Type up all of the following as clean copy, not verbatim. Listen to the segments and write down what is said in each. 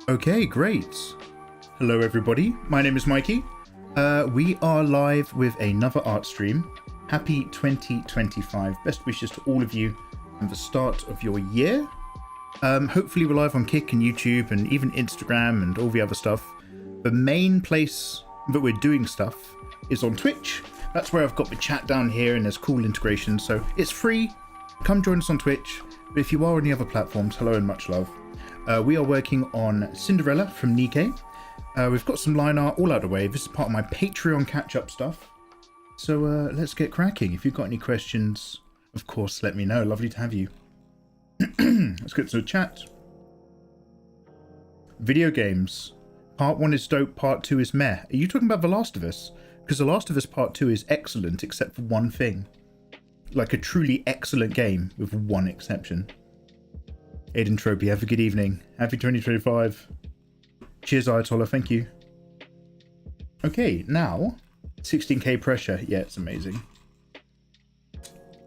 Okay, great. Hello everybody, my name is Mikey. We are live with another art stream. Happy 2025. Best wishes to all of you and the start of your year. Hopefully we're live on Kick and YouTube and even Instagram and all the other stuff. The main place that we're doing stuff is on Twitch. That's where I've got the chat down here and there's cool integrations, so it's free. Come join us on Twitch. But if you are on the other platforms, hello and much love. We are working on Cinderella from Nikke. We've got some line art all out of the way. This is part of my Patreon catch-up stuff. So let's get cracking. If you've got any questions, of course, let me know. Lovely to have you. Let's get to the chat. Video games. Part 1 is dope, Part 2 is meh. Are you talking about The Last of Us? Because The Last of Us Part 2 is excellent, except for one thing. Like a truly excellent game, with one exception. Aiden Tropy, have a good evening. Happy 2025. Cheers, Ayatollah, thank you. Okay, now, 16k pressure. Yeah, it's amazing.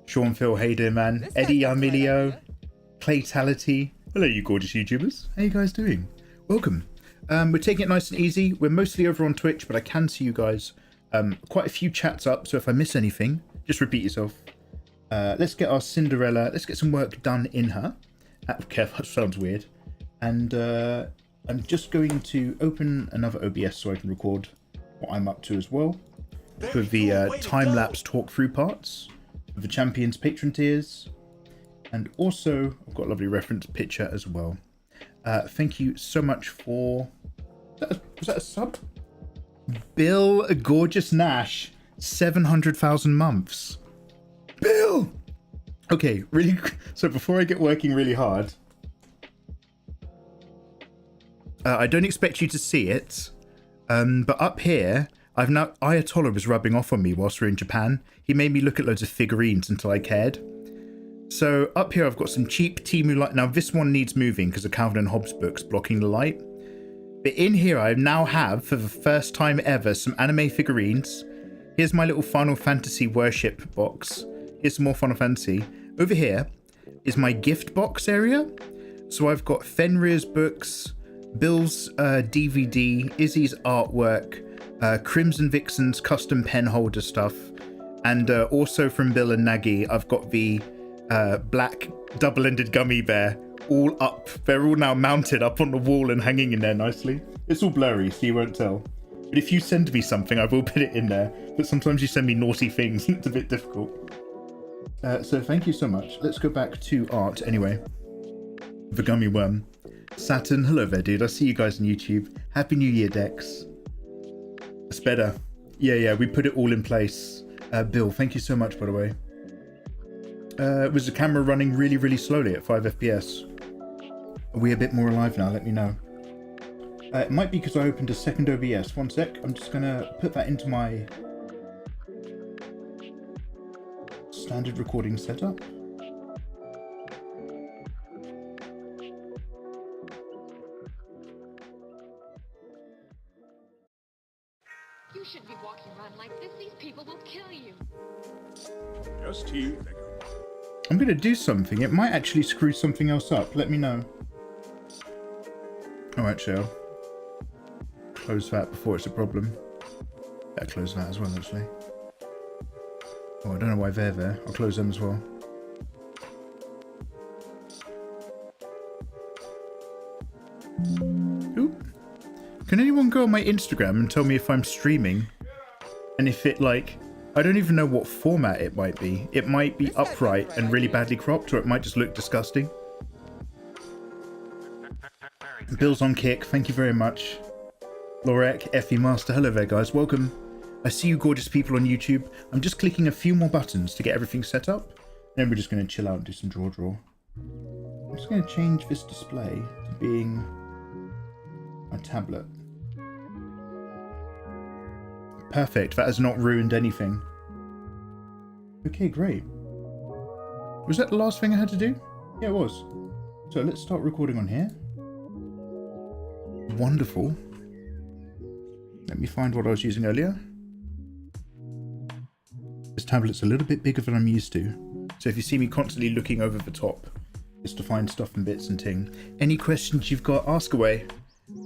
Sean Phil, hey there, man. Eddie Armilio, Claytality. Hello, you gorgeous YouTubers. How you guys doing? Welcome. We're taking it nice and easy. We're mostly over on Twitch, but I can see you guys. Quite a few chats up, so if I miss anything, just repeat yourself. Let's get our Cinderella. Let's get some work done in her. Okay, that sounds weird. And I'm just going to open another OBS so I can record what I'm up to as well. For the time-lapse talk-through parts. For the Champions patron tiers. And also, I've got a lovely reference picture as well. Thank you so much for... Was that a sub? Bill Gorgeous Nash. 700,000 months. Bill! Okay, really. So before I get working really hard, I don't expect you to see it, but up here, Ayatollah was rubbing off on me whilst we were in Japan. He made me look at loads of figurines until I cared. So up here, I've got some cheap Temu light. Now this one needs moving because of Calvin and Hobbes books blocking the light. But in here, I now have, for the first time ever, some anime figurines. Here's my little Final Fantasy worship box. Here's some more Final Fantasy. Over here is my gift box area. So I've got Fenrir's books, Bill's DVD, Izzy's artwork, Crimson Vixen's custom pen holder stuff, and also from Bill and Nagy, I've got the black double-ended gummy bear all up. They're all now mounted up on the wall and hanging in there nicely. It's all blurry, so you won't tell. But if you send me something, I will put it in there. But sometimes you send me naughty things, it's a bit difficult. So thank you so much. Let's go back to art anyway. The gummy worm. Saturn, hello there, dude. I see you guys on YouTube. Happy New Year, Dex. That's better. Yeah, we put it all in place. Bill, thank you so much, by the way. Was the camera running really, really slowly at 5 FPS? Are we a bit more alive now? Let me know. It might be because I opened a second OBS. One sec. I'm just going to put that into my standard recording setup. You shouldn't be walking around like this. These people will kill you. Just here. I'm going to do something. It might actually screw something else up. Let me know. Oh, actually, I'll close that before it's a problem. Yeah, close that as well, actually. Oh, I don't know why they're there. I'll close them as well. Ooh. Can anyone go on my Instagram and tell me if I'm streaming? And if it, like... I don't even know what format it might be. It might be upright and really badly cropped, or it might just look disgusting. Bill's on Kick. Thank you very much. Lorek, Effie Master. Hello there, guys. Welcome. I see you gorgeous people on YouTube. I'm just clicking a few more buttons to get everything set up. Then we're just going to chill out and do some draw. I'm just going to change this display to being my tablet. Perfect. That has not ruined anything. Okay, great. Was that the last thing I had to do? Yeah, it was. So let's start recording on here. Wonderful. Let me find what I was using earlier. This tablet's a little bit bigger than I'm used to. So if you see me constantly looking over the top, it's to find stuff and bits and ting. Any questions you've got, ask away.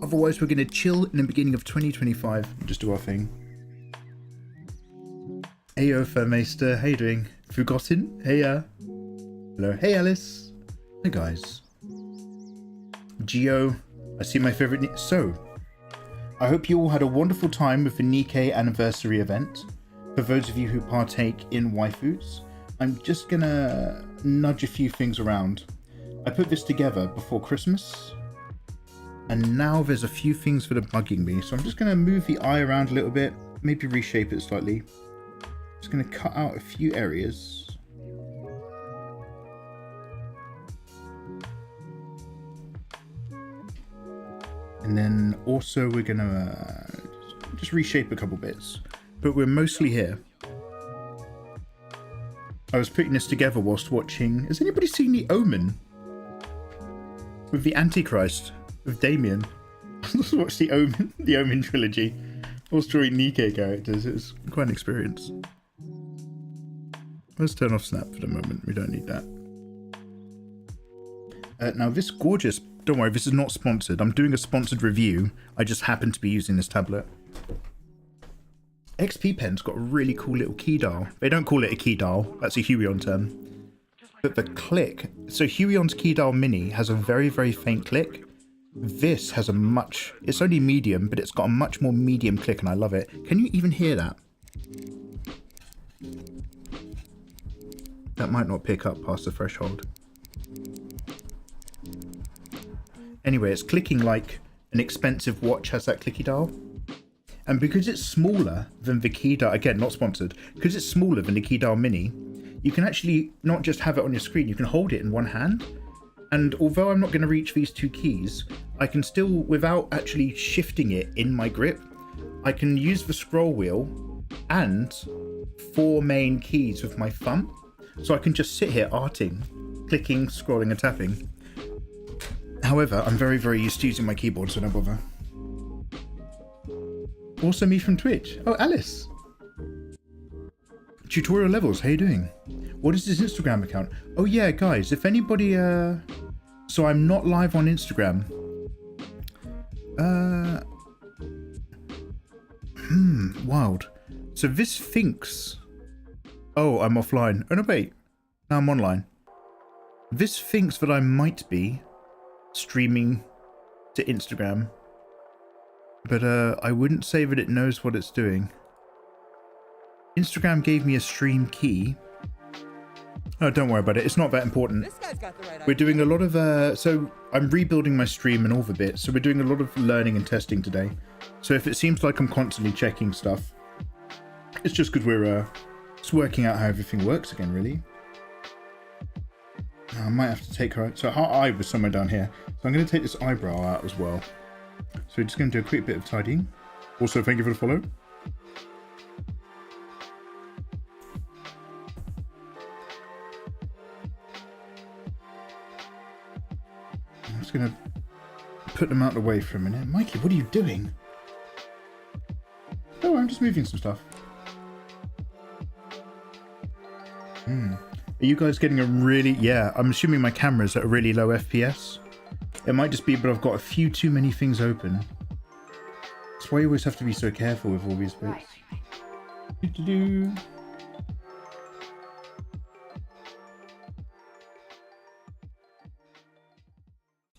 Otherwise, we're going to chill in the beginning of 2025 and just do our thing. Heyo, Furmeister. How you doing? Forgotten? Hey, hello. Hey, Alice. Hey, guys. Geo. I see my favorite. So, I hope you all had a wonderful time with the Nikke anniversary event. For those of you who partake in waifus, I'm just gonna nudge a few things around. I put this together before Christmas, and now there's a few things that are bugging me. So I'm just gonna move the eye around a little bit, maybe reshape it slightly. Just gonna cut out a few areas. And then also we're gonna just reshape a couple bits, but we're mostly here. I was putting this together whilst watching. Has anybody seen The Omen? With the Antichrist, with Damien. Let's watch The Omen trilogy. Whilst drawing Nikke characters. It was quite an experience. Let's turn off Snap for the moment. We don't need that. Now this gorgeous... Don't worry, this is not sponsored. I'm doing a sponsored review. I just happen to be using this tablet. XP Pen's got a really cool little key dial. They don't call it a key dial. That's a Huion term. But the click... So Huion's key dial mini has a very, very faint click. This has a much... It's only medium, but it's got a much more medium click, and I love it. Can you even hear that? That might not pick up past the threshold. Anyway, it's clicking like an expensive watch has that clicky dial. And because it's smaller than the key dial, again, not sponsored, because it's smaller than the key dial mini, you can actually not just have it on your screen, you can hold it in one hand. And although I'm not going to reach these two keys, I can still, without actually shifting it in my grip, I can use the scroll wheel and 4 main keys with my thumb. So I can just sit here arting, clicking, scrolling and tapping. However, I'm very, very used to using my keyboard, so don't bother. Also me from Twitch. Oh, Alice. Tutorial Levels, how you doing? What is this Instagram account? Oh yeah, guys, if anybody, so I'm not live on Instagram. Wild. So this thinks... Oh, I'm offline. Oh no, wait. Now I'm online. This thinks that I might be streaming to Instagram, but I wouldn't say that it knows what it's doing. Instagram gave me a stream key. Oh, don't worry about it. It's not that important. This guy's got the right idea. We're doing a lot of so I'm rebuilding my stream and all the bits, so we're doing a lot of learning and testing today. So if it seems like I'm constantly checking stuff, it's just because we're just working out how everything works again, really. I might have to take her out. So her eye was somewhere down here. So I'm going to take this eyebrow out as well. So we're just going to do a quick bit of tidying. Also, thank you for the follow. I'm just going to put them out of the way for a minute. Mikey, what are you doing? Oh, I'm just moving some stuff. Are you guys getting a really... Yeah, I'm assuming my camera's at a really low FPS. It might just be, but I've got a few too many things open. That's why you always have to be so careful with all these bits. Do-do-do.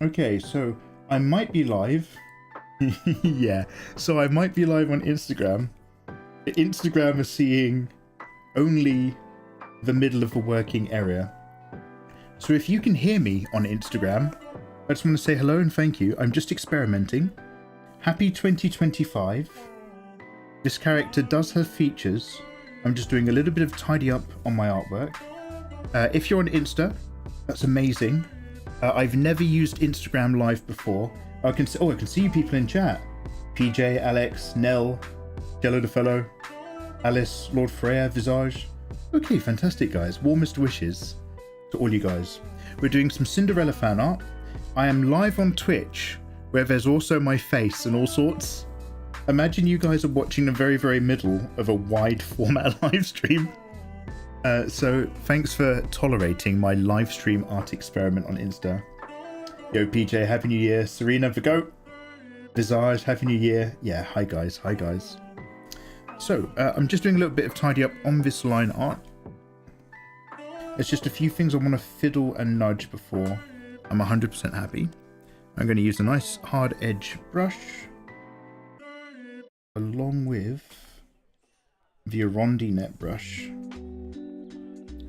Okay, so I might be live. Yeah, so I might be live on Instagram. Instagram is seeing only the middle of the working area. So if you can hear me on Instagram, I just want to say hello and thank you. I'm just experimenting. Happy 2025. This character does have features. I'm just doing a little bit of tidy up on my artwork. If you're on Insta, that's amazing. I've never used Instagram Live before. I can see you people in chat. PJ, Alex, Nell, Jello the Fellow, Alice, Lord Freya, Visage. Okay, fantastic, guys. Warmest wishes to all you guys. We're doing some Cinderella fan art. I am live on Twitch, where there's also my face and all sorts. Imagine you guys are watching the very, very middle of a wide format live stream. So thanks for tolerating my live stream art experiment on Insta. Yo, PJ, Happy New Year. Serena, the goat. Visage, Happy New Year. Yeah, hi guys, hi guys. So, I'm just doing a little bit of tidy up on this line art. There's just a few things I want to fiddle and nudge before I'm 100% happy. I'm going to use a nice hard edge brush along with the Arondi net brush,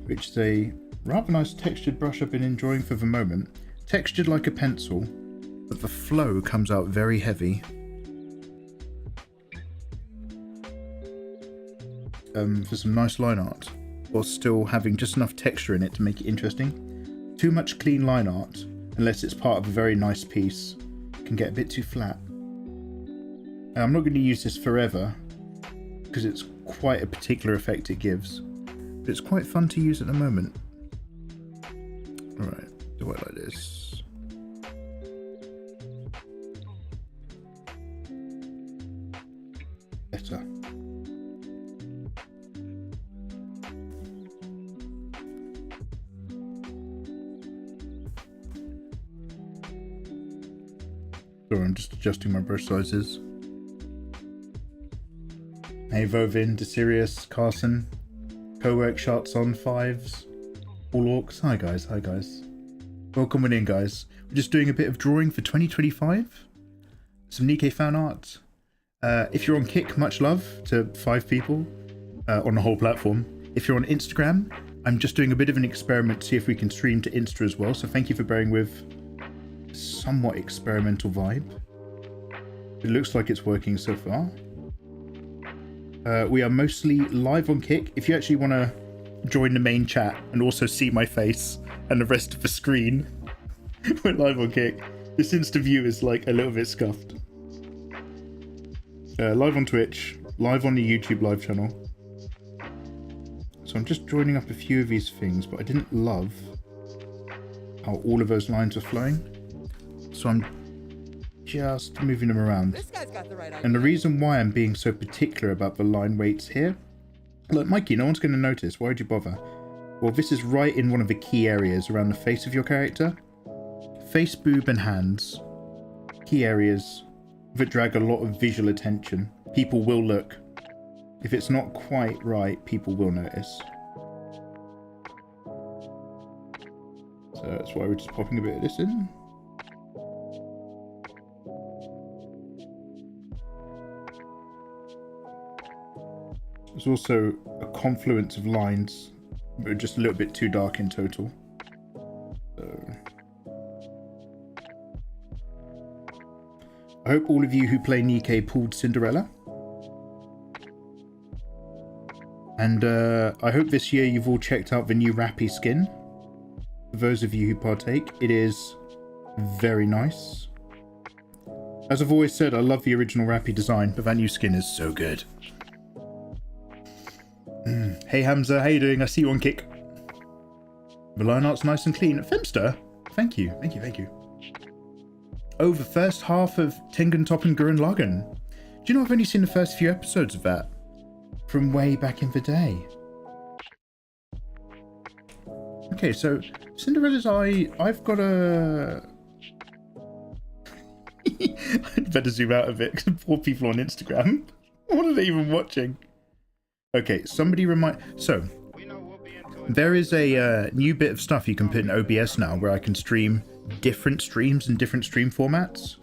which is a rather nice textured brush I've been enjoying for the moment. Textured like a pencil, but the flow comes out very heavy. For some nice line art, while still having just enough texture in it to make it interesting. Too much clean line art, unless it's part of a very nice piece, can get a bit too flat. I'm not going to use this forever, because it's quite a particular effect it gives, but it's quite fun to use at the moment. Alright, do it like this. Better. Sorry, I'm just adjusting my brush sizes. Hey Vovin, DeSirius, Carson, co-work shots on fives, all orcs. Hi guys, hi guys. Welcome in guys. We're just doing a bit of drawing for 2025. Some Nikke fan art. If you're on Kick, much love to 5 people on the whole platform. If you're on Instagram, I'm just doing a bit of an experiment to see if we can stream to Insta as well. So thank you for bearing with somewhat experimental vibe. It looks like it's working so far. We are mostly live on Kick. If you actually want to join the main chat and also see my face and the rest of the screen, we're live on Kick. This Insta view is like a little bit scuffed. Live on Twitch, live on the YouTube live channel. So I'm just joining up a few of these things, but I didn't love how all of those lines are flowing. So I'm just moving them around. This guy's got the right idea. And the reason why I'm being so particular about the line weights here, look, Mikey, no one's going to notice. Why would you bother? Well, this is right in one of the key areas around the face of your character. Face, boob, and hands. Key areas that drag a lot of visual attention. People will look. If it's not quite right, people will notice. So that's why we're just popping a bit of this in. There's also a confluence of lines that are just a little bit too dark in total. So I hope all of you who play Nikke pulled Cinderella. And I hope this year you've all checked out the new Rappy skin. For those of you who partake, it is very nice. As I've always said, I love the original Rappy design, but that new skin is so good. Hey Hamza, how you doing? I see you on Kick. The line art's nice and clean. Femster, thank you, thank you, thank you. Oh, the first half of Tengen Toppen Gurren Lagann. Do you know I've only seen the first few episodes of that? From way back in the day. Okay, so Cinderella's eye, I've got a... I'd better zoom out of it, because poor people on Instagram. What are they even watching? Okay, somebody remind... So, there is a new bit of stuff you can put in OBS now where I can stream different streams in different stream formats.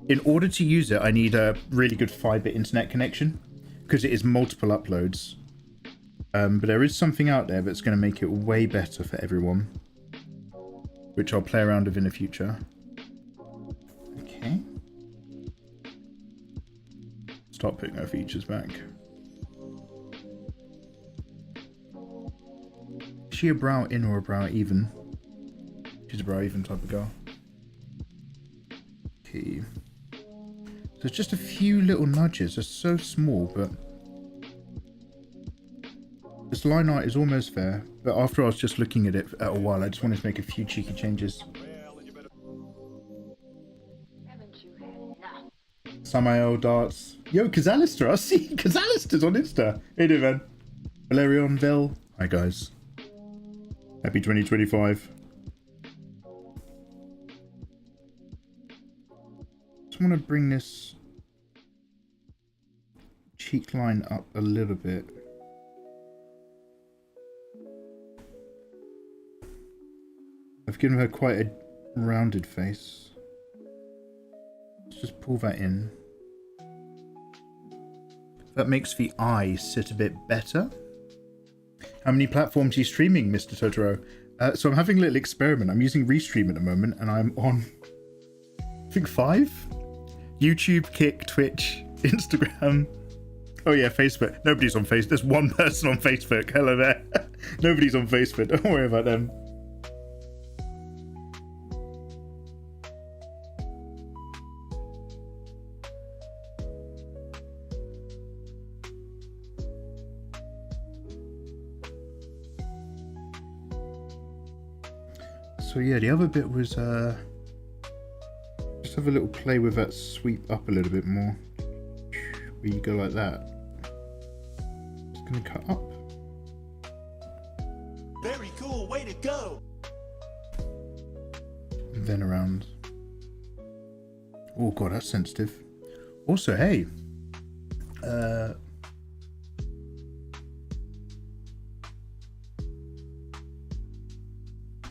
In order to use it, I need a really good fiber internet connection because it is multiple uploads. But there is something out there that's going to make it way better for everyone, which I'll play around with in the future. Okay. Start putting our features back. Is she a brow in or a brow even? She's a brow even type of girl. Okay. So it's just a few little nudges. They're so small, but this line art is almost there. But after I was just looking at it a while, I just wanted to make a few cheeky changes. Samael darts. Yo, Kazalister, I see Kazalister's on Insta. Hey there, man. Valerion Vel. Hi guys. Happy 2025. Just want to bring this cheek line up a little bit. I've given her quite a rounded face. Let's just pull that in. That makes the eye sit a bit better. How many platforms are you streaming, Mr. Totoro? So I'm having a little experiment. I'm using Restream at the moment, and I'm on, I think 5? YouTube, Kick, Twitch, Instagram. Oh yeah, Facebook. Nobody's on Facebook. There's one person on Facebook. Hello there. Nobody's on Facebook. Don't worry about them. So yeah, the other bit was just have a little play with that sweep up a little bit more. Where you go like that. Just gonna cut up. Very cool, way to go. And then around. Oh god, that's sensitive. Also, hey.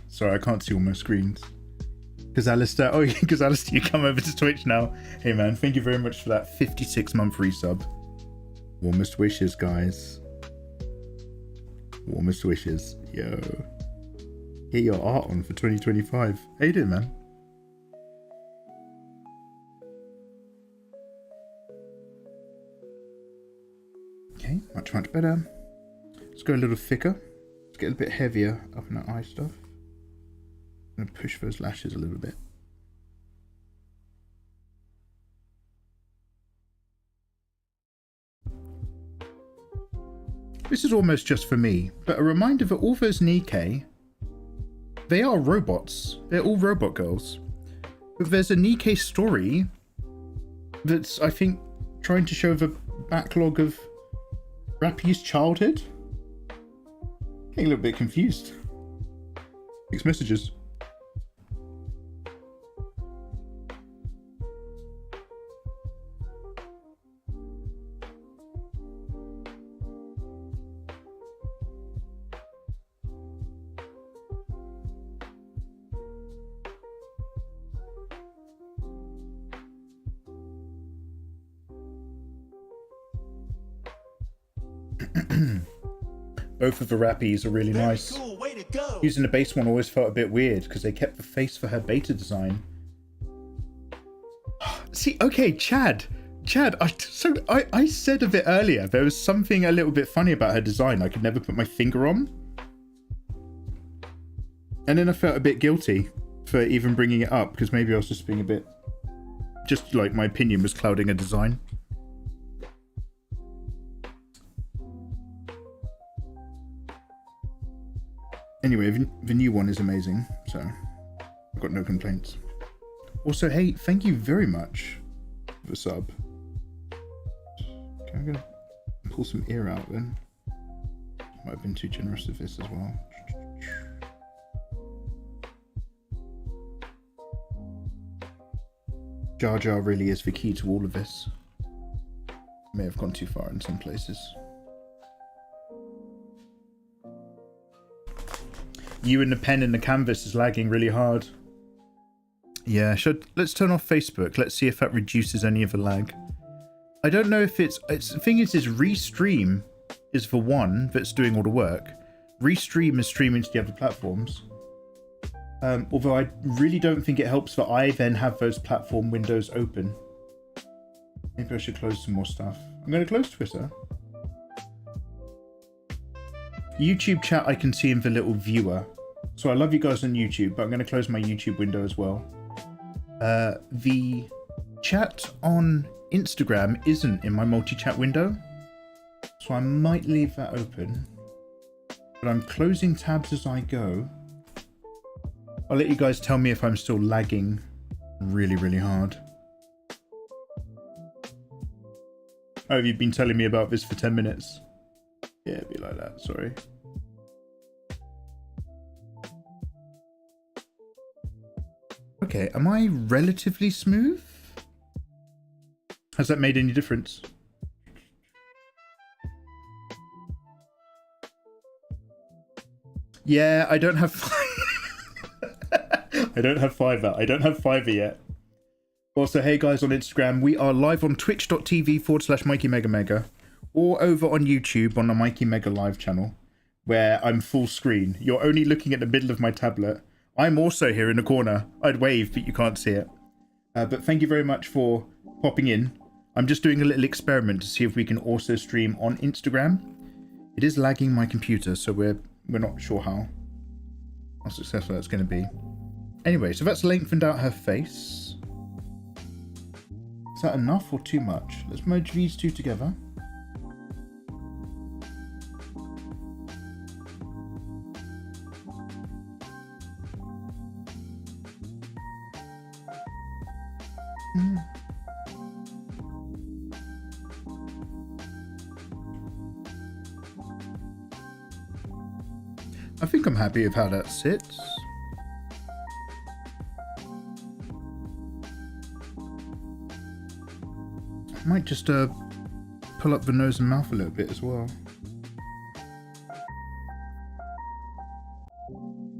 Sorry, I can't see all my screens. Because Alistair, oh, because Alistair, you come over to Twitch now. Hey man, thank you very much for that 56-month resub. Warmest wishes, guys. Warmest wishes. Yo. Get your art on for 2025. How you doing, man? Okay, much, much better. Let's go a little thicker. Let's get a bit heavier up in that eye stuff. I'm going to push those lashes a little bit. This is almost just for me, but a reminder that all those Nikke, they are robots. They're all robot girls. But there's a Nikke story that's, I think, trying to show the backlog of Rappy's childhood. Getting a little bit confused. Mixed messages. Both of the rappies are really nice. Cool, way to go. Using the base one always felt a bit weird because they kept the face for her beta design. See, okay, Chad, I said a bit earlier there was something a little bit funny about her design I could never put my finger on. And then I felt a bit guilty for even bringing it up because maybe I was just being a bit, just like my opinion was clouding a design. Anyway, the new one is amazing, so I've got no complaints. Also, hey, thank you very much for the sub. Okay, I'm gonna pull some ear out then. Might have been too generous with this as well. Jar Jar really is the key to all of this. May have gone too far in some places. You and the pen and the canvas is lagging really hard. Yeah, let's turn off Facebook. Let's see if that reduces any of the lag. I don't know if the thing is Restream is the one that's doing all the work. Restream is streaming to the other platforms. Although I really don't think it helps that I then have those platform windows open. Maybe I should close some more stuff. I'm going to close Twitter. YouTube chat I can see in the little viewer. So I love you guys on YouTube, but I'm going to close my YouTube window as well. The chat on Instagram isn't in my multi-chat window. So I might leave that open. But I'm closing tabs as I go. I'll let you guys tell me if I'm still lagging really, really hard. Oh, have you been telling me about this for 10 minutes? Yeah, it'd be like that, sorry. Okay, am I relatively smooth? Has that made any difference? Yeah, I don't have I don't have Fiverr. I don't have Fiverr yet. Also, hey guys on Instagram, we are live on twitch.tv/MikeyMegaMega or over on YouTube on the Mikey Mega Live channel where I'm full screen. You're only looking at the middle of my tablet. I'm also here in the corner. I'd wave, but you can't see it. But thank you very much for popping in. I'm just doing a little experiment to see if we can also stream on Instagram. It is lagging my computer, so we're not sure how successful that's going to be. Anyway, so that's lengthened out her face. Is that enough or too much? Let's merge these two together. I think I'm happy with how that sits. I might just pull up the nose and mouth a little bit as well.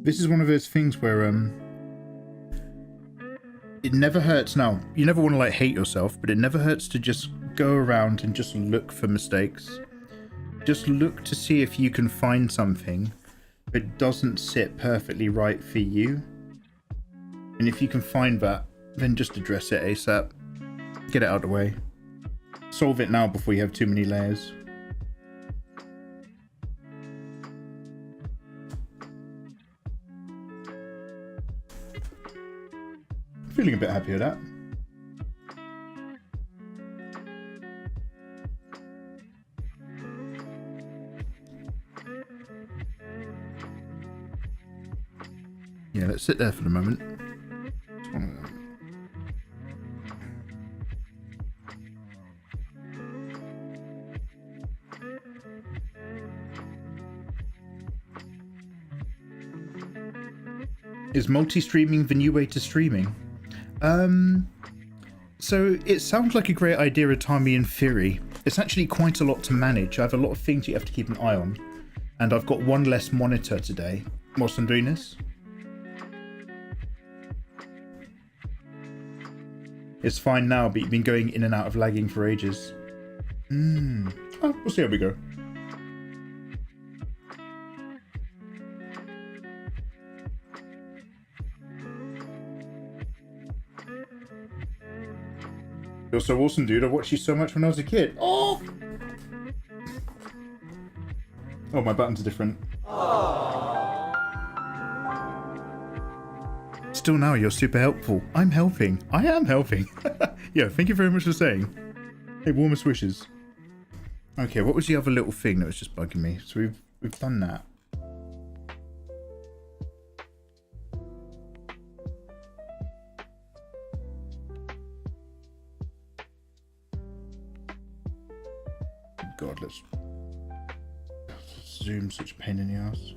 This is one of those things where it never hurts. Now, you never want to like hate yourself, but it never hurts to just go around and just look for mistakes. Just look to see if you can find something that doesn't sit perfectly right for you. And if you can find that, then just address it ASAP. Get it out of the way. Solve it now before you have too many layers. Feeling a bit happy with that. Yeah, let's sit there for the moment. Is multi-streaming the new way to streaming? So it sounds like a great idea, Atami, in theory. It's actually quite a lot to manage. I have a lot of things you have to keep an eye on. And I've got one less monitor today whilst I'm doing this. It's fine now, but you've been going in and out of lagging for ages. Oh, we'll see how we go. You're so awesome, dude. I watched you so much when I was a kid. Oh! Oh, my buttons are different. Still now, you're super helpful. I'm helping. I am helping. Yeah, thank you very much for saying. Hey, warmest wishes. Okay, what was the other little thing that was just bugging me? So we've done that. God, let's zoom, such a pain in the ass.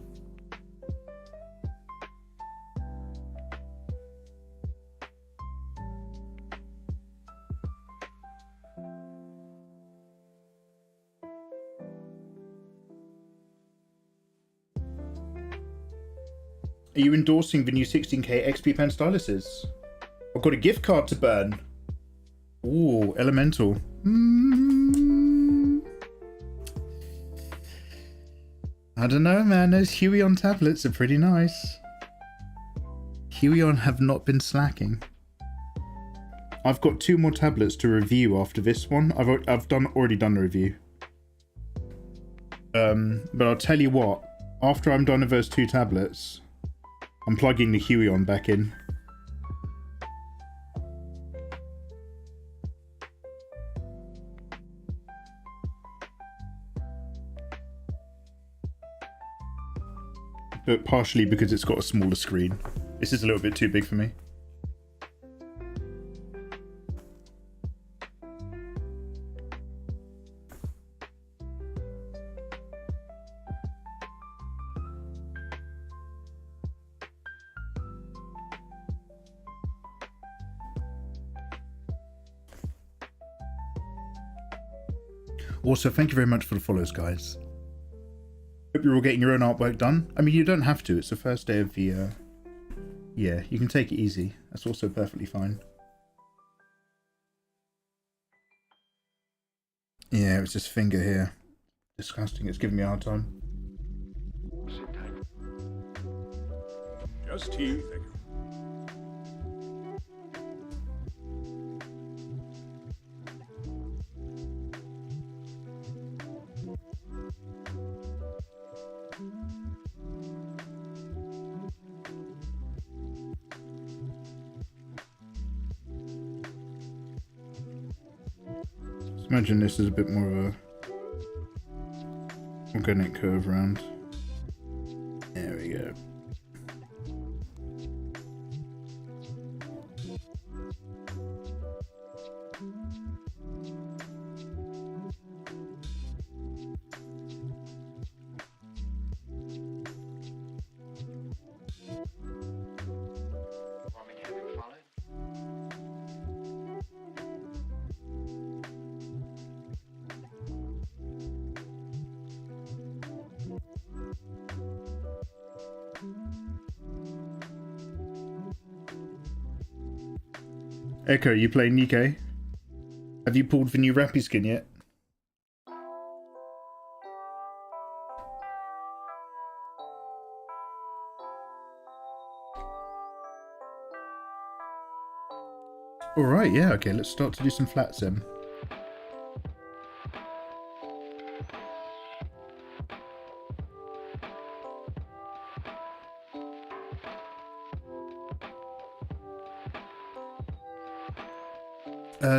Are you endorsing the new 16K XP pen styluses? I've got a gift card to burn. Ooh, elemental. I don't know, man. Those Huion tablets are pretty nice. Huion have not been slacking. I've got 2 more tablets to review after this one. I've already done the review. But I'll tell you what. After I'm done with those 2 tablets, I'm plugging the Huion back in. But partially because it's got a smaller screen. This is a little bit too big for me. Also, thank you very much for the follows, guys. Hope you're all getting your own artwork done. I mean, you don't have to. It's the first day of the... Yeah, you can take it easy. That's also perfectly fine. Yeah, it was this finger here. Disgusting. It's giving me a hard time. Just here. Thank you. Imagine this is a bit more of a organic curve round. There we go. Echo, you playing Nikke? Have you pulled the new Rappy skin yet? Alright, yeah, okay, let's start to do some flat sim.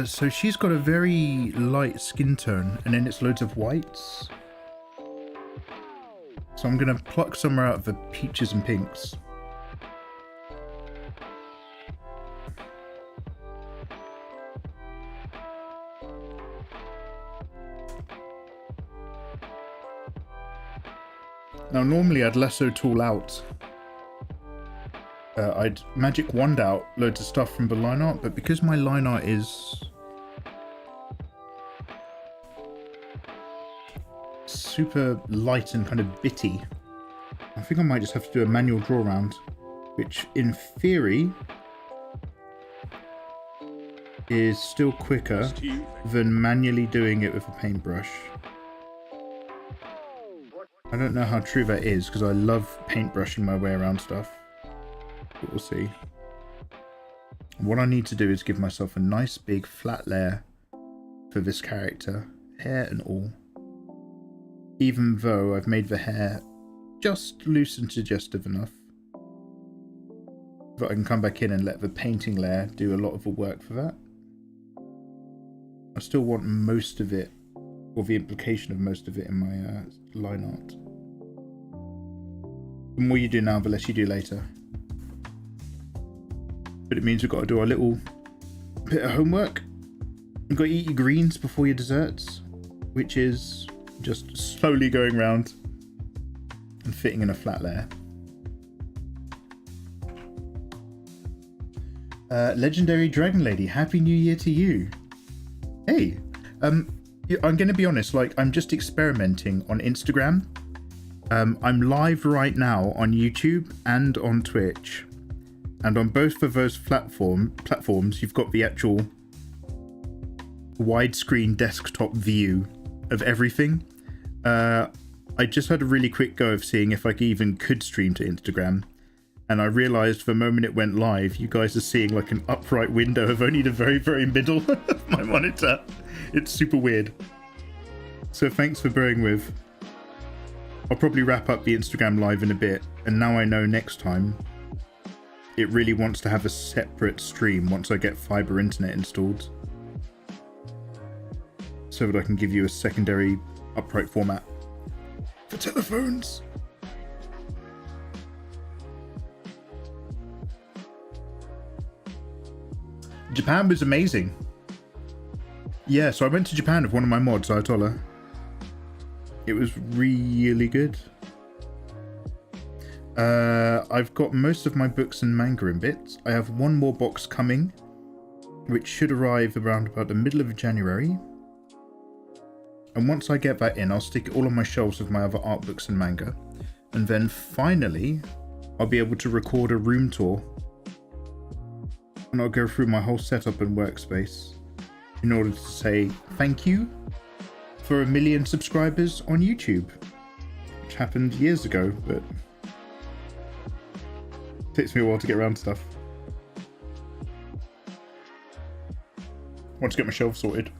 So she's got a very light skin tone, and then it's loads of whites. So I'm going to pluck somewhere out of the peaches and pinks. Now normally I'd lasso tool out. I'd magic wand out loads of stuff from the line art, but because my line art is super light and kind of bitty, I think I might just have to do a manual draw round, which in theory is still quicker than manually doing it with a paintbrush. I don't know how true that is because I love paintbrushing my way around stuff. But we'll see. What I need to do is give myself a nice big flat layer for this character, hair and all. Even though I've made the hair just loose and suggestive enough that I can come back in and let the painting layer do a lot of the work for that. I still want most of it, or the implication of most of it, in my line art. The more you do now, the less you do later. But it means we've got to do our little bit of homework. You've got to eat your greens before your desserts, which is just slowly going round and fitting in a flat layer. Legendary Dragon Lady, Happy New Year to you. Hey, I'm going to be honest, like, I'm just experimenting on Instagram. I'm live right now on YouTube and on Twitch. And on both of those platforms, you've got the actual widescreen desktop view of everything. I just had a really quick go of seeing if I even could stream to Instagram. And I realised the moment it went live, you guys are seeing like an upright window of only the very, very middle of my monitor. It's super weird. So thanks for bearing with. I'll probably wrap up the Instagram live in a bit. And now I know next time it really wants to have a separate stream once I get fiber internet installed, so that I can give you a secondary upright format for telephones. Japan was amazing. Yeah, so I went to Japan with one of my mods, Ayatollah. It was really good. I've got most of my books and manga in bits. I have one more box coming, which should arrive around about the middle of January. And once I get that in, I'll stick it all on my shelves with my other art books and manga. And then finally, I'll be able to record a room tour. And I'll go through my whole setup and workspace in order to say thank you for 1 million subscribers on YouTube. Which happened years ago, but it takes me a while to get around to stuff. I want to get my shelf sorted.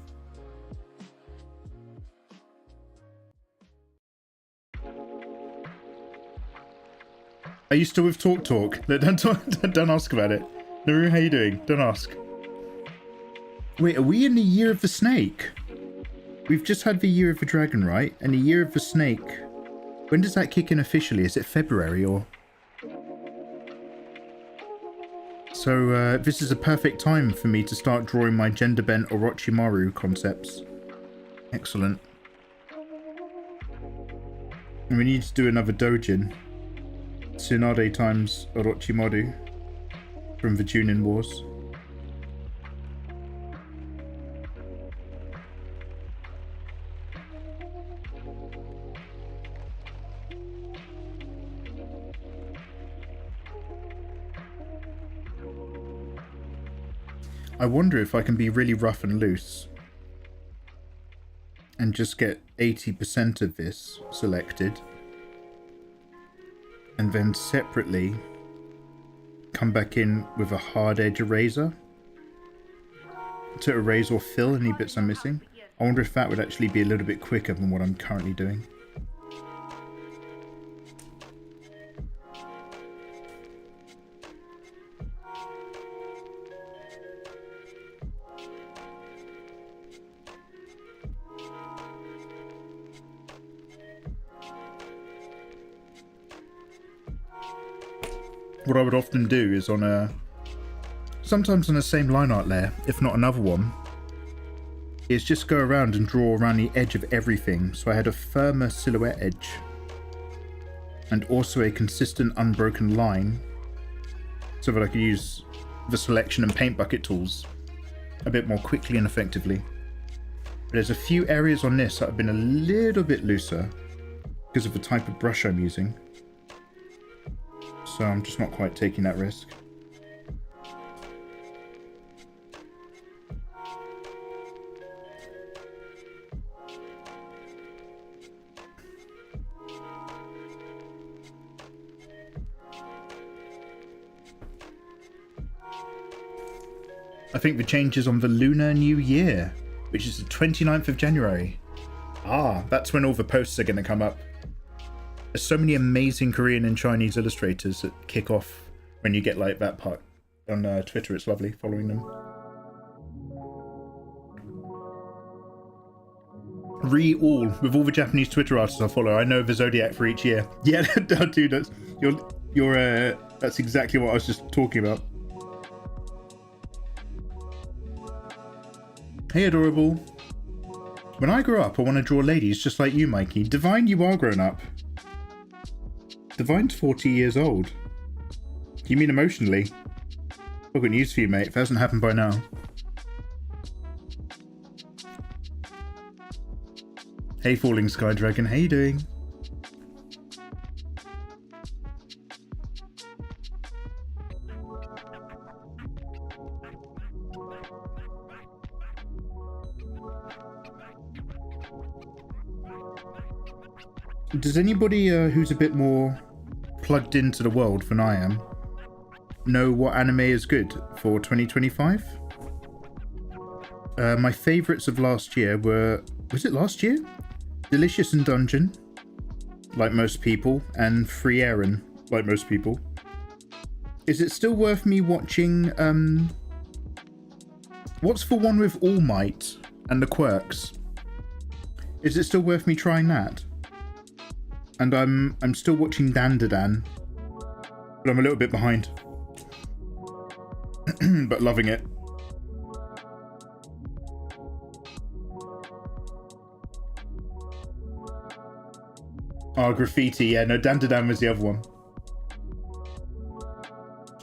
Are you still with Talk? Don't ask about it. Naru, how you doing? Don't ask. Wait, are we in the year of the snake? We've just had the year of the dragon, right? And the year of the snake. When does that kick in officially? Is it February or? So this is a perfect time for me to start drawing my gender-bent Orochimaru concepts. Excellent. And we need to do another doujin. Tsunade times Orochimaru from the Chunin Wars. I wonder if I can be really rough and loose and just get 80% of this selected and then separately come back in with a hard edge eraser to erase or fill any bits I'm missing. I wonder if that would actually be a little bit quicker than what I'm currently doing. What I would often do is sometimes on the same line art layer, if not another one, is just go around and draw around the edge of everything. So I had a firmer silhouette edge and also a consistent unbroken line so that I could use the selection and paint bucket tools a bit more quickly and effectively. But there's a few areas on this that have been a little bit looser because of the type of brush I'm using. So I'm just not quite taking that risk. I think the change is on the Lunar New Year, which is the 29th of January. Ah, that's when all the posts are going to come up. There's so many amazing Korean and Chinese illustrators that kick off when you get like that part on Twitter. It's lovely following them. All with all the Japanese Twitter artists I follow. I know the zodiac for each year. Yeah, dude, that's that's exactly what I was just talking about. Hey, adorable. When I grow up, I want to draw ladies just like you, Mikey. Divine, you are grown up. Divine's 40 years old. You mean emotionally? I've got news for you, mate. If it hasn't happened by now. Hey, Falling Sky Dragon. How you doing? Does anybody who's a bit more plugged into the world than I am know what anime is good for 2025? My favourites of last year were... Was it last year? Delicious and Dungeon, like most people, and Free Aaron, like most people. Is it still worth me watching... What's the one with All Might and the quirks? Is it still worth me trying that? And I'm still watching Dandadan, but I'm a little bit behind. But loving it. Oh, Graffiti, yeah, no, Dandadan was the other one.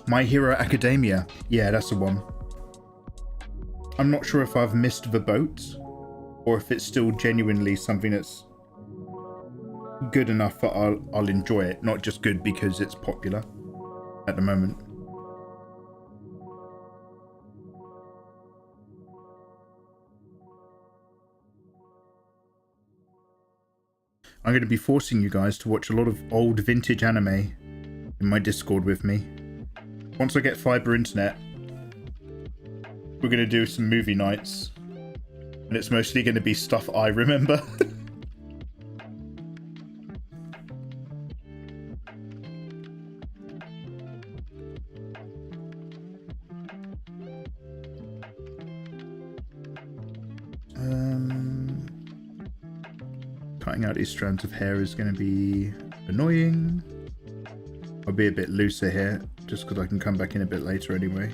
My Hero Academia, yeah, that's the one. I'm not sure if I've missed the boat, or if it's still genuinely something that's good enough that I'll enjoy it, not just good because it's popular at the moment. I'm going to be forcing you guys to watch a lot of old vintage anime in my Discord with me. Once I get fiber internet, we're going to do some movie nights. And it's mostly going to be stuff I remember. Cutting out these strands of hair is going to be annoying. I'll be a bit looser here, just because I can come back in a bit later anyway.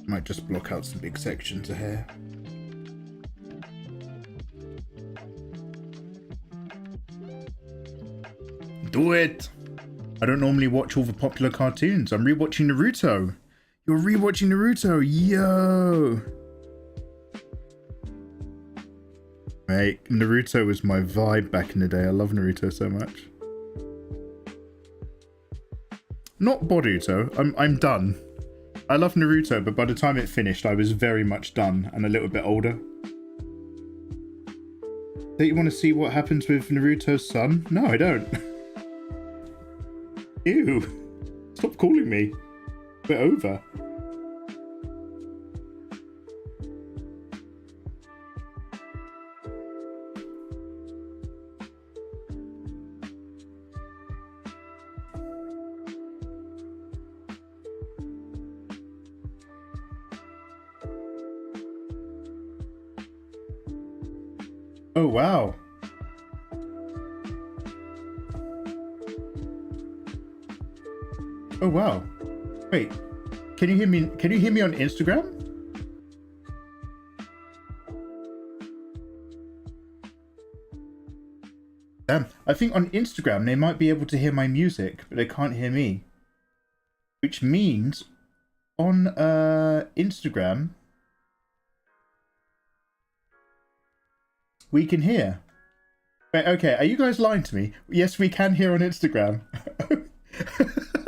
Might just block out some big sections of hair. Do it! I don't normally watch all the popular cartoons. I'm rewatching Naruto. You're rewatching Naruto, yo! Mate, Naruto was my vibe back in the day. I love Naruto so much. Not Boruto. I'm done. I love Naruto, but by the time it finished, I was very much done and a little bit older. Don't you want to see what happens with Naruto's son? No, I don't. Ew. Stop calling me. We're over. Oh, wow. Oh, wow. Wait, can you hear me? Can you hear me on Instagram? Damn, I think on Instagram they might be able to hear my music, but they can't hear me. Which means on Instagram we can hear. Wait, okay, are you guys lying to me? Yes, we can hear on Instagram.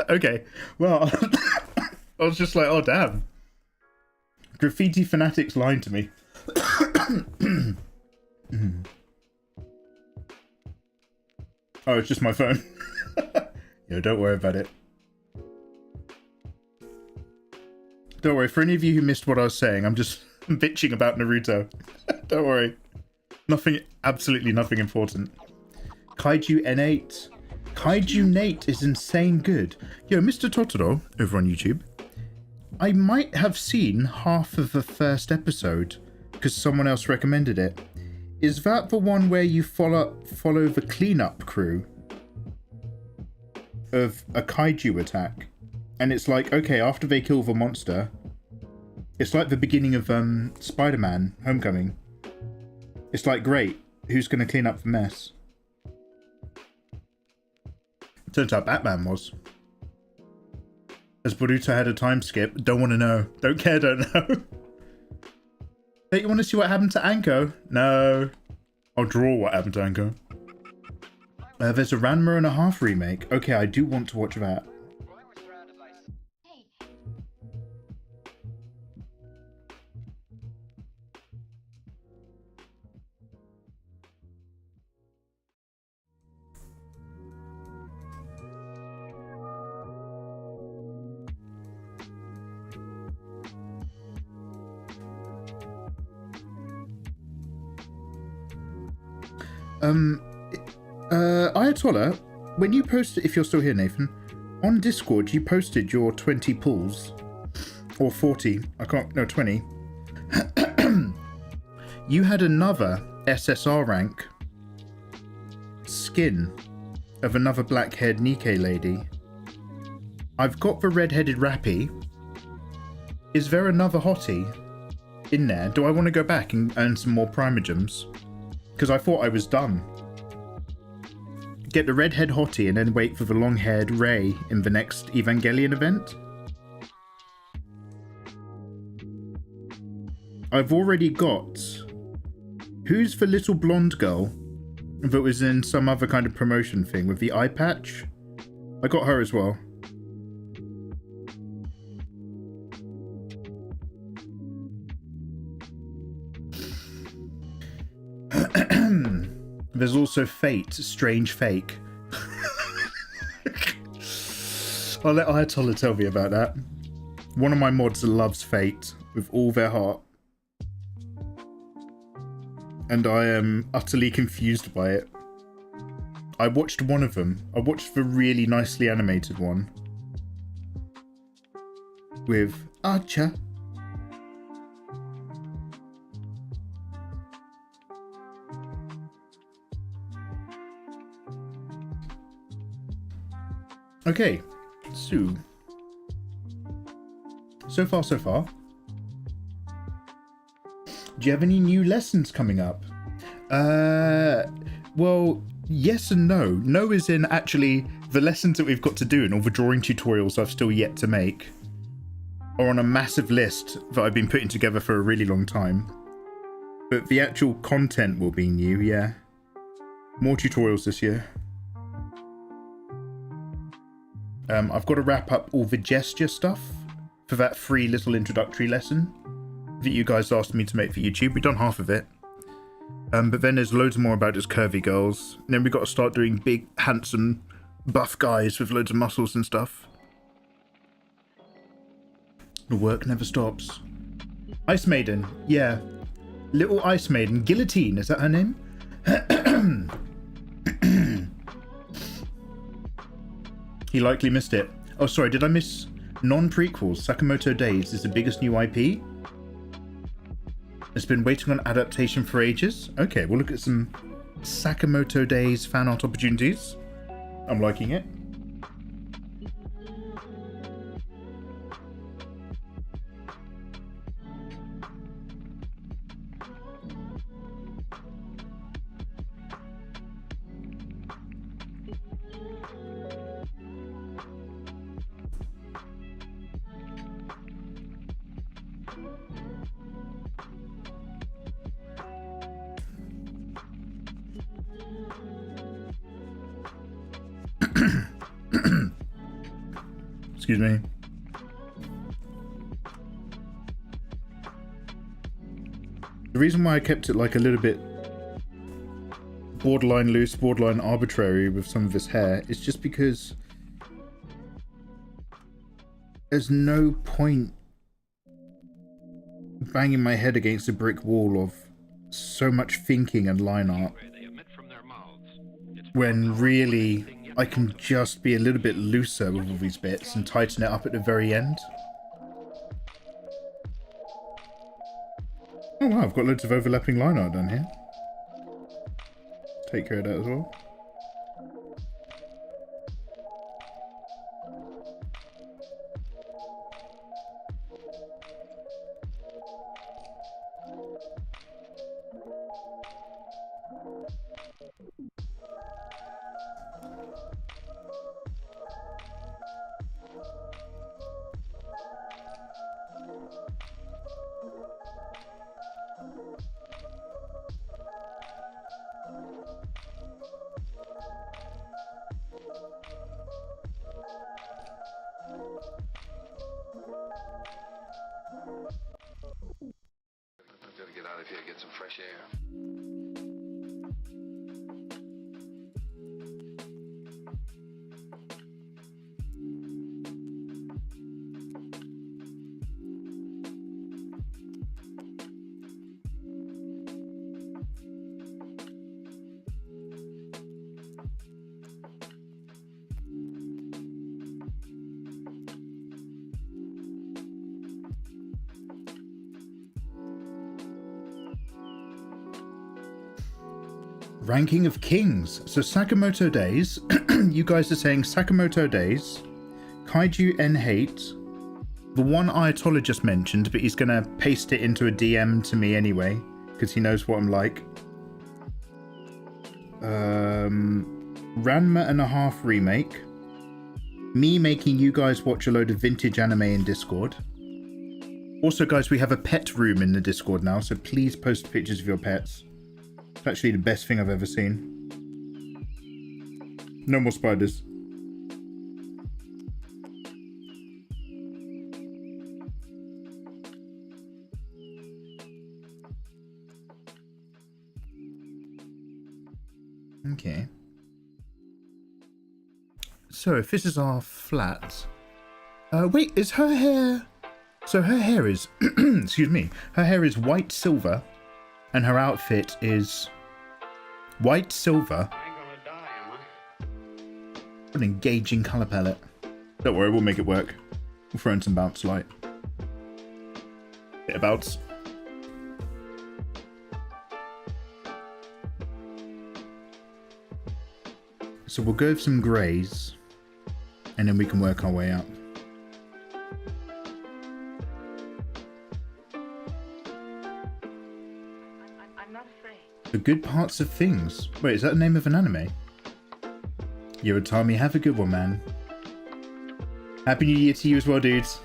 Okay, well, I was just like, oh damn. Graffiti fanatics lying to me. Oh, it's just my phone. Yo, don't worry about it. Don't worry, for any of you who missed what I was saying, I'm just bitching about Naruto. Don't worry. Nothing, absolutely nothing important. Kaiju N8. Kaiju Nate is insane good. Yo, Mr. Totoro, over on YouTube. I might have seen half of the first episode, because someone else recommended it. Is that the one where you follow the cleanup crew of a kaiju attack? And it's like, okay, after they kill the monster, it's like the beginning of Spider-Man Homecoming. It's like, great, who's going to clean up the mess? Turns out Batman was. As Boruto had a time skip, don't want to know. Don't care, don't know. Don't you want to see what happened to Anko? No. I'll draw what happened to Anko. There's a Ranma and a Half remake. Okay, I do want to watch that. Ayatollah, when you posted, if you're still here, Nathan, on Discord, you posted your 20 pulls, or 40, I can't, no, 20. You had another SSR rank skin of another black-haired Nikke lady. I've got the red-headed Rappy. Is there another hottie in there? Do I want to go back and earn some more primogems? Because I thought I was done. Get the redhead hottie and then wait for the long-haired Ray in the next Evangelion event? I've already got... Who's the little blonde girl that was in some other kind of promotion thing with the eye patch? I got her as well. There's also Fate, Strange Fake. I'll let Ayatollah tell me about that. One of my mods loves Fate with all their heart. And I am utterly confused by it. I watched one of them. I watched the really nicely animated one. With Archer. Okay, so far so far. Do you have any new lessons coming up? Well, yes and no. No is in actually the lessons that we've got to do and all the drawing tutorials I've still yet to make are on a massive list that I've been putting together for a really long time. But the actual content will be new, yeah. More tutorials this year. I've got to wrap up all the gesture stuff for that free little introductory lesson that you guys asked me to make for YouTube. We've done half of it. But then there's loads more about just curvy girls. And then we've got to start doing big, handsome, buff guys with loads of muscles and stuff. The work never stops. Ice Maiden, yeah. Little Ice Maiden. Guillotine, is that her name? He likely missed it. Oh, sorry, did I miss non-prequels? Sakamoto Days is the biggest new IP. It's been waiting on adaptation for ages. Okay, we'll look at some Sakamoto Days fan art opportunities. I'm liking it. Excuse me. The reason why I kept it like a little bit borderline loose, borderline arbitrary with some of his hair is just because there's no point banging my head against a brick wall of so much thinking and line art when really I can just be a little bit looser with all these bits and tighten it up at the very end. Oh wow, I've got loads of overlapping line art done here. Take care of that as well. Get some fresh air. Ranking of Kings. So Sakamoto Days, you guys are saying Sakamoto Days, Kaiju N Hate, the one Ayatollah just mentioned, but he's going to paste it into a DM to me anyway, because he knows what I'm like. Ranma and a Half Remake, me making you guys watch a load of vintage anime in Discord, Also, guys, we have a pet room in the Discord now, so please post pictures of your pets. It's actually the best thing I've ever seen. No more spiders. Okay. So, if this is our flat... wait, is her hair... So her hair is... excuse me. Her hair is white silver, and her outfit is... white silver. What an engaging colour palette. Don't worry, we'll make it work. We'll throw in some bounce light. Bit of bounce. So we'll go with some greys, and then we can work our way up. I'm not afraid. The good parts of things. Wait, is that the name of an anime? Yorotami, have a good one, man. Happy New Year to you as well, dudes.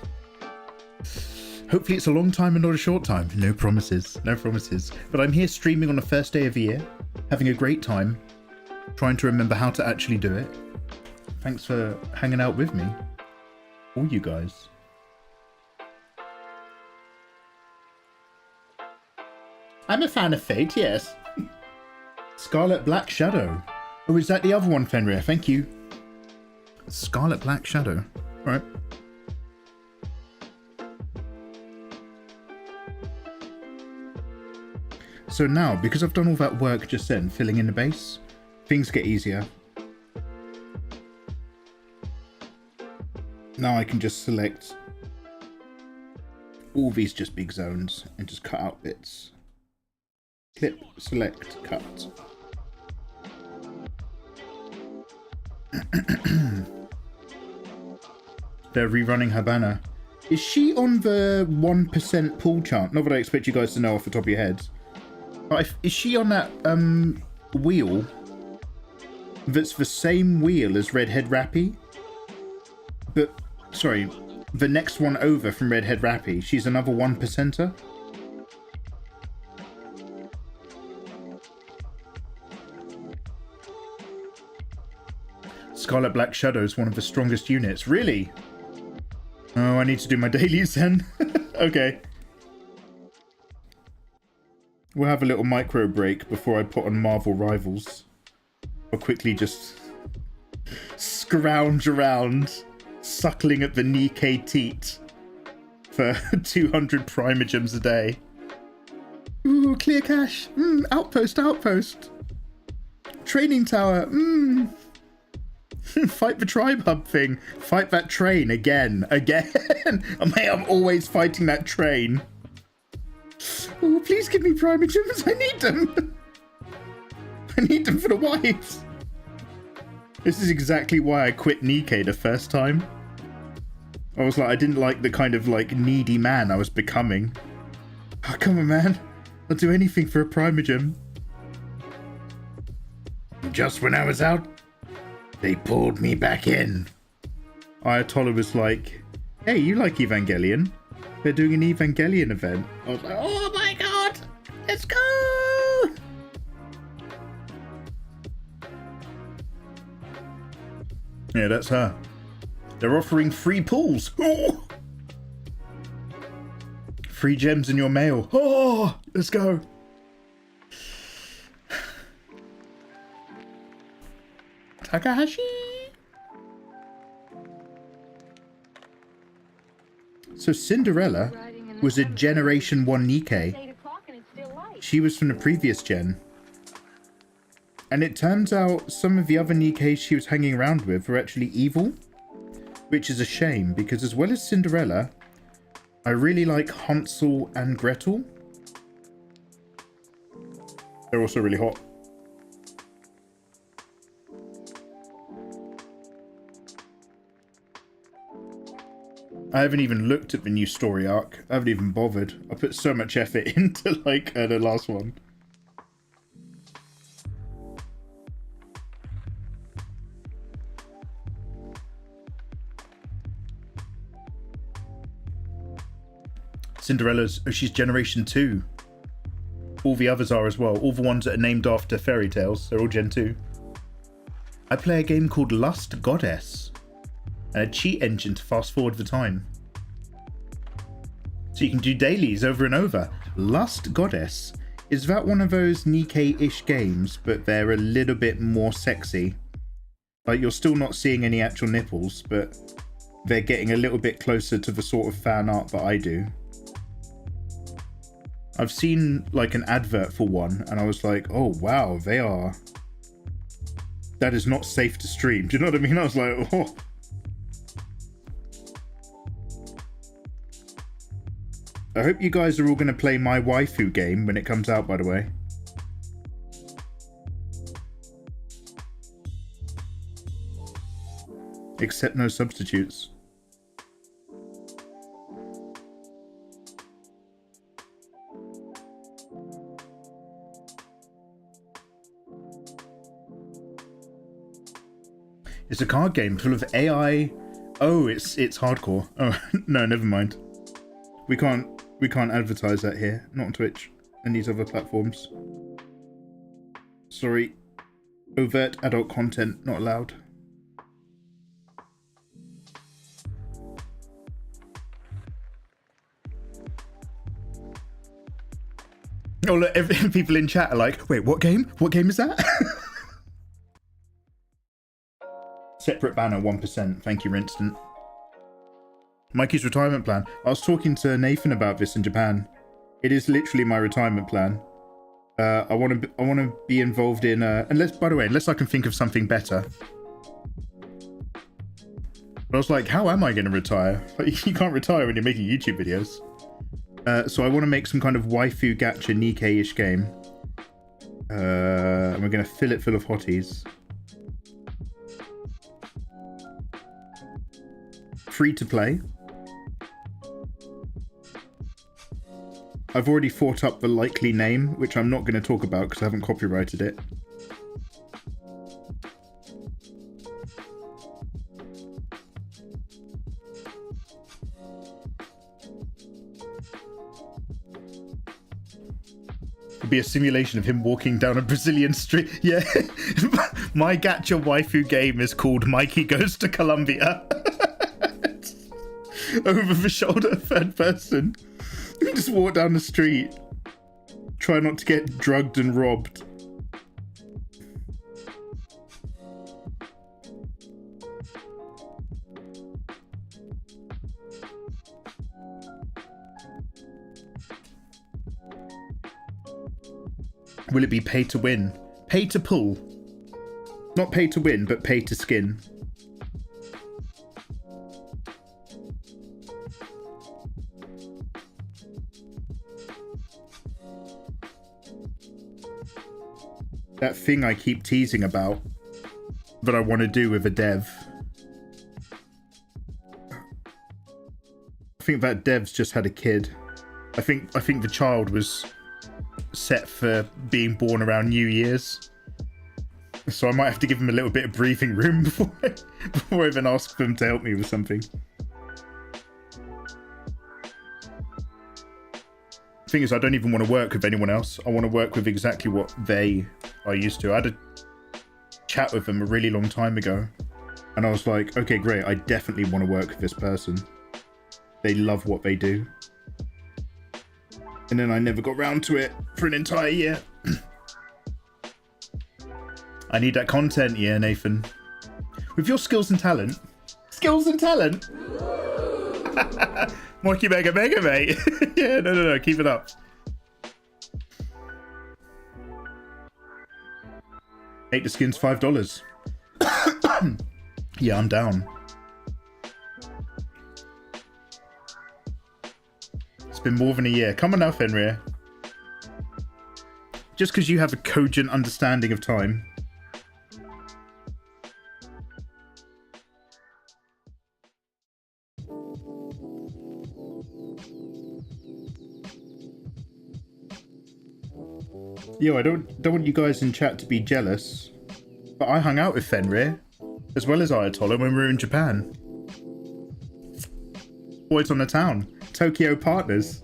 Hopefully it's a long time and not a short time. No promises, no promises. But I'm here streaming on the first day of the year, having a great time, trying to remember how to actually do it. Thanks for hanging out with me, all you guys. I'm a fan of Fate, yes. Scarlet Black Shadow. Oh, is that the other one, Fenrir? Thank you. Scarlet Black Shadow. All right. So now, because I've done all that work just then, filling in the base, things get easier. Now I can just select all these just big zones and just cut out bits. Clip, select, cut. They're rerunning her banner. Is she on the 1% pull chart? Not that I expect you guys to know off the top of your heads. Is she on that wheel that's the same wheel as Redhead Rappy? But, sorry, the next one over from Redhead Rappy, she's another 1%er? Scarlet Black Shadow is one of the strongest units. Really? Oh, I need to do my dailies then. Okay. We'll have a little micro break before I put on Marvel Rivals. I'll quickly just scrounge around, suckling at the Nikke teat for 200 primogems a day. Ooh, clear cache. Outpost, outpost. Training tower. Fight the tribe hub thing. Fight that train again. Mate, I'm always fighting that train. Oh, please give me primogems. I need them. I need them for the wives. This is exactly why I quit Nikke the first time. I was like, I didn't like the kind of like needy man I was becoming. Oh, come on, man. I'll do anything for a primogem. Just when I was out, they pulled me back in. Ayatollah was like, hey, you like Evangelion? They're doing an Evangelion event. I was like, oh my god, let's go! Yeah, that's her. They're offering free pulls. Oh! Free gems in your mail. Oh, let's go. Takahashi. So Cinderella was a Generation 1 Nikke. She was from the previous gen. And it turns out some of the other Nikkes she was hanging around with were actually evil. Which is a shame, because as well as Cinderella, I really like Hansel and Gretel. They're also really hot. I haven't even looked at the new story arc. I haven't even bothered. I put so much effort into like the last one. Cinderella's, oh, she's generation 2. All the others are as well. All the ones that are named after fairy tales, they're all Gen 2. I play a game called Lust Goddess, and a cheat engine to fast forward the time. So you can do dailies over and over. Lust Goddess. Is that one of those Nikke-ish games, but they're a little bit more sexy? Like, you're still not seeing any actual nipples, but they're getting a little bit closer to the sort of fan art that I do. I've seen like an advert for one, and I was like, oh wow, they are... That is not safe to stream. Do you know what I mean? I was like, oh. I hope you guys are all going to play my waifu game when it comes out, by the way. Except no substitutes. It's a card game full of AI. Oh, it's hardcore. Oh, no, never mind. We can't advertise that here. Not on Twitch and these other platforms. Sorry. Overt adult content not allowed. Oh look, people in chat are like, wait, what game? What game is that? Separate banner, 1%. Thank you, Rinston. Mikey's retirement plan. I was talking to Nathan about this in Japan. It is literally my retirement plan. I want to be involved in unless I can think of something better. But I was like, how am I going to retire? Like, you can't retire when you're making YouTube videos. So I want to make some kind of waifu gacha Nikke-ish game. And we're going to fill it full of hotties. Free to play. I've already thought up the likely name, which I'm not going to talk about because I haven't copyrighted it. It'd be a simulation of him walking down a Brazilian street. Yeah. My gacha waifu game is called Mikey Goes to Colombia. Over the shoulder, third person. You just walk down the street. Try not to get drugged and robbed. Will it be pay to win? Pay to pull. Not pay to win, but pay to skin. That thing I keep teasing about that I want to do with a dev. I think that dev's just had a kid. I think the child was set for being born around New Year's. So I might have to give him a little bit of breathing room before I even ask them to help me with something. The thing is, I don't even want to work with anyone else. I want to work with exactly what they are used to. I had a chat with them a really long time ago, and I was like, okay, great, I definitely want to work with this person. They love what they do. And then I never got round to it for an entire year. I need that content, yeah, Nathan. With your skills and talent. Skills and talent? Monkey mega, mate. Yeah, no, keep it up. Make the skins $5. Yeah, I'm down. It's been more than a year. Come on now, Fenrir. Just because you have a cogent understanding of time. Yo, I don't want you guys in chat to be jealous, but I hung out with Fenrir, as well as Ayatollah when we were in Japan. Boys on the town. Tokyo partners.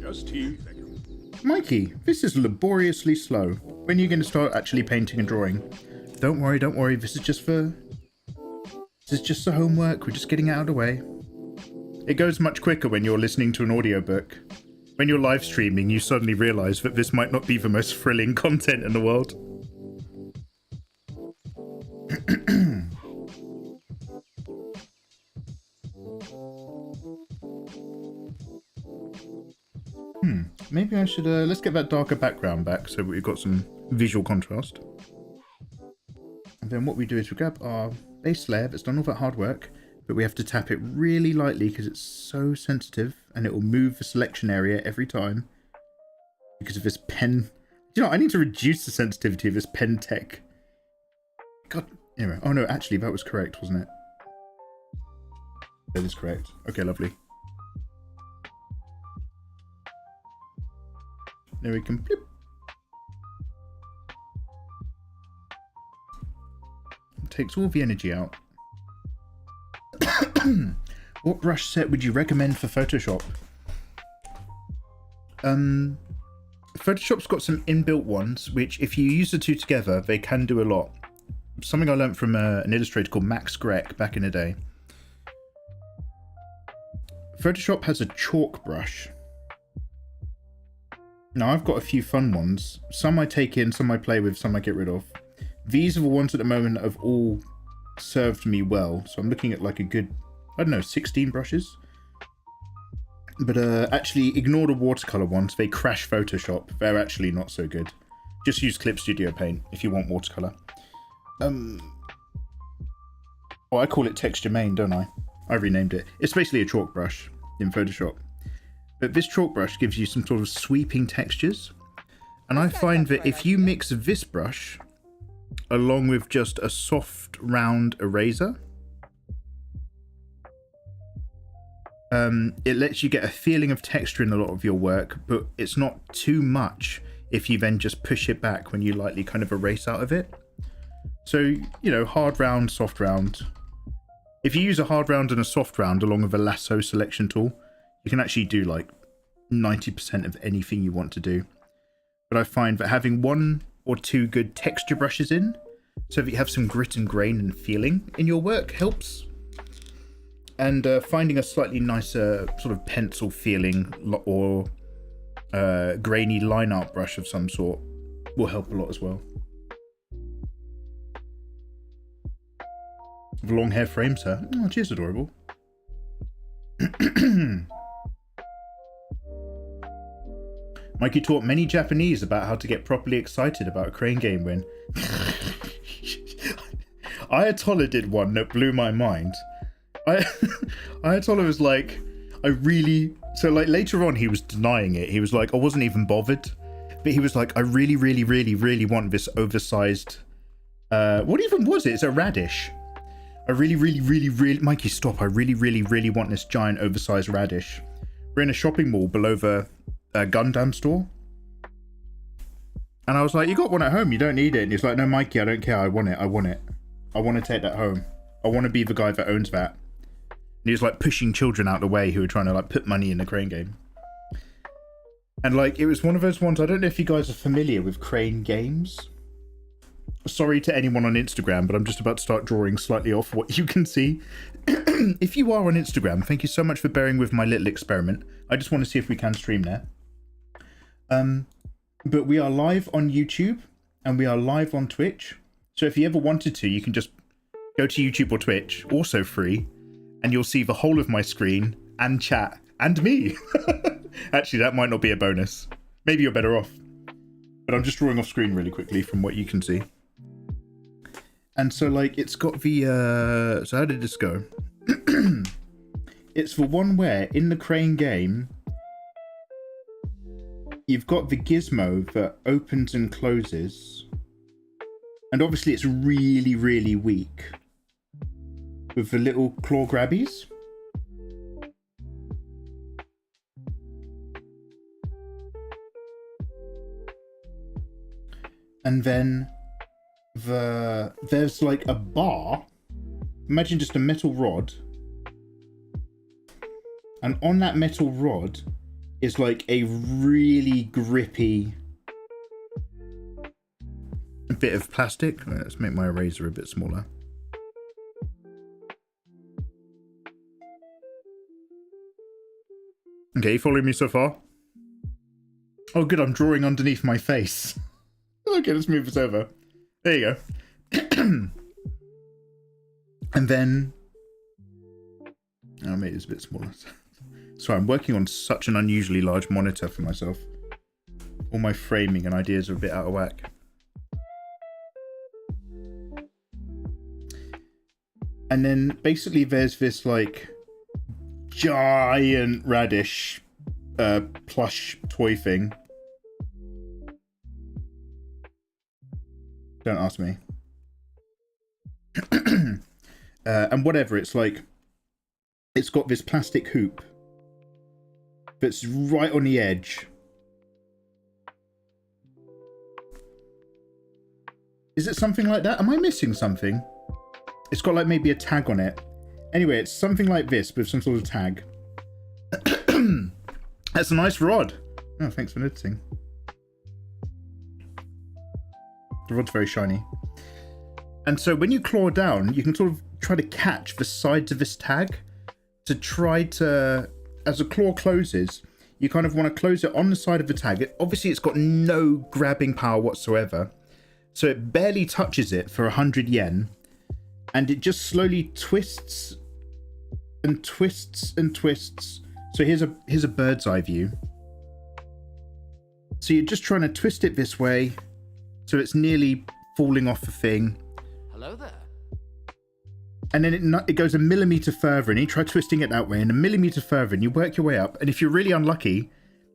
Just here. Mikey, this is laboriously slow. When are you going to start actually painting and drawing? Don't worry. This is just the homework. We're just getting it out of the way. It goes much quicker when you're listening to an audiobook. When you're live streaming, you suddenly realise that this might not be the most thrilling content in the world. Maybe I should, let's get that darker background back so we've got some visual contrast. And then what we do is we grab our base layer that's done all that hard work, but we have to tap it really lightly because it's so sensitive and it will move the selection area every time because of this pen. You know, I need to reduce the sensitivity of this pen tech. God, anyway. Oh no, actually that was correct, wasn't it? That is correct. Okay, lovely. Now we can flip. Takes all the energy out. What brush set would you recommend for Photoshop? Photoshop's got some inbuilt ones, which if you use the two together, they can do a lot. Something I learned from an illustrator called Max Grech back in the day. Photoshop has a chalk brush. Now, I've got a few fun ones. Some I take in, some I play with, some I get rid of. These are the ones at the moment that have all served me well. So I'm looking at like a good, I don't know, 16 brushes. But actually, ignore the watercolor ones. They crash Photoshop. They're actually not so good. Just use Clip Studio Paint if you want watercolor. Oh, I call it Texture Main, don't I? I renamed it. It's basically a chalk brush in Photoshop. But this chalk brush gives you some sort of sweeping textures. And I find that if you mix this brush along with just a soft round eraser, it lets you get a feeling of texture in a lot of your work, but it's not too much if you then just push it back when you lightly kind of erase out of it. So, you know, hard round, soft round. If you use a hard round and a soft round along with a lasso selection tool, you can actually do like 90% of anything you want to do. But I find that having one or two good texture brushes in, so that you have some grit and grain and feeling in your work, helps. And finding a slightly nicer sort of pencil feeling or grainy line art brush of some sort will help a lot as well. The long hair frames her. Oh, she's adorable. Mikey taught many Japanese about how to get properly excited about a crane game win. Ayatollah did one that blew my mind. Ayatollah was like, so like later on he was denying it. He was like, I wasn't even bothered. But he was like, I really, really, really, really want this oversized, what even was it? It's a radish. I really, really, really, really, Mikey, stop. I really, really, really want this giant oversized radish. We're in a shopping mall below the Gundam store. And I was like, you got one at home, you don't need it. And he's like, no, Mikey, I don't care. I want it. I want to take that home. I want to be the guy that owns that. And he was like pushing children out the way who were trying to like put money in the crane game. And like, it was one of those ones, I don't know if you guys are familiar with crane games. Sorry to anyone on Instagram, but I'm just about to start drawing slightly off what you can see. If you are on Instagram, thank you so much for bearing with my little experiment. I just want to see if we can stream there. But we are live on YouTube and we are live on Twitch. So if you ever wanted to, you can just go to YouTube or Twitch, also free, and you'll see the whole of my screen and chat and me. Actually, that might not be a bonus. Maybe you're better off. But I'm just drawing off screen really quickly from what you can see. And so, like, it's got the, so how did this go? It's the one where, in the crane game, you've got the gizmo that opens and closes. And obviously it's really, really weak. With the little claw grabbies. And then there's like a bar. Imagine just a metal rod. And on that metal rod, is like a really grippy bit of plastic. Let's make my eraser a bit smaller. Okay, you following me so far? Oh, good, I'm drawing underneath my face. Okay, let's move this over. There you go. And then... I'll make this a bit smaller. Sorry, I'm working on such an unusually large monitor for myself. All my framing and ideas are a bit out of whack. And then basically there's this like giant radish plush toy thing. Don't ask me. And whatever, it's like, it's got this plastic hoop that's right on the edge. Is it something like that? Am I missing something? It's got like maybe a tag on it. Anyway, it's something like this with some sort of tag. That's a nice rod. Oh, thanks for noticing. The rod's very shiny. And so when you claw down, you can sort of try to catch the sides of this tag to try to, as the claw closes, you kind of want to close it on the side of the tag. Obviously, it's got no grabbing power whatsoever. So it barely touches it for 100 yen. And it just slowly twists and twists and twists. So here's a bird's eye view. So you're just trying to twist it this way, so it's nearly falling off the thing. Hello there. And then it goes a millimeter further, and you try twisting it that way, and a millimeter further, and you work your way up. And if you're really unlucky,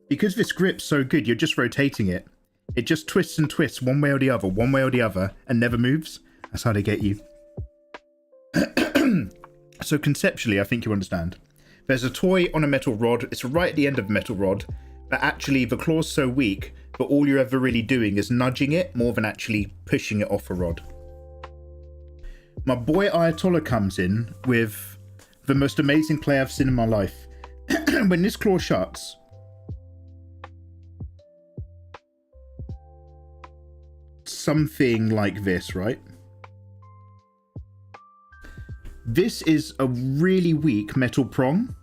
because this grip's so good, you're just rotating it. It just twists and twists one way or the other, and never moves. That's how they get you. So conceptually, I think you understand. There's a toy on a metal rod. It's right at the end of the metal rod, but actually the claw's so weak, but all you're ever really doing is nudging it more than actually pushing it off a rod. My boy Ayatollah comes in with the most amazing play I've seen in my life. When this claw shuts, something like this, right? This is a really weak metal prong.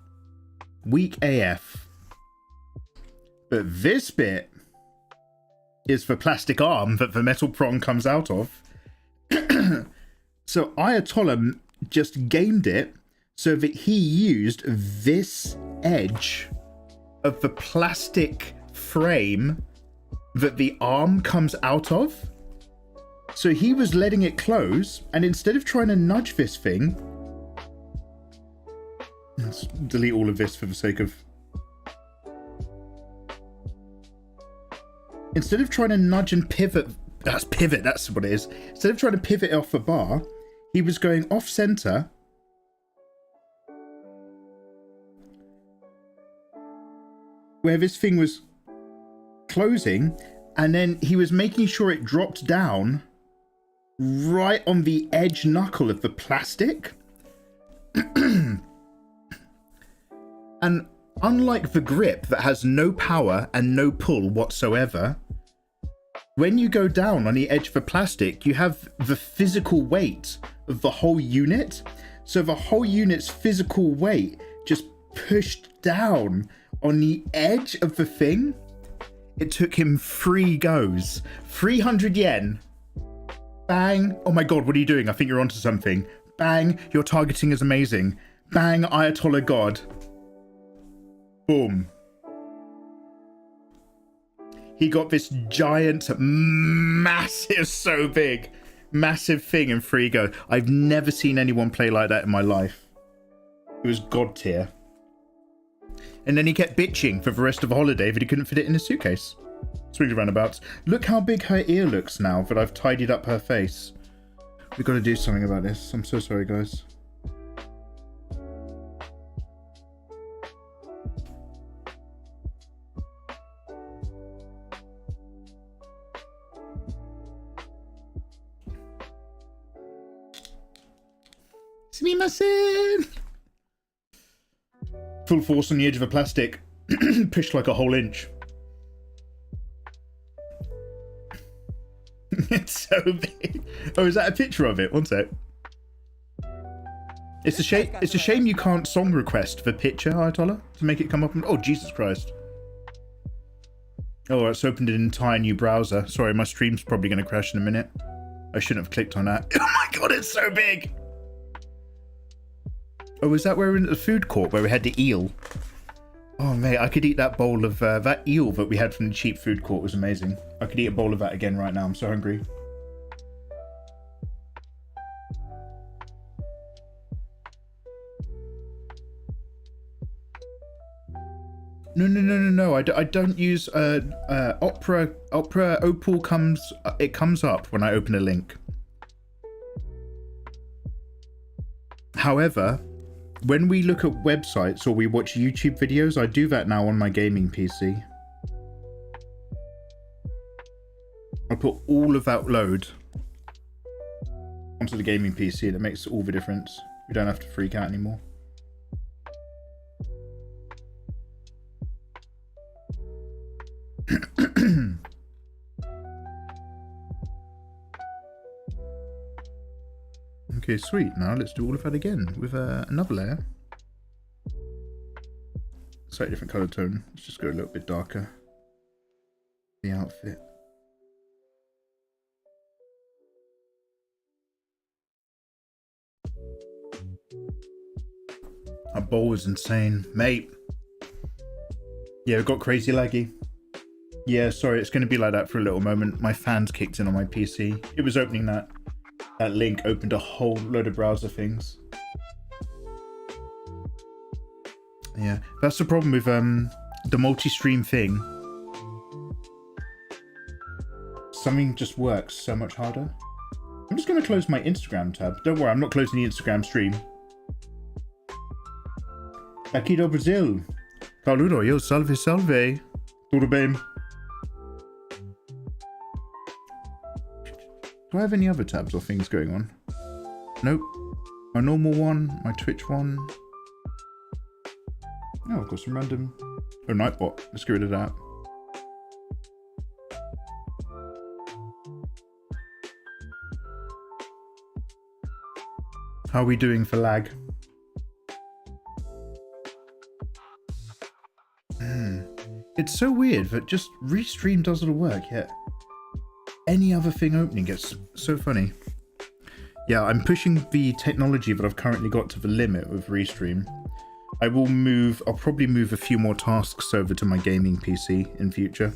Weak AF. But this bit is the plastic arm that the metal prong comes out of. So Ayatollah just gamed it so that he used this edge of the plastic frame that the arm comes out of. So he was letting it close, and instead of trying to nudge this thing, let's delete all of this for the sake of... Instead of trying to nudge and pivot, that's what it is. Instead of trying to pivot it off the bar, he was going off center. Where this thing was closing, and then he was making sure it dropped down right on the edge knuckle of the plastic. And unlike the grip that has no power and no pull whatsoever, when you go down on the edge of the plastic, you have the physical weight of the whole unit. So the whole unit's physical weight just pushed down on the edge of the thing. It took him 3 goes. 300 yen. Bang. Oh my god, what are you doing? I think you're onto something. Bang. Your targeting is amazing. Bang. Ayatollah God. Boom. He got this giant, massive, so big, massive thing in 3 goes. I've never seen anyone play like that in my life. It was god tier. And then he kept bitching for the rest of the holiday that he couldn't fit it in his suitcase. Swings roundabouts. Look how big her ear looks now that I've tidied up her face. We've got to do something about this. I'm so sorry, guys. Sumimasen! Full force on the edge of a plastic. Pushed like a whole inch. It's so big. Oh, is that a picture of it? One sec. It's a shame. It's a shame you can't song request the picture, Ayatollah, to make it come up. Oh, Jesus Christ. Oh, it's opened an entire new browser. Sorry, my stream's probably going to crash in a minute. I shouldn't have clicked on that. Oh my God, it's so big. Oh, is that where we're in the food court where we had the eel? Oh, mate, I could eat that bowl of that eel that we had from the cheap food court was amazing. I could eat a bowl of that again right now. I'm so hungry. No. I don't use Opera. Opal comes. It comes up when I open a link. However, when we look at websites or we watch YouTube videos, I do that now on my gaming PC. I put all of that load onto the gaming PC and it makes all the difference. We don't have to freak out anymore. Okay, sweet. Now let's do all of that again with another layer. Slightly different color tone. Let's just go a little bit darker. The outfit. That bowl was insane, mate. Yeah, it got crazy laggy. Yeah, sorry, it's going to be like that for a little moment. My fans kicked in on my PC. It was opening that link, opened a whole load of browser things. Yeah, that's the problem with the multi-stream thing. Something just works so much harder. I'm just going to close my Instagram tab. Don't worry, I'm not closing the Instagram stream. Aqui do Brazil. Saludo, yo, salve, salve. Tudo bem? Do I have any other tabs or things going on? Nope. My normal one, my Twitch one. Oh, I've got some random... Oh, Nightbot. Let's get rid of that. How are we doing for lag? It's so weird that just Restream doesn't work yet. Any other thing opening gets so funny. Yeah, I'm pushing the technology that I've currently got to the limit with Restream. I'll probably move a few more tasks over to my gaming PC in future.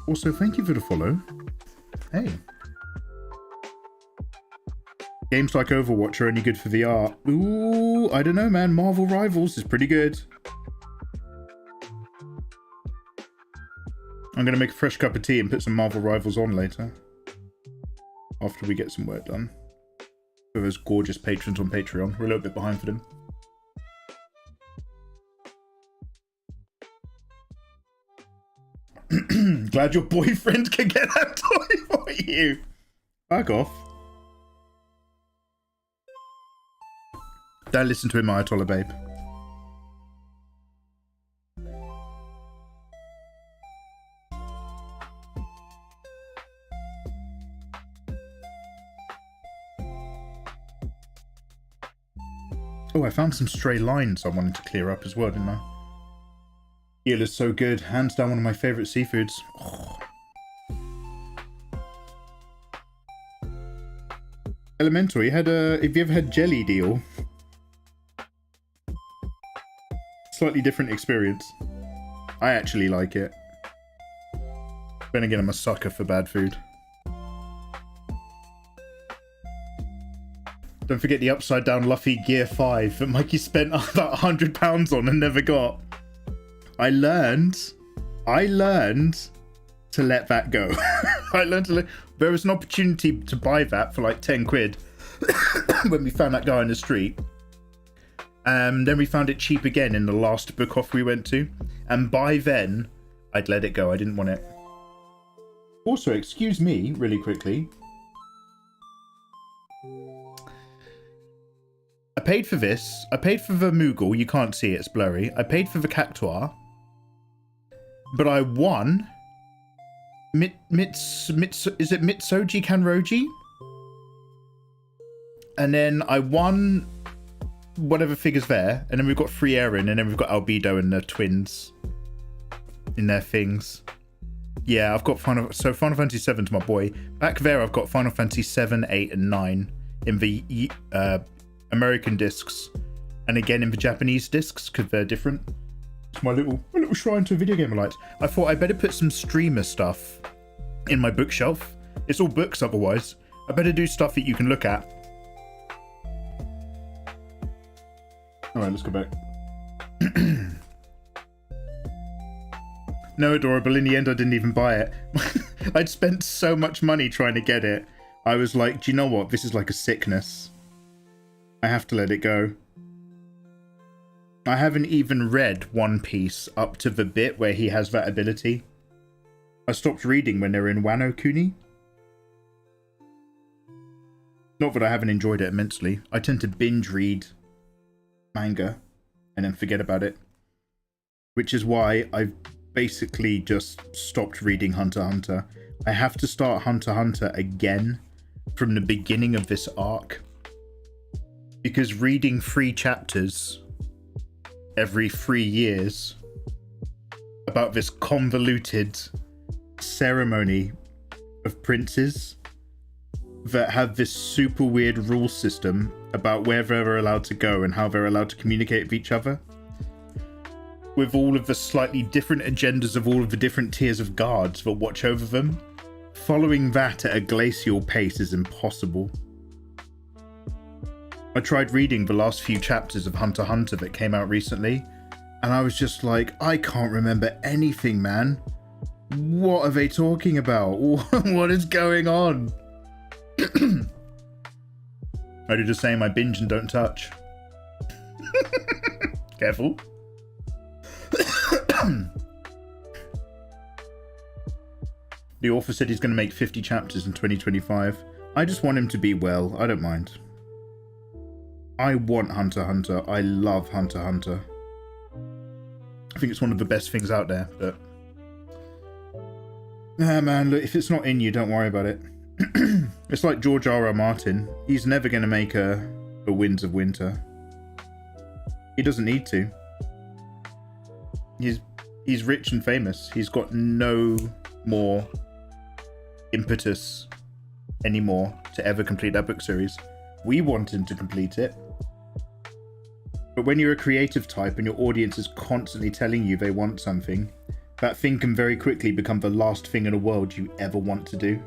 Also, thank you for the follow. Hey. Games like Overwatch are only good for VR. Ooh, I don't know, man. Marvel Rivals is pretty good. I'm going to make a fresh cup of tea and put some Marvel Rivals on later. After we get some work done. For those gorgeous patrons on Patreon. We're a little bit behind for them. Glad your boyfriend can get that toy for you. Back off. Don't listen to him, Ayatollah, babe. Oh, I found some stray lines I wanted to clear up as well, didn't I? Eel is so good. Hands down one of my favourite seafoods. Oh. Elemental, have you ever had jelly eel? Slightly different experience. I actually like it. Then again, I'm a sucker for bad food. Don't forget the upside down Luffy Gear 5 that Mikey spent about £100 on and never got. I learned to let that go. There was an opportunity to buy that for like 10 quid when we found that guy on the street. Then we found it cheap again in the last book off we went to. And by then, I'd let it go. I didn't want it. Also, excuse me, really quickly. paid for this. I paid for the Moogle. You can't see it, it's blurry. I paid for the Cactuar. But I won... is it Mitsoji Kanroji? And then I won whatever figures there. And then we've got Free Aaron. And then we've got Albedo and the twins in their things. Yeah, I've got Final Fantasy 7 to my boy. Back there, I've got Final Fantasy 7, 8, and 9 in the American discs, and again in the Japanese discs because they're different. It's my little shrine to a video game I liked. I thought I better put some streamer stuff in my bookshelf. It's all books otherwise. I better do stuff that you can look at. All right, let's go back. No, adorable. In the end, I didn't even buy it. I'd spent so much money trying to get it. I was like, do you know what? This is like a sickness. I have to let it go. I haven't even read One Piece up to the bit where he has that ability. I stopped reading when they were in Wano Kuni. Not that I haven't enjoyed it immensely. I tend to binge read manga and then forget about it. Which is why I've basically just stopped reading Hunter x Hunter. I have to start Hunter x Hunter again from the beginning of this arc, because reading 3 chapters every 3 years about this convoluted ceremony of princes that have this super weird rule system about where they're allowed to go and how they're allowed to communicate with each other, with all of the slightly different agendas of all of the different tiers of guards that watch over them. Following that at a glacial pace is impossible. I tried reading the last few chapters of Hunter x Hunter that came out recently, and I was just like, I can't remember anything, man. What are they talking about? What is going on? I do the same, I binge and don't touch. Careful. The author said he's going to make 50 chapters in 2025. I just want him to be well. I don't mind. I want Hunter x Hunter. I love Hunter x Hunter. I think it's one of the best things out there, but... Ah, man, look, if it's not in you, don't worry about it. It's like George R.R. Martin. He's never going to make a Winds of Winter. He doesn't need to. He's rich and famous. He's got no more impetus anymore to ever complete that book series. We want him to complete it. But when you're a creative type and your audience is constantly telling you they want something, that thing can very quickly become the last thing in the world you ever want to do.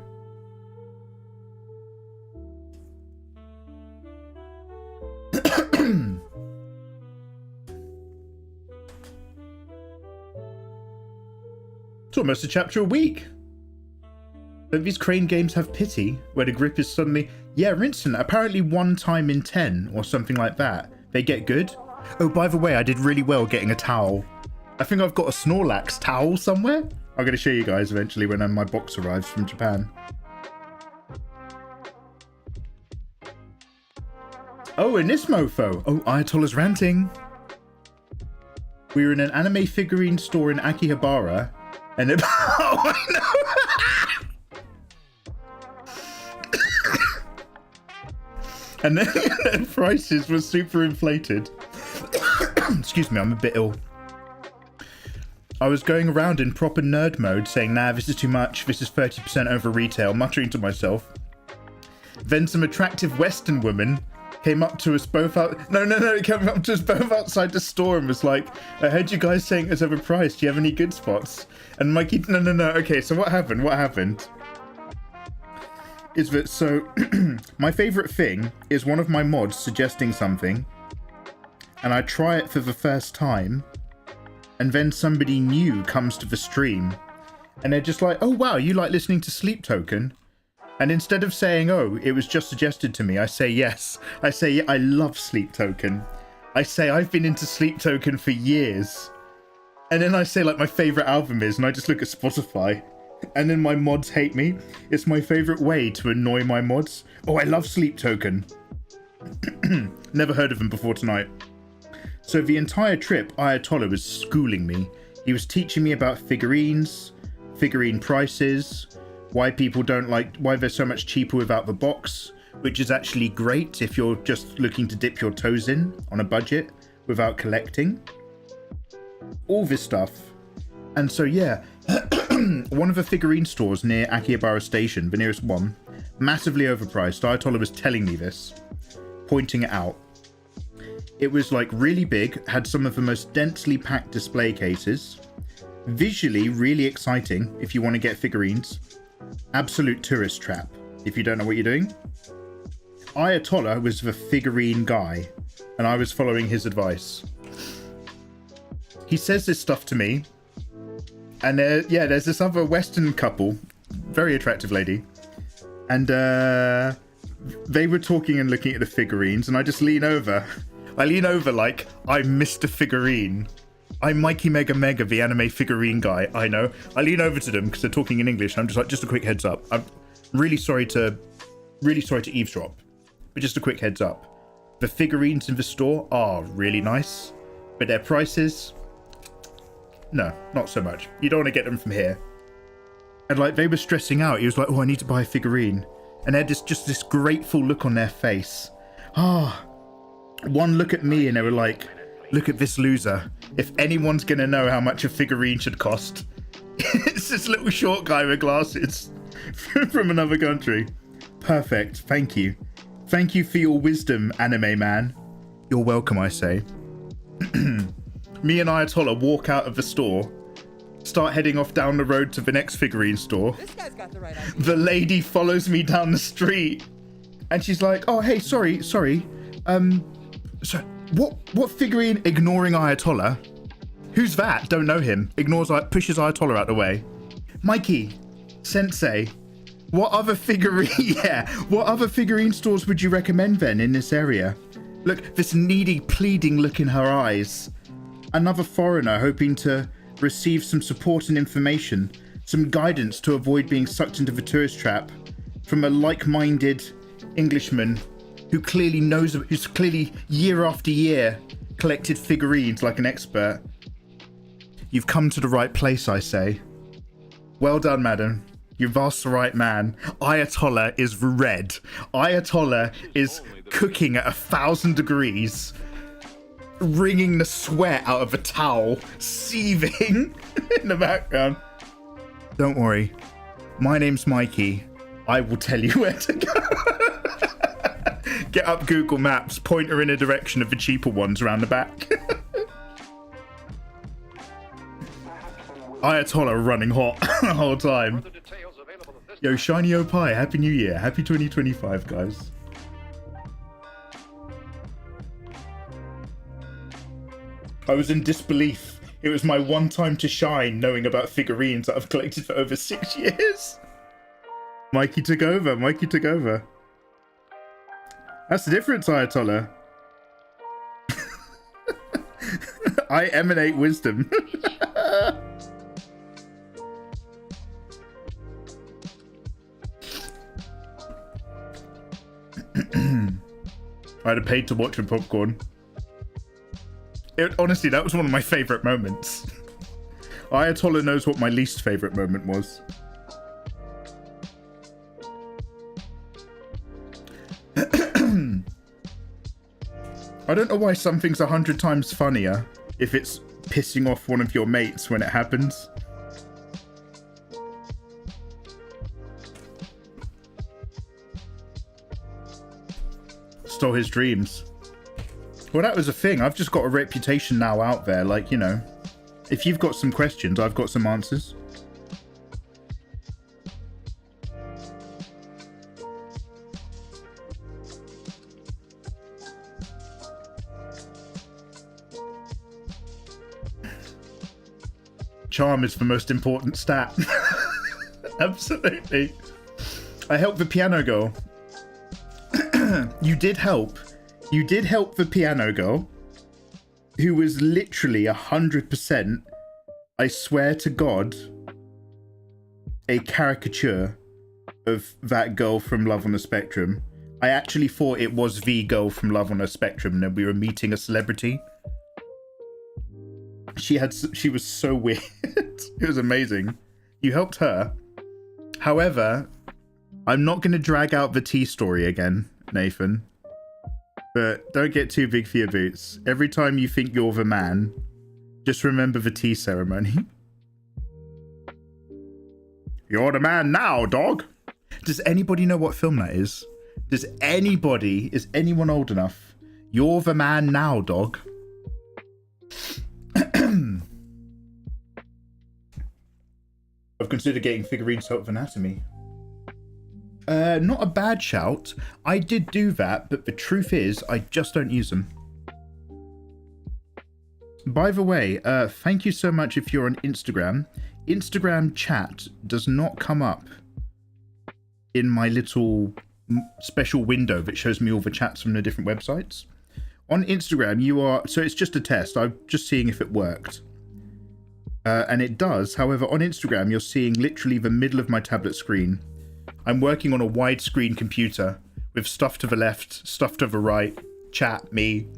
It's almost a chapter a week. Don't these crane games have pity, where the grip is suddenly... Yeah, Rinston, apparently 1 time in 10, or something like that. They get good. Oh, by the way, I did really well getting a towel. I think I've got a Snorlax towel somewhere. I'm going to show you guys eventually when my box arrives from Japan. Oh, and this mofo. Oh, Ayatollah's ranting. We were in an anime figurine store in Akihabara, and it... Oh, I know! And then the prices were super inflated. Excuse me, I'm a bit ill. I was going around in proper nerd mode saying, nah, this is too much, this is 30% over retail, muttering to myself. Then some attractive Western woman came up to us both out... No, it came up to us both outside the store and was like, I heard you guys saying it's overpriced, do you have any good spots? And Mikey, no, okay, so what happened? Is that, so, my favourite thing is one of my mods suggesting something, and I try it for the first time, and then somebody new comes to the stream, and they're just like, oh wow, you like listening to Sleep Token? And instead of saying, oh, it was just suggested to me, I say yes. I say, yeah, I love Sleep Token. I say, I've been into Sleep Token for years. And then I say, like, my favourite album is, and I just look at Spotify. And then my mods hate me. It's my favourite way to annoy my mods. Oh, I love Sleep Token. Never heard of him before tonight. So the entire trip, Ayatollah was schooling me. He was teaching me about figurines, figurine prices, why people don't like, why they're so much cheaper without the box, which is actually great if you're just looking to dip your toes in on a budget without collecting. All this stuff. And so, yeah, one of the figurine stores near Akihabara station, the nearest one, massively overpriced. Ayatollah was telling me this, pointing it out. It was like really big, had some of the most densely packed display cases, visually really exciting if you want to get figurines, absolute tourist trap if you don't know what you're doing. Ayatollah was the figurine guy, and I was following his advice. He says this stuff to me, and there's this other Western couple, very attractive lady, and they were talking and looking at the figurines, and I just lean over. I lean over like I'm Mr. Figurine. I'm Mikey Mega Mega, the anime figurine guy. I know. I lean over to them because they're talking in English. And I'm just like, just a quick heads up. I'm really sorry to eavesdrop, but just a quick heads up. The figurines in the store are really nice, but their prices, no, not so much. You don't want to get them from here. And like they were stressing out. He was like, oh, I need to buy a figurine, and they had just this grateful look on their face. One look at me and they were like, look at this loser. If anyone's going to know how much a figurine should cost, it's this little short guy with glasses from another country. Perfect. Thank you. Thank you for your wisdom, anime man. You're welcome, I say. Me and Ayatollah walk out of the store, start heading off down the road to the next figurine store. This guy's got the right idea. The lady follows me down the street and she's like, oh, hey, sorry. So what figurine? Ignoring Ayatollah. Who's that? Don't know him. Pushes Ayatollah out the way. Mikey, Sensei, what other figurine? Yeah, what other figurine stores would you recommend then in this area? Look, this needy, pleading look in her eyes. Another foreigner hoping to receive some support and information, some guidance to avoid being sucked into the tourist trap from a like-minded Englishman who's clearly year after year collected figurines like an expert. You've come to the right place, I say. Well done, madam. You've asked the right man. Ayatollah is red. Ayatollah is cooking at 1,000 degrees, wringing the sweat out of a towel, seething in the background. Don't worry. My name's Mikey. I will tell you where to go. Get up Google Maps, point her in a direction of the cheaper ones around the back. Ayatollah running hot the whole time. Yo, Shiny Opie, Happy New Year. Happy 2025, guys. I was in disbelief. It was my one time to shine knowing about figurines that I've collected for over 6 years. Mikey took over. That's the difference, Ayatollah. I emanate wisdom. I'd have paid to watch with popcorn. Honestly, that was one of my favourite moments. Ayatollah knows what my least favourite moment was. I don't know why something's 100 times funnier if it's pissing off one of your mates when it happens. Stole his dreams. Well, that was a thing. I've just got a reputation now out there. Like, you know, if you've got some questions, I've got some answers. Charm is the most important stat. Absolutely. I helped the piano girl. You did help. You did help the piano girl, who was literally 100%, I swear to God, a caricature of that girl from Love on the Spectrum. I actually thought it was the girl from Love on a Spectrum, and then we were meeting a celebrity. She was so weird. It was amazing. You helped her. However, I'm not going to drag out the tea story again, Nathan. But don't get too big for your boots. Every time you think you're the man, just remember the tea ceremony. You're the man now, dog. Does anybody know what film that is? Is anyone old enough? You're the man now, dog. I've considered getting figurines to help with anatomy. Not a bad shout. I did do that, but the truth is, I just don't use them. By the way, thank you so much if you're on Instagram. Instagram chat does not come up in my little special window that shows me all the chats from the different websites. On Instagram, you are... So it's just a test. I'm just seeing if it worked. And it does. However, on Instagram, you're seeing literally the middle of my tablet screen. I'm working on a widescreen computer with stuff to the left, stuff to the right, chat, me.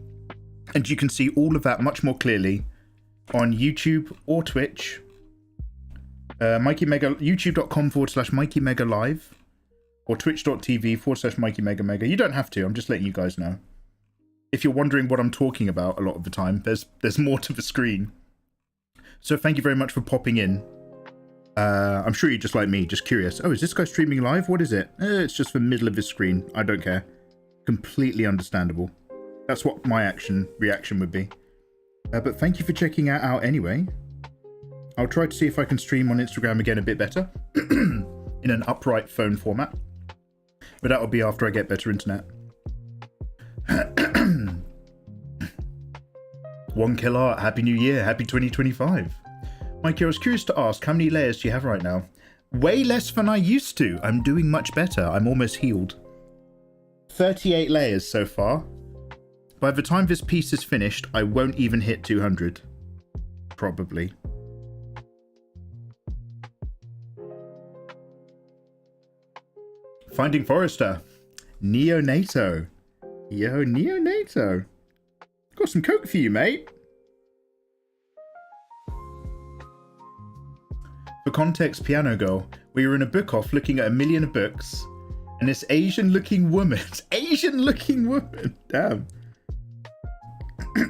And you can see all of that much more clearly on YouTube or Twitch. Mikey Mega, youtube.com/Mikey Mega Live or twitch.tv/Mikey Mega Mega. You don't have to. I'm just letting you guys know. If you're wondering what I'm talking about a lot of the time, there's more to the screen. So thank you very much for popping in. I'm sure you're just like me, just curious. Oh, is this guy streaming live? What is it? It's just the middle of his screen. I don't care. Completely understandable. That's what my reaction would be. But thank you for checking it out anyway. I'll try to see if I can stream on Instagram again a bit better. In an upright phone format. But that'll be after I get better internet. One Kill Art, Happy New Year, Happy 2025. Mikey, I was curious to ask, how many layers do you have right now? Way less than I used to. I'm doing much better. I'm almost healed. 38 layers so far. By the time this piece is finished, I won't even hit 200. Probably. Finding Forrester. Neonato. Yo, Neonato. Got some coke for you, mate. For context, Piano Girl, we were in a book off looking at a million of books, and this Asian-looking woman, damn.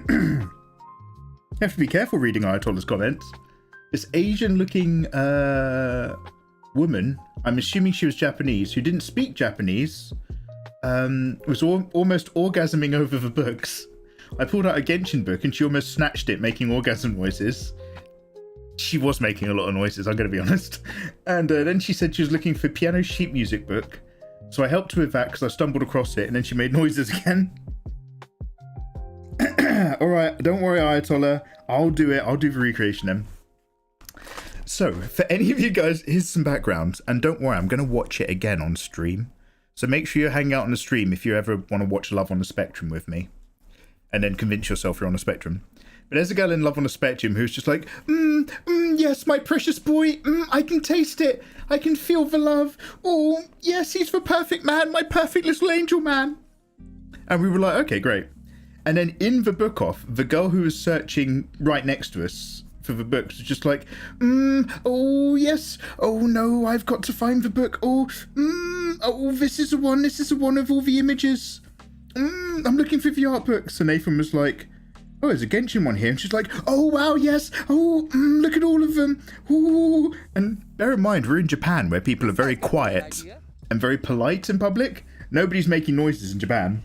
You have to be careful reading Ayatollah's comments. This Asian-looking woman, I'm assuming she was Japanese, who didn't speak Japanese, was almost orgasming over the books. I pulled out a Genshin book and she almost snatched it, making orgasm noises. She was making a lot of noises, I'm going to be honest. And then she said she was looking for piano sheet music book. So I helped her with that because I stumbled across it and then she made noises again. Alright, don't worry, Ayatollah. I'll do it. I'll do the recreation then. So, for any of you guys, here's some background. And don't worry, I'm going to watch it again on stream. So make sure you hang out on the stream if you ever want to watch Love on the Spectrum with me. And then convince yourself you're on a spectrum. But there's a girl in Love on a Spectrum who's just like, yes, my precious boy, I can taste it. I can feel the love. Oh, yes, he's the perfect man, my perfect little angel man. And we were like, okay, great. And then in the book off, the girl who was searching right next to us for the books was just like, oh, yes. Oh, no, I've got to find the book. Oh, this is the one of all the images. I'm looking for the art books. And Nathan was like, oh, there's a Genshin one here. And she's like, oh, wow, yes. Oh, look at all of them. Ooh. And bear in mind, we're in Japan where people are very quiet and very polite in public. Nobody's making noises in Japan.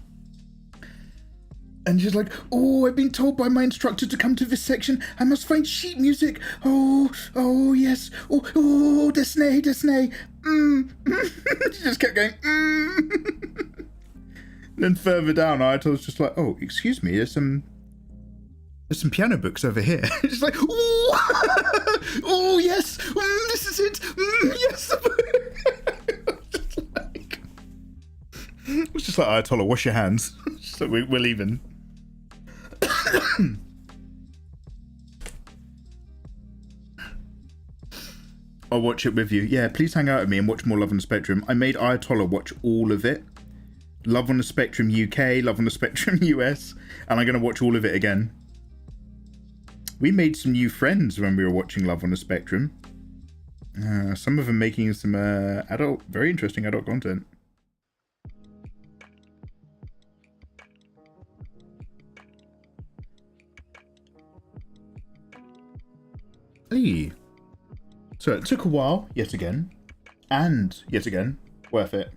And she's like, oh, I've been told by my instructor to come to this section. I must find sheet music. Oh, yes. Oh, desenezi. She just kept going, Then further down, I was just like, oh, excuse me, there's some piano books over here. She's like, oh, yes, this is it, yes. It's just like, Ayatollah, wash your hands. So we're leaving. I'll watch it with you. Yeah, please hang out with me and watch more Love on the Spectrum. I made Ayatollah watch all of it. Love on the Spectrum UK, Love on the Spectrum US, and I'm going to watch all of it again. We made some new friends when we were watching Love on the Spectrum. Some of them making some very interesting adult content. Hey. So it took a while, yet again, and yet again, worth it.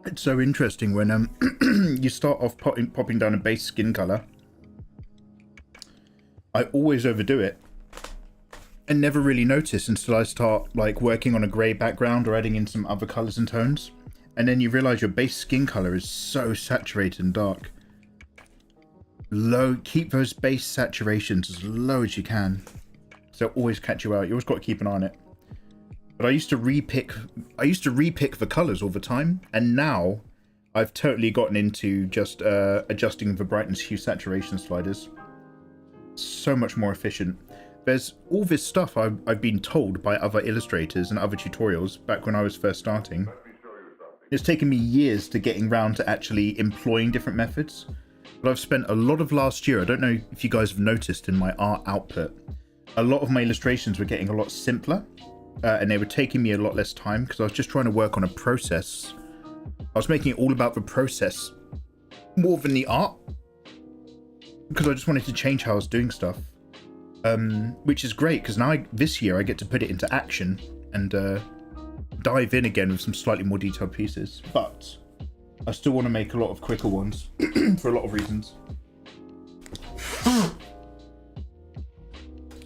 It's so interesting when you start off popping down a base skin color. I always overdo it and never really notice until I start like working on a grey background or adding in some other colors and tones, and then you realize your base skin color is so saturated and dark. Keep those base saturations as low as you can, so it'll always catch you out. You always got to keep an eye on it. But I used to repick the colors all the time, and now I've totally gotten into just adjusting the brightness, hue, saturation sliders. So much more efficient. There's all this stuff I've been told by other illustrators and other tutorials back when I was first starting. It's taken me years to getting round to actually employing different methods, but I've spent a lot of last year, I don't know if you guys have noticed in my art output, a lot of my illustrations were getting a lot simpler, and they were taking me a lot less time because I was just trying to work on a process. I was making it all about the process more than the art, because I just wanted to change how I was doing stuff, which is great because now this year I get to put it into action and dive in again with some slightly more detailed pieces. But I still want to make a lot of quicker ones for a lot of reasons.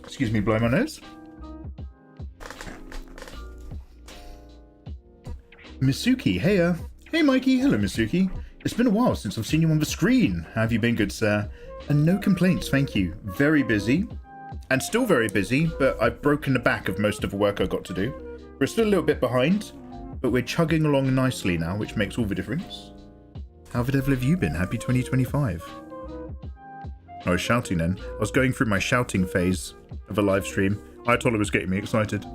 Excuse me, blow my nose. Misuki, hey hey Mikey, hello Misuki. It's been a while since I've seen you on the screen. How have you been, good sir? And no complaints, thank you. Very busy, and still very busy, but I've broken the back of most of the work I've got to do. We're still a little bit behind, but we're chugging along nicely now, which makes all the difference. How the devil have you been? Happy 2025. I was shouting then. I was going through my shouting phase of a live stream. I thought it was getting me excited.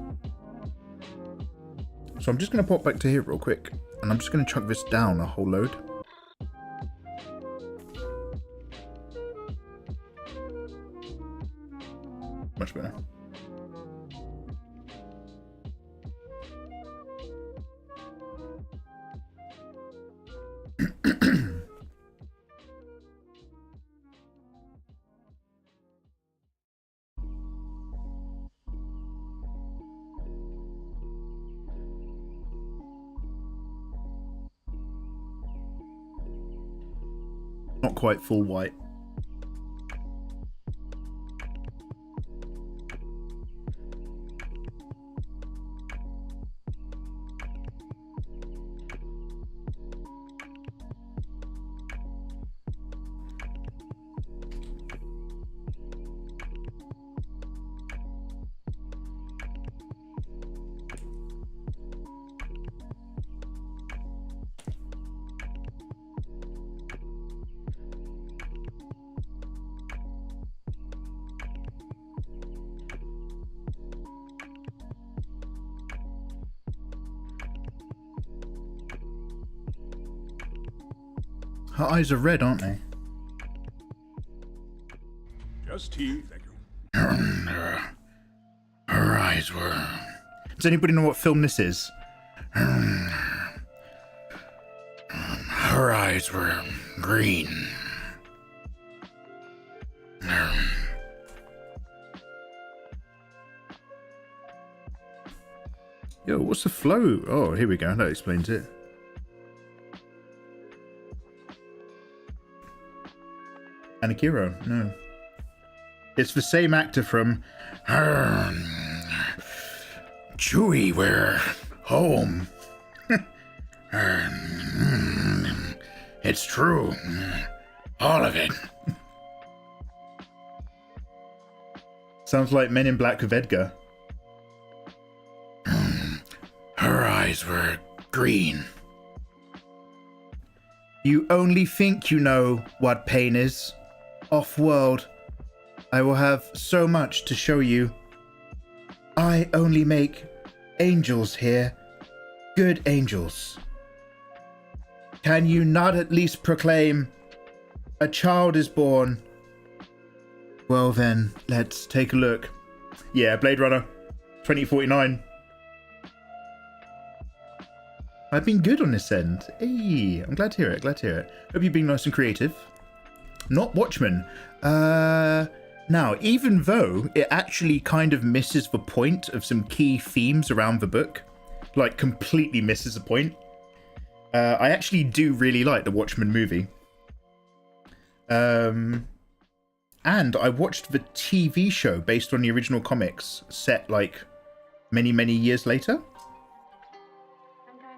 So I'm just going to pop back to here real quick, and I'm just going to chuck this down a whole load. Much better. Not quite full white. Her eyes are red, aren't they? Just tea, thank you. Her eyes were... Does anybody know what film this is? Her eyes were green. Yo, what's the flow? Oh, here we go. That explains it. Anakiro, no. It's the same actor from Chewie, we're home. It's true. All of it. Sounds like Men in Black with Edgar. Her eyes were green. You only think you know what pain is. Off-world, I will have so much to show you. I only make angels here. Good angels. Can you not at least proclaim, a child is born? Well then, let's take a look. Yeah, Blade Runner 2049. I've been good on this end. Hey, I'm glad to hear it, glad to hear it. Hope you've been nice and creative. Not Watchmen. Now, even though it actually kind of misses the point of some key themes around the book, like completely misses the point, I actually do really like the Watchmen movie. And I watched the TV show based on the original comics set like many, many years later.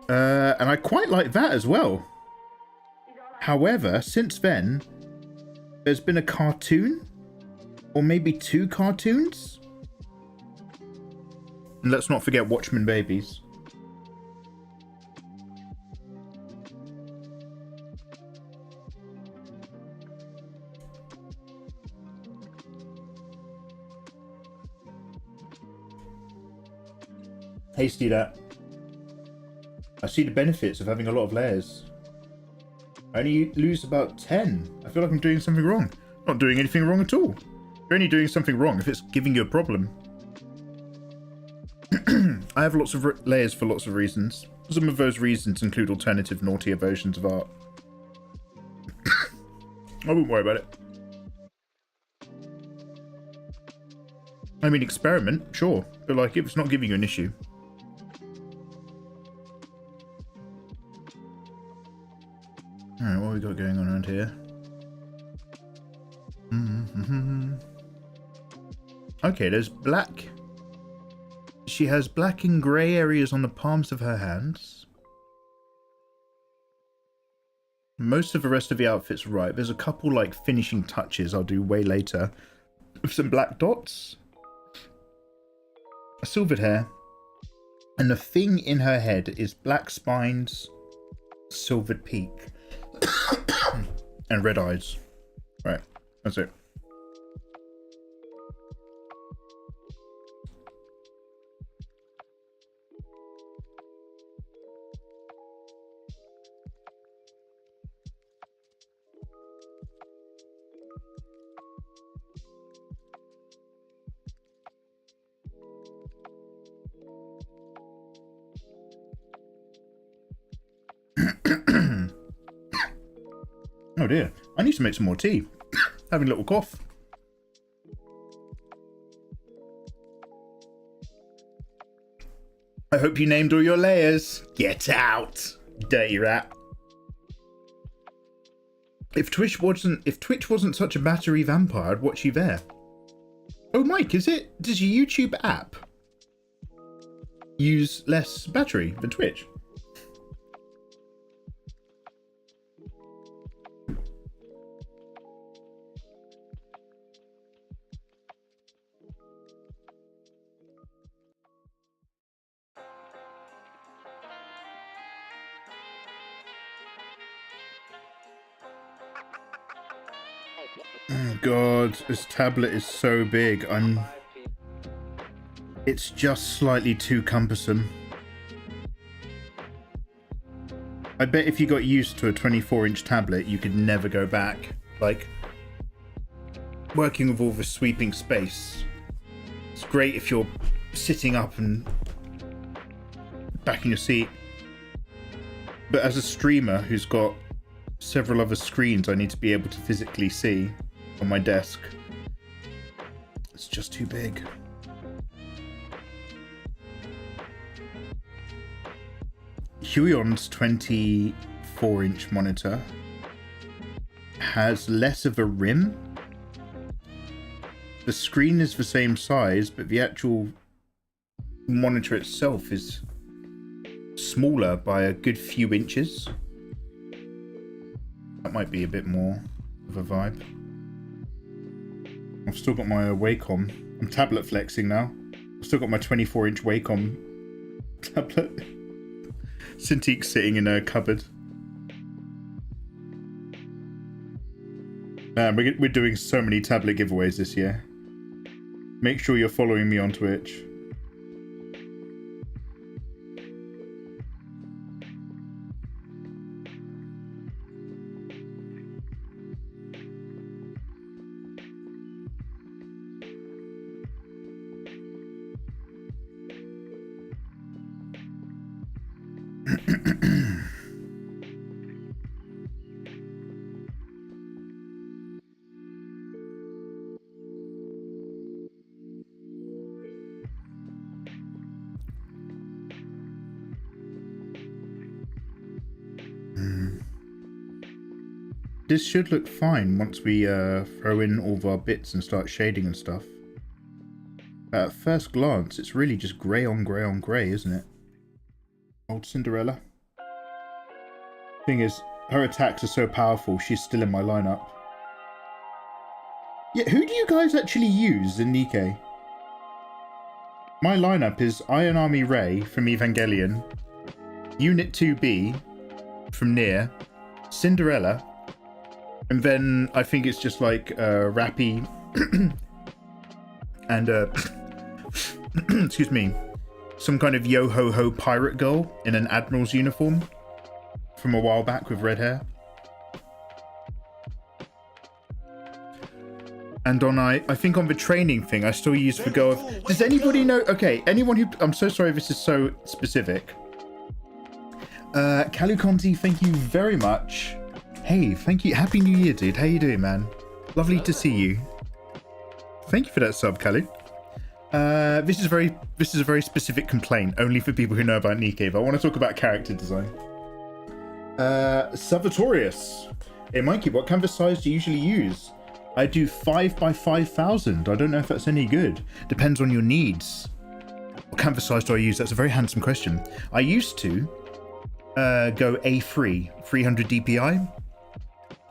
And I quite like that as well. However, since then, there's been a cartoon, or maybe 2 cartoons. And let's not forget Watchmen Babies. Hasty that. I see the benefits of having a lot of layers. I only lose about 10. I feel like I'm doing something wrong. Not doing anything wrong at all. You're only doing something wrong if it's giving you a problem. I have lots of layers for lots of reasons. Some of those reasons include alternative, naughtier versions of art. I wouldn't worry about it. I mean, experiment, sure. But like, if it's not giving you an issue. Alright, what have we got going on around here? Okay, there's black. She has black and grey areas on the palms of her hands. Most of the rest of the outfit's right. There's a couple like finishing touches I'll do way later. With some black dots. A silvered hair. And the thing in her head is black spines, silvered peak. And red eyes. Right, that's it. Oh dear, I need to make some more tea. Having a little cough. I hope you named all your layers. Get out, dirty rat. If Twitch wasn't such a battery vampire, I'd watch you there. Oh, Mike, does your YouTube app use less battery than Twitch? Oh God, this tablet is so big. It's just slightly too cumbersome. I bet if you got used to a 24-inch tablet, you could never go back. Like, working with all this sweeping space. It's great if you're sitting up and back in your seat. But as a streamer who's got several other screens I need to be able to physically see on my desk, it's just too big. Huion's 24-inch monitor has less of a rim. The screen is the same size, but the actual monitor itself is smaller by a good few inches. That might be a bit more of a vibe. I've still got my Wacom. I'm tablet flexing now. I've still got my 24-inch Wacom tablet. Cintiq sitting in a cupboard. Man, we're doing so many tablet giveaways this year. Make sure you're following me on Twitch. This should look fine once we throw in all of our bits and start shading and stuff. At first glance, it's really just grey on grey on grey, isn't it? Old Cinderella. Thing is, her attacks are so powerful, she's still in my lineup. Yeah, who do you guys actually use in Nikke? My lineup is Iron Army Rei from Evangelion, Unit 2B from Nier, Cinderella, and then I think it's just like Rappy and excuse me, some kind of yo-ho-ho pirate girl in an admiral's uniform from a while back with red hair. And on I think on the training thing I still use the go of, does anybody know, okay, anyone who, I'm so sorry this is so specific. Kalu Conti, thank you very much. Hey, thank you. Happy New Year, dude. How you doing, man? Lovely to see you. Thank you for that sub, Kalu. This is a very specific complaint, only for people who know about Nikke, but I want to talk about character design. Salvatorius. Hey, Mikey, what canvas size do you usually use? I do 5 by 5,000. I don't know if that's any good. Depends on your needs. What canvas size do I use? That's a very handsome question. I used to go A3, 300 DPI.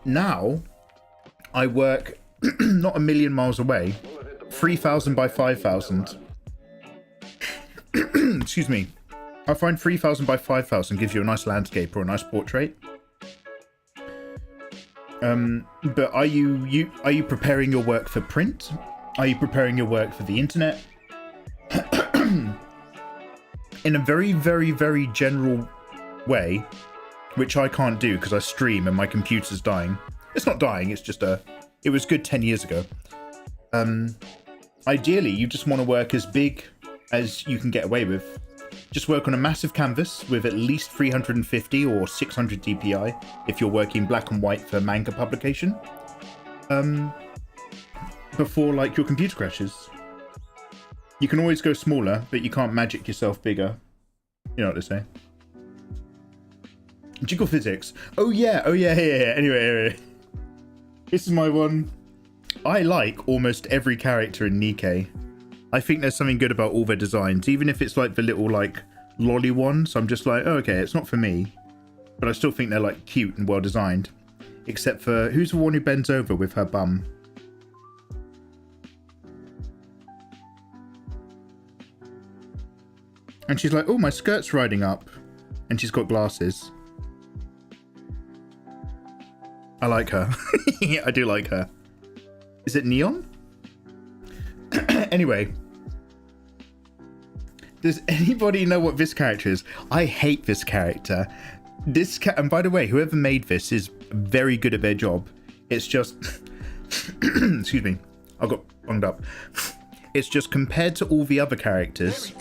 Now, I work not a million miles away, 3,000 by 5,000. Excuse me. I find 3,000 by 5,000 gives you a nice landscape or a nice portrait. But are you preparing your work for print? Are you preparing your work for the internet? In a very, very, very general way, which I can't do because I stream and my computer's dying. It's not dying, it's just it was good 10 years ago. Ideally, you just want to work as big as you can get away with. Just work on a massive canvas with at least 350 or 600 DPI if you're working black and white for manga publication. Before, like, your computer crashes. You can always go smaller, but you can't magic yourself bigger. You know what they say. Jiggle physics. Oh yeah. Anyway. This is my one. I like almost every character in Nikke. I think there's something good about all their designs, even if it's like the little like lolly ones. I'm just like, oh, okay, it's not for me. But I still think they're like cute and well designed. Except for, who's the one who bends over with her bum? And she's like, oh, my skirt's riding up. And she's got glasses. I like her. I do like her. Is it Neon? Anyway. Does anybody know what this character is? I hate this character. And by the way, whoever made this is very good at their job. It's just... Excuse me. I got bunged up. It's just compared to all the other characters,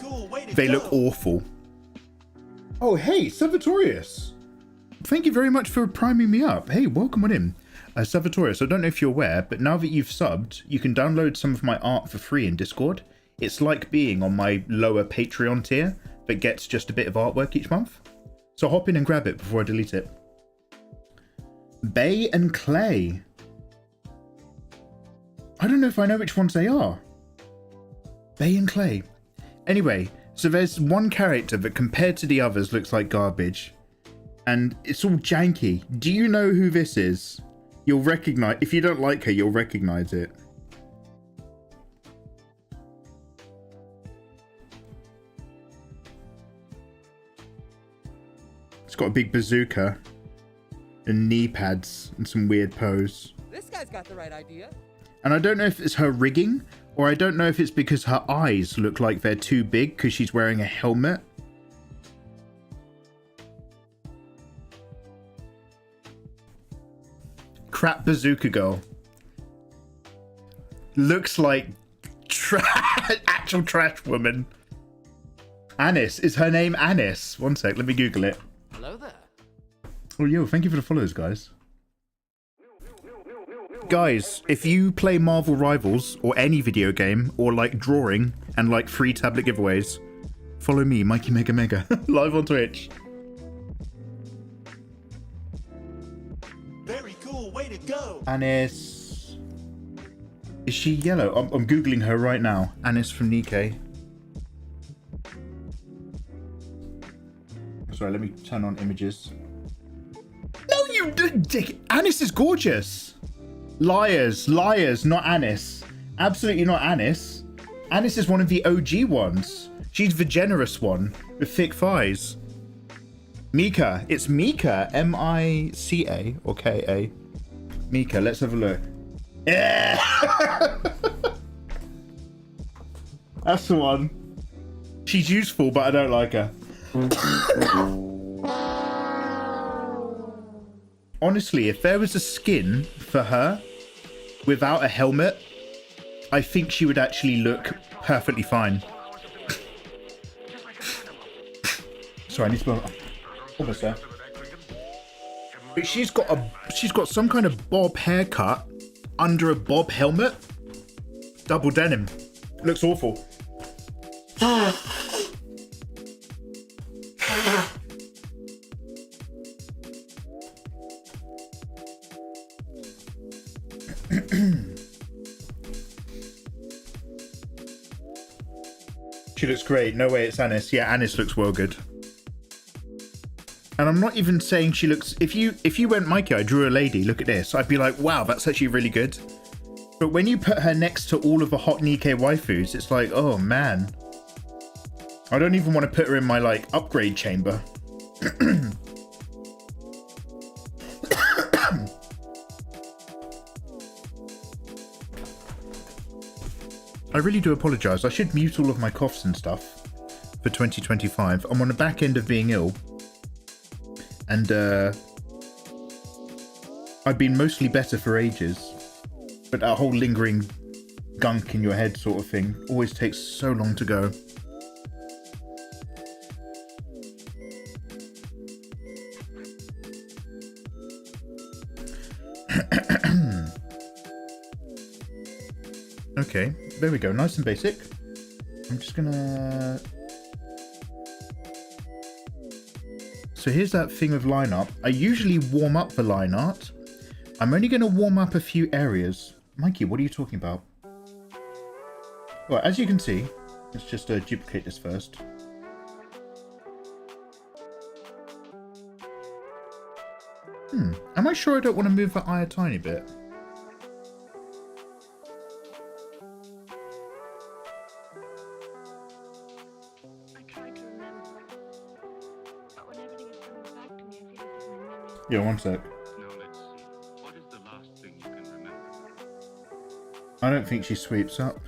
they look awful. Oh, hey, Salvatorius. Thank you very much for priming me up. Hey, welcome on in. Salvatorius, I don't know if you're aware, but now that you've subbed, you can download some of my art for free in Discord. It's like being on my lower Patreon tier that gets just a bit of artwork each month. So hop in and grab it before I delete it. Bay and Clay. I don't know if I know which ones they are. Bay and Clay. Anyway, so there's one character that compared to the others looks like garbage. and it's all janky. Do you know who this is? You'll recognize, if you don't like her, you'll recognize it. It's got a big bazooka and knee pads and some weird pose. This guy's got the right idea. And I don't know if it's her rigging, or I don't know if it's because her eyes look like they're too big because she's wearing a helmet. Crap bazooka girl. Looks like actual trash woman. Anis. Is her name Anis? One sec, let me Google it. Hello there. Oh, yo, thank you for the follows, guys. Guys, if you play Marvel Rivals or any video game or like drawing and like free tablet giveaways, follow me, Mikey Mega Mega, live on Twitch. Very cool, way to go. Anis. Is she yellow? I'm Googling her right now. Anis from Nikke. Sorry, let me turn on images. No, you dick. Anis is gorgeous. Liars, liars, not Anis. Absolutely not Anis. Anis is one of the OG ones. She's the generous one with thick thighs. Mika. It's Mika. M-I-C-A or K-A. Mika, let's have a look. Yeah. That's the one. She's useful, but I don't like her. Honestly, if there was a skin for her without a helmet, I think she would actually look perfectly fine. Sorry, I need to go. Almost there. But she's got some kind of bob haircut under a bob helmet. Double denim. Looks awful. She looks great. No way it's Anis. Yeah, Anis looks well good. And I'm not even saying she looks... If you went, Mikey, I drew a lady, look at this, I'd be like, wow, that's actually really good. But when you put her next to all of the hot Nikke waifus, it's like, oh, man. I don't even want to put her in my, like, upgrade chamber. I really do apologise. I should mute all of my coughs and stuff for 2025. I'm on the back end of being ill. And I've been mostly better for ages. But that whole lingering gunk in your head sort of thing always takes so long to go. Okay, there we go. Nice and basic. I'm just gonna... So here's that thing of line art. I usually warm up the line art. I'm only going to warm up a few areas. Mikey, what are you talking about? Well, as you can see, let's just duplicate this first. Am I sure I don't want to move that eye a tiny bit? Yeah, one sec. Now let's see. What is the last thing you can remember? I don't think she sweeps up.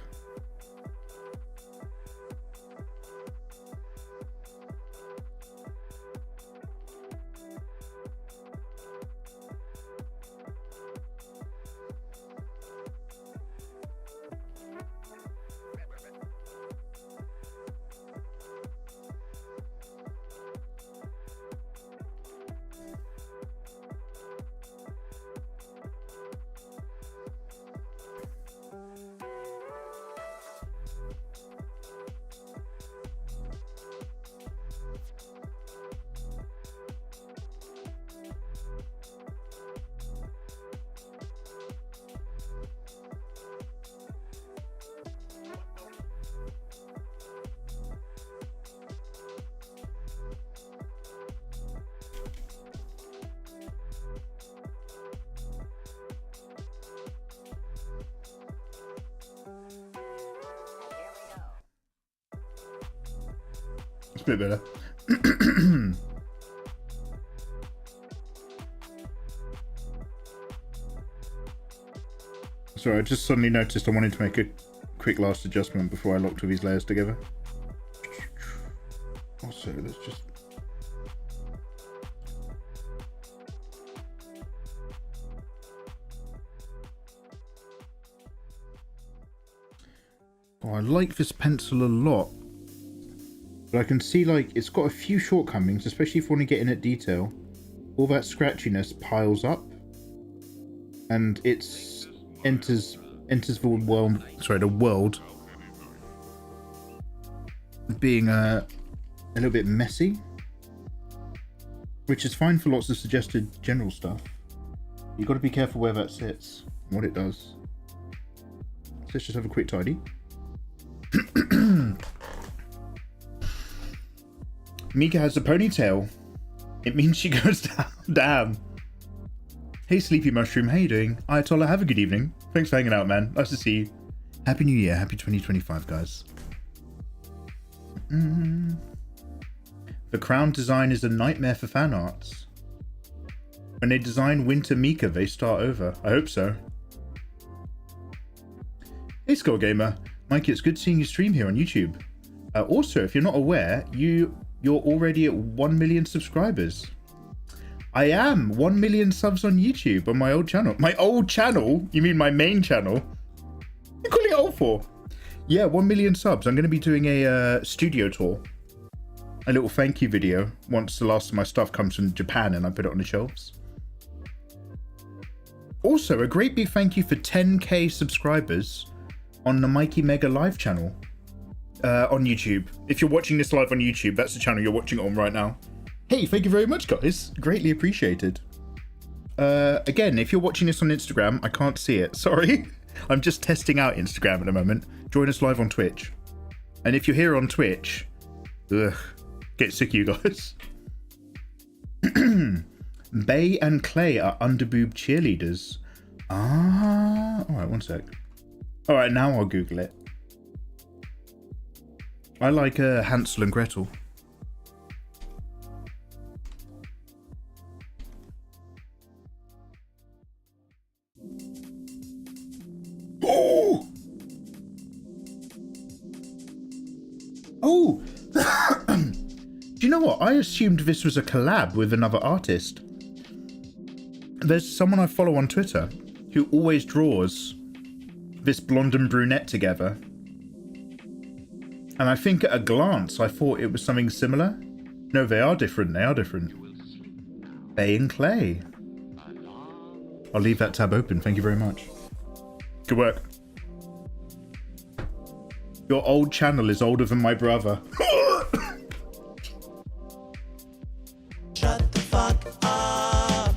It's a bit better. Sorry, I just suddenly noticed I wanted to make a quick last adjustment before I locked all these layers together. Also, let's just... Oh, I like this pencil a lot. But I can see, like, it's got a few shortcomings, especially if you want to get in at detail. All that scratchiness piles up. And it's... enters the world... Sorry, the world... being a little bit messy. Which is fine for lots of suggested general stuff. You've got to be careful where that sits. And what it does. So let's just have a quick tidy. Mika has a ponytail. It means she goes down. Damn. Hey, Sleepy Mushroom. How you doing? Ayatollah, have a good evening. Thanks for hanging out, man. Nice to see you. Happy New Year. Happy 2025, guys. The crown design is a nightmare for fan arts. When they design Winter Mika, they start over. I hope so. Hey, Skull Gamer. Mikey, it's good seeing you stream here on YouTube. Also, if you're not aware, you're already at 1 million subscribers. I am 1 million subs on YouTube on my old channel. My old channel? You mean my main channel? You're calling it old for? Yeah, 1 million subs. I'm going to be doing a studio tour. A little thank you video once the last of my stuff comes from Japan and I put it on the shelves. Also, a great big thank you for 10k subscribers on the Mikey Mega live channel on YouTube. If you're watching this live on YouTube, that's the channel you're watching it on right now. Hey, thank you very much, guys. Greatly appreciated. Again, if you're watching this on Instagram, I can't see it. Sorry. I'm just testing out Instagram at the moment. Join us live on Twitch. And if you're here on Twitch, ugh, get sick of you guys. Bay and Clay are underboob cheerleaders. Ah, all right, one sec. All right, now I'll Google it. I like Hansel and Gretel. Oh! Oh! Do you know what? I assumed this was a collab with another artist. There's someone I follow on Twitter who always draws this blonde and brunette together. And I think at a glance, I thought it was something similar. No, they are different. They are different. Bay and Clay. I'll leave that tab open. Thank you very much. Good work. Your old channel is older than my brother. Shut the fuck up.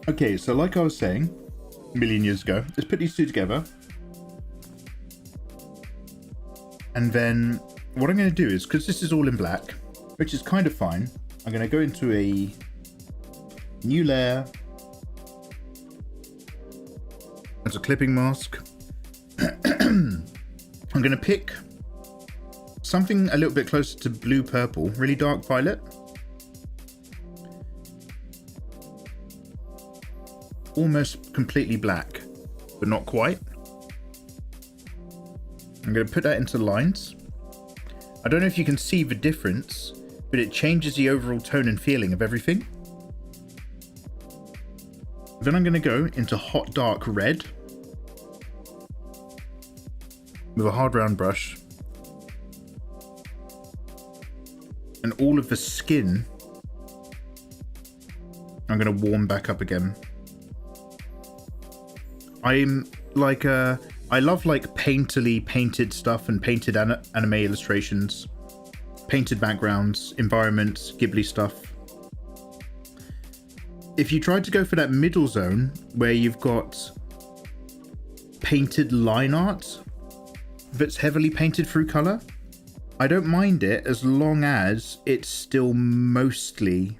Okay, so like I was saying a million years ago, let's put these two together. And then what I'm going to do is, because this is all in black, which is kind of fine, I'm going to go into a new layer. As a clipping mask. I'm going to pick something a little bit closer to blue purple, really dark violet. Almost completely black, but not quite. I'm going to put that into lines. I don't know if you can see the difference, but it changes the overall tone and feeling of everything. Then I'm going to go into hot dark red with a hard round brush. And all of the skin I'm going to warm back up again. I'm like I love like painterly painted stuff and painted anime illustrations, painted backgrounds, environments, Ghibli stuff. If you tried to go for that middle zone where you've got painted line art that's heavily painted through color, I don't mind it as long as it's still mostly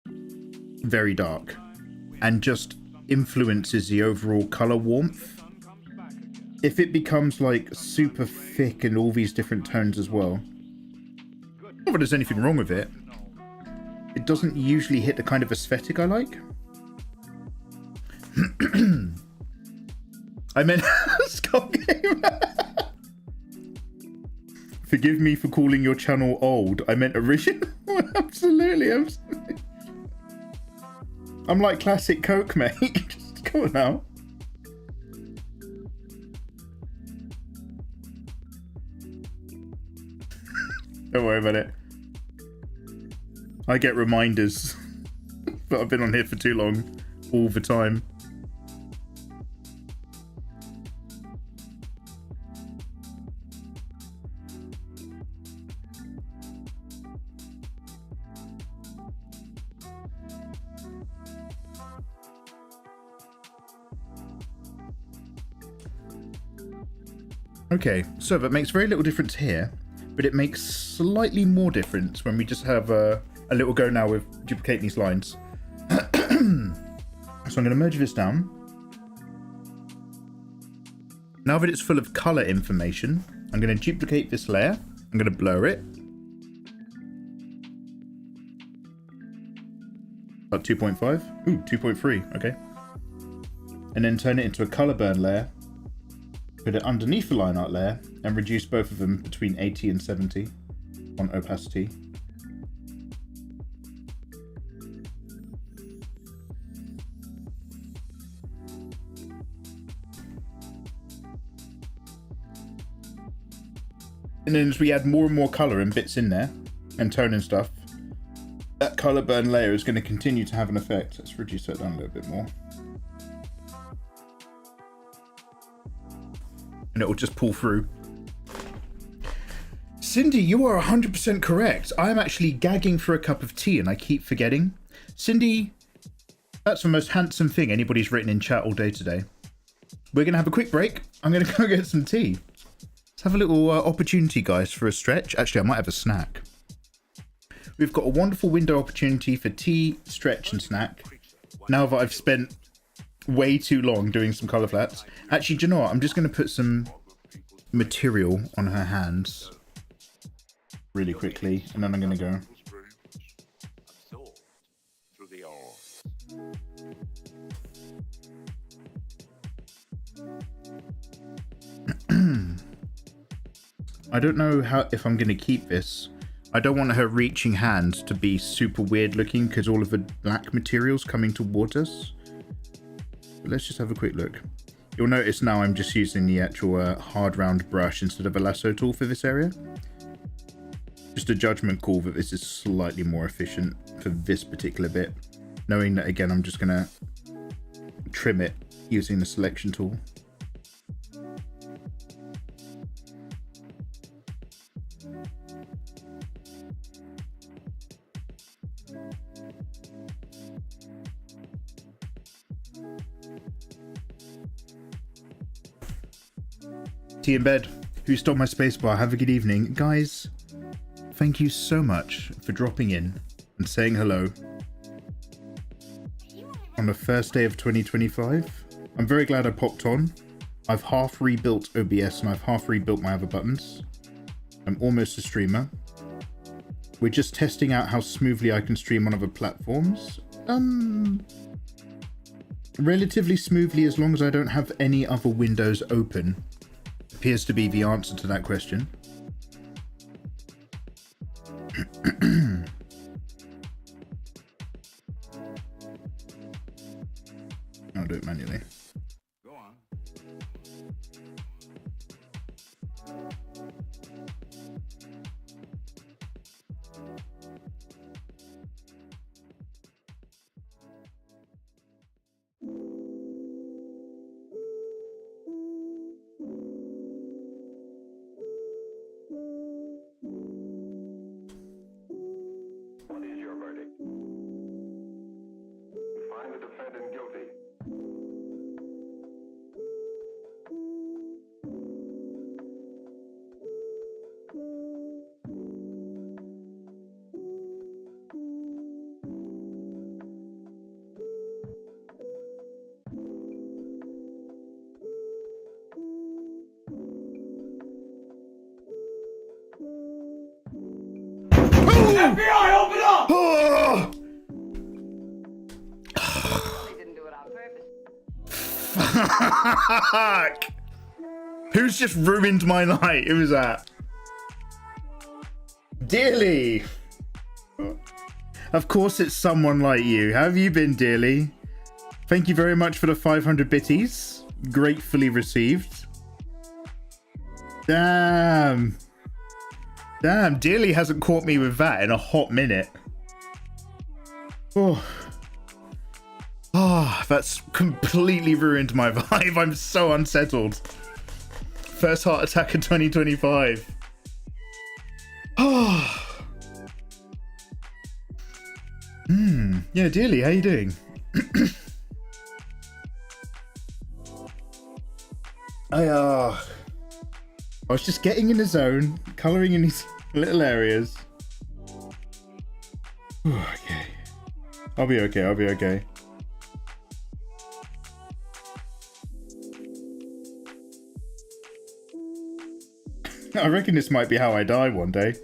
very dark and just influences the overall color warmth. If it becomes like super thick and all these different tones as well, not that there's anything wrong with it, it doesn't usually hit the kind of aesthetic I like. I meant Skull Game. Forgive me for calling your channel old. I meant original. Absolutely, absolutely. I'm like classic Coke, mate. Just come on now. Don't worry about it. I get reminders that I've been on here for too long all the time. Okay, so that makes very little difference here, but it makes slightly more difference when we just have a little go now with duplicating these lines. So I'm going to merge this down. Now that it's full of color information, I'm going to duplicate this layer. I'm going to blur it. About 2.5. Ooh, 2.3. Okay. And then turn it into a color burn layer. Put it underneath the line art layer and reduce both of them between 80 and 70 on opacity. And then as we add more and more color and bits in there and tone and stuff, that color burn layer is going to continue to have an effect. Let's reduce that down a little bit more. And it will just pull through. Cindy, you are 100% correct. I am actually gagging for a cup of tea and I keep forgetting. Cindy, that's the most handsome thing anybody's written in chat all day today. We're going to have a quick break. I'm going to go get some tea. Let's have a little opportunity, guys, for a stretch. Actually, I might have a snack. We've got a wonderful window opportunity for tea, stretch and snack. Now that I've spent way too long doing some color flats. Actually, do you know what? I'm just going to put some material on her hands really quickly, and then I'm going to go. I don't know if I'm going to keep this. I don't want her reaching hand to be super weird looking because all of the black material's coming towards us. But let's just have a quick look. You'll notice now I'm just using the actual hard round brush instead of a lasso tool for this area. Just a judgment call that this is slightly more efficient for this particular bit. Knowing that, again, I'm just going to trim it using the selection tool. Tea in bed. Who stole my spacebar? Have a good evening. Guys, thank you so much for dropping in and saying hello on the first day of 2025. I'm very glad I popped on. I've half rebuilt OBS and I've half rebuilt my other buttons. I'm almost a streamer. We're just testing out how smoothly I can stream on other platforms. Relatively smoothly as long as I don't have any other windows open. Appears to be the answer to that question. I'll do it manually. Go on. What is your verdict? Find the defendant guilty. FBI, open up! Oh! They didn't do it on purpose. Fuck! Who's just ruined my night? Who was that? Dearly! Of course it's someone like you. How have you been, Dearly? Thank you very much for the 500 bitties. Gratefully received. Damn. Damn, Dearly hasn't caught me with that in a hot minute. Oh. Oh, that's completely ruined my vibe. I'm so unsettled. First heart attack of 2025. Oh. Yeah, Dearly, how you doing? I was just getting in the zone, colouring in these little areas. Okay. I'll be okay, I'll be okay. I reckon this might be how I die one day.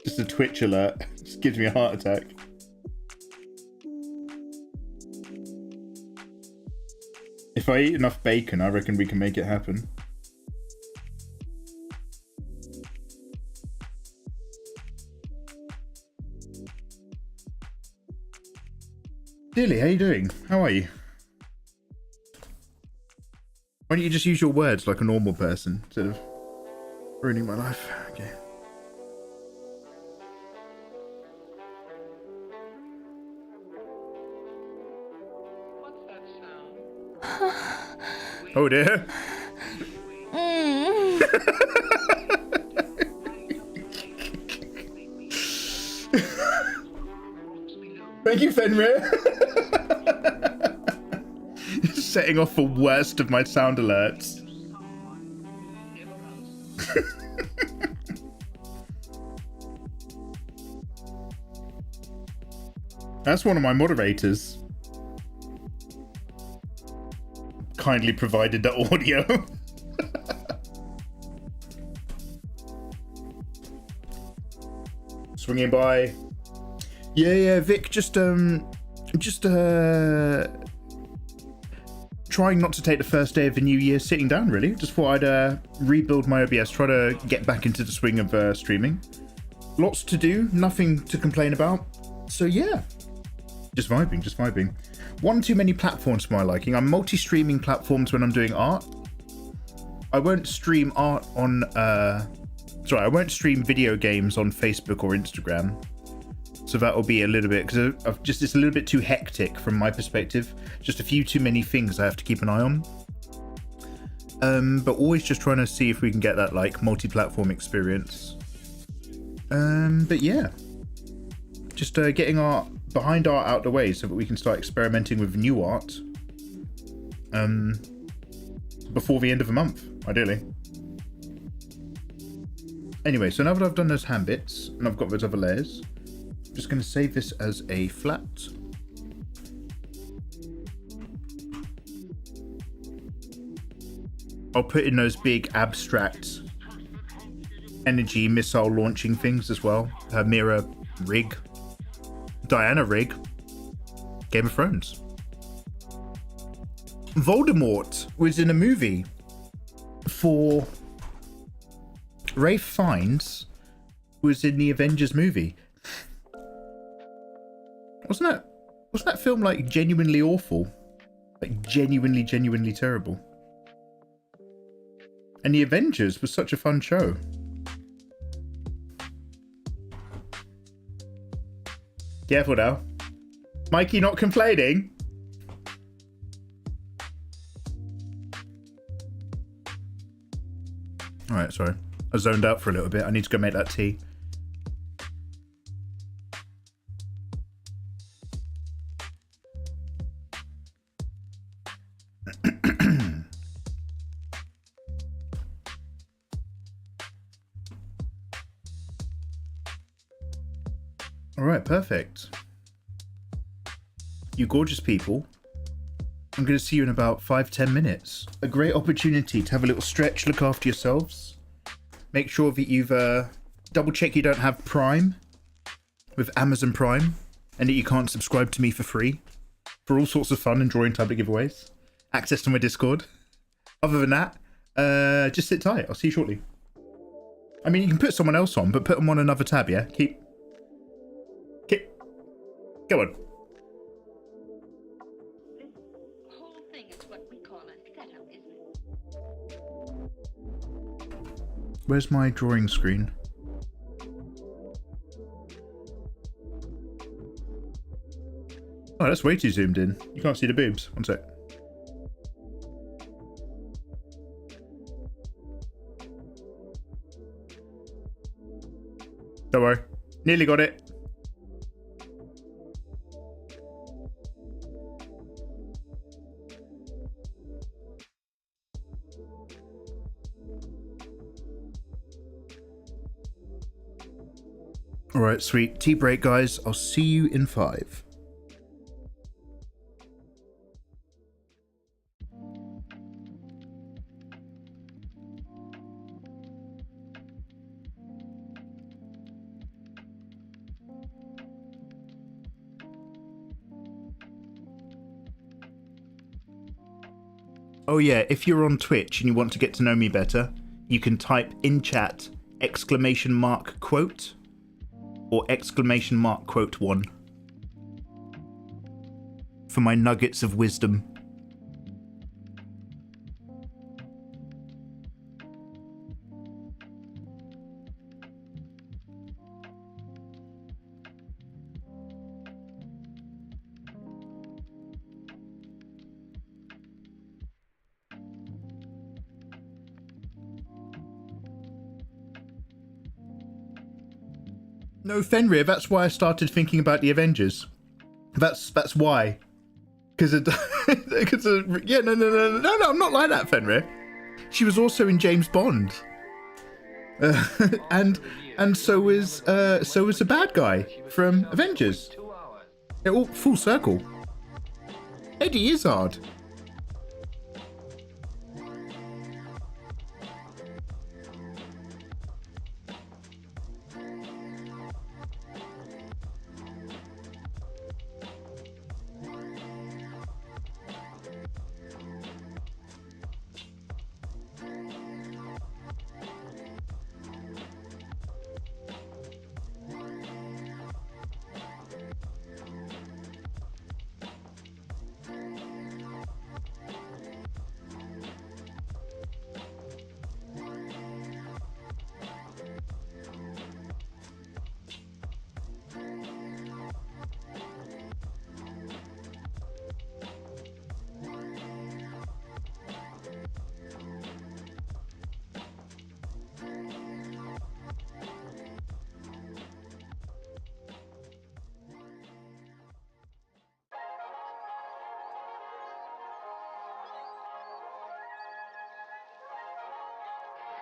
Just a Twitch alert. Just gives me a heart attack. If I eat enough bacon, I reckon we can make it happen. Dilly, how you doing? How are you? Why don't you just use your words like a normal person instead of ruining my life? Okay. What's that sound? Oh dear. Thank you, Fenrir. Setting off the worst of my sound alerts. That's one of my moderators. Kindly provided the audio. Swinging by. Yeah, Vic, just trying not to take the first day of the new year sitting down, really. Just thought I'd rebuild my OBS, try to get back into the swing of streaming. Lots to do, nothing to complain about. So yeah, just vibing. One too many platforms for my liking. I'm multi-streaming platforms when I'm doing art. I won't stream art on, I won't stream video games on Facebook or Instagram. So that'll be a little bit, because it's a little bit too hectic from my perspective. Just a few too many things I have to keep an eye on. But always just trying to see if we can get that like multi-platform experience. But yeah, just getting our behind art out the way so that we can start experimenting with new art. Before the end of the month, ideally. Anyway, so now that I've done those hand bits and I've got those other layers, I'm just going to save this as a flat. I'll put in those big abstract energy missile launching things as well. Her mirror rig. Diana rig. Game of Thrones. Voldemort was in a movie for Ralph Fiennes, was in the Avengers movie. Wasn't that film like genuinely awful? Like genuinely terrible. And the Avengers was such a fun show. Careful now. Mikey not complaining. Alright, sorry. I zoned out for a little bit. I need to go make that tea. Alright, perfect. You gorgeous people. I'm going to see you in about 5-10 minutes. A great opportunity to have a little stretch, look after yourselves. Make sure that you've double check you don't have Prime. with Amazon Prime, and that you can't subscribe to me for free, for all sorts of fun and drawing tablet giveaways, access to my Discord. Other than that, just sit tight. I'll see you shortly. I mean, you can put someone else on, but put them on another tab, yeah? Keep. Go on. This whole thing is what we call a setup, isn't it? Where's my drawing screen? Oh, that's way too zoomed in. You can't see the boobs. One sec. Don't worry. Nearly got it. Alright, sweet. Tea break, guys. I'll see you in 5. Oh yeah, if you're on Twitch and you want to get to know me better, you can type in chat !quote or !quote 1 for my nuggets of wisdom. No, Fenrir, that's why I started thinking about the Avengers. That's why. Because yeah, no, I'm not like that, Fenrir. She was also in James Bond. And so is the bad guy from Avengers. They're all full circle. Eddie Izzard.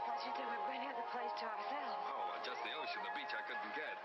Thought you said we were going to have the place to ourselves. Oh, just the ocean, the beach I couldn't get.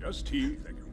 Just tea, thank you.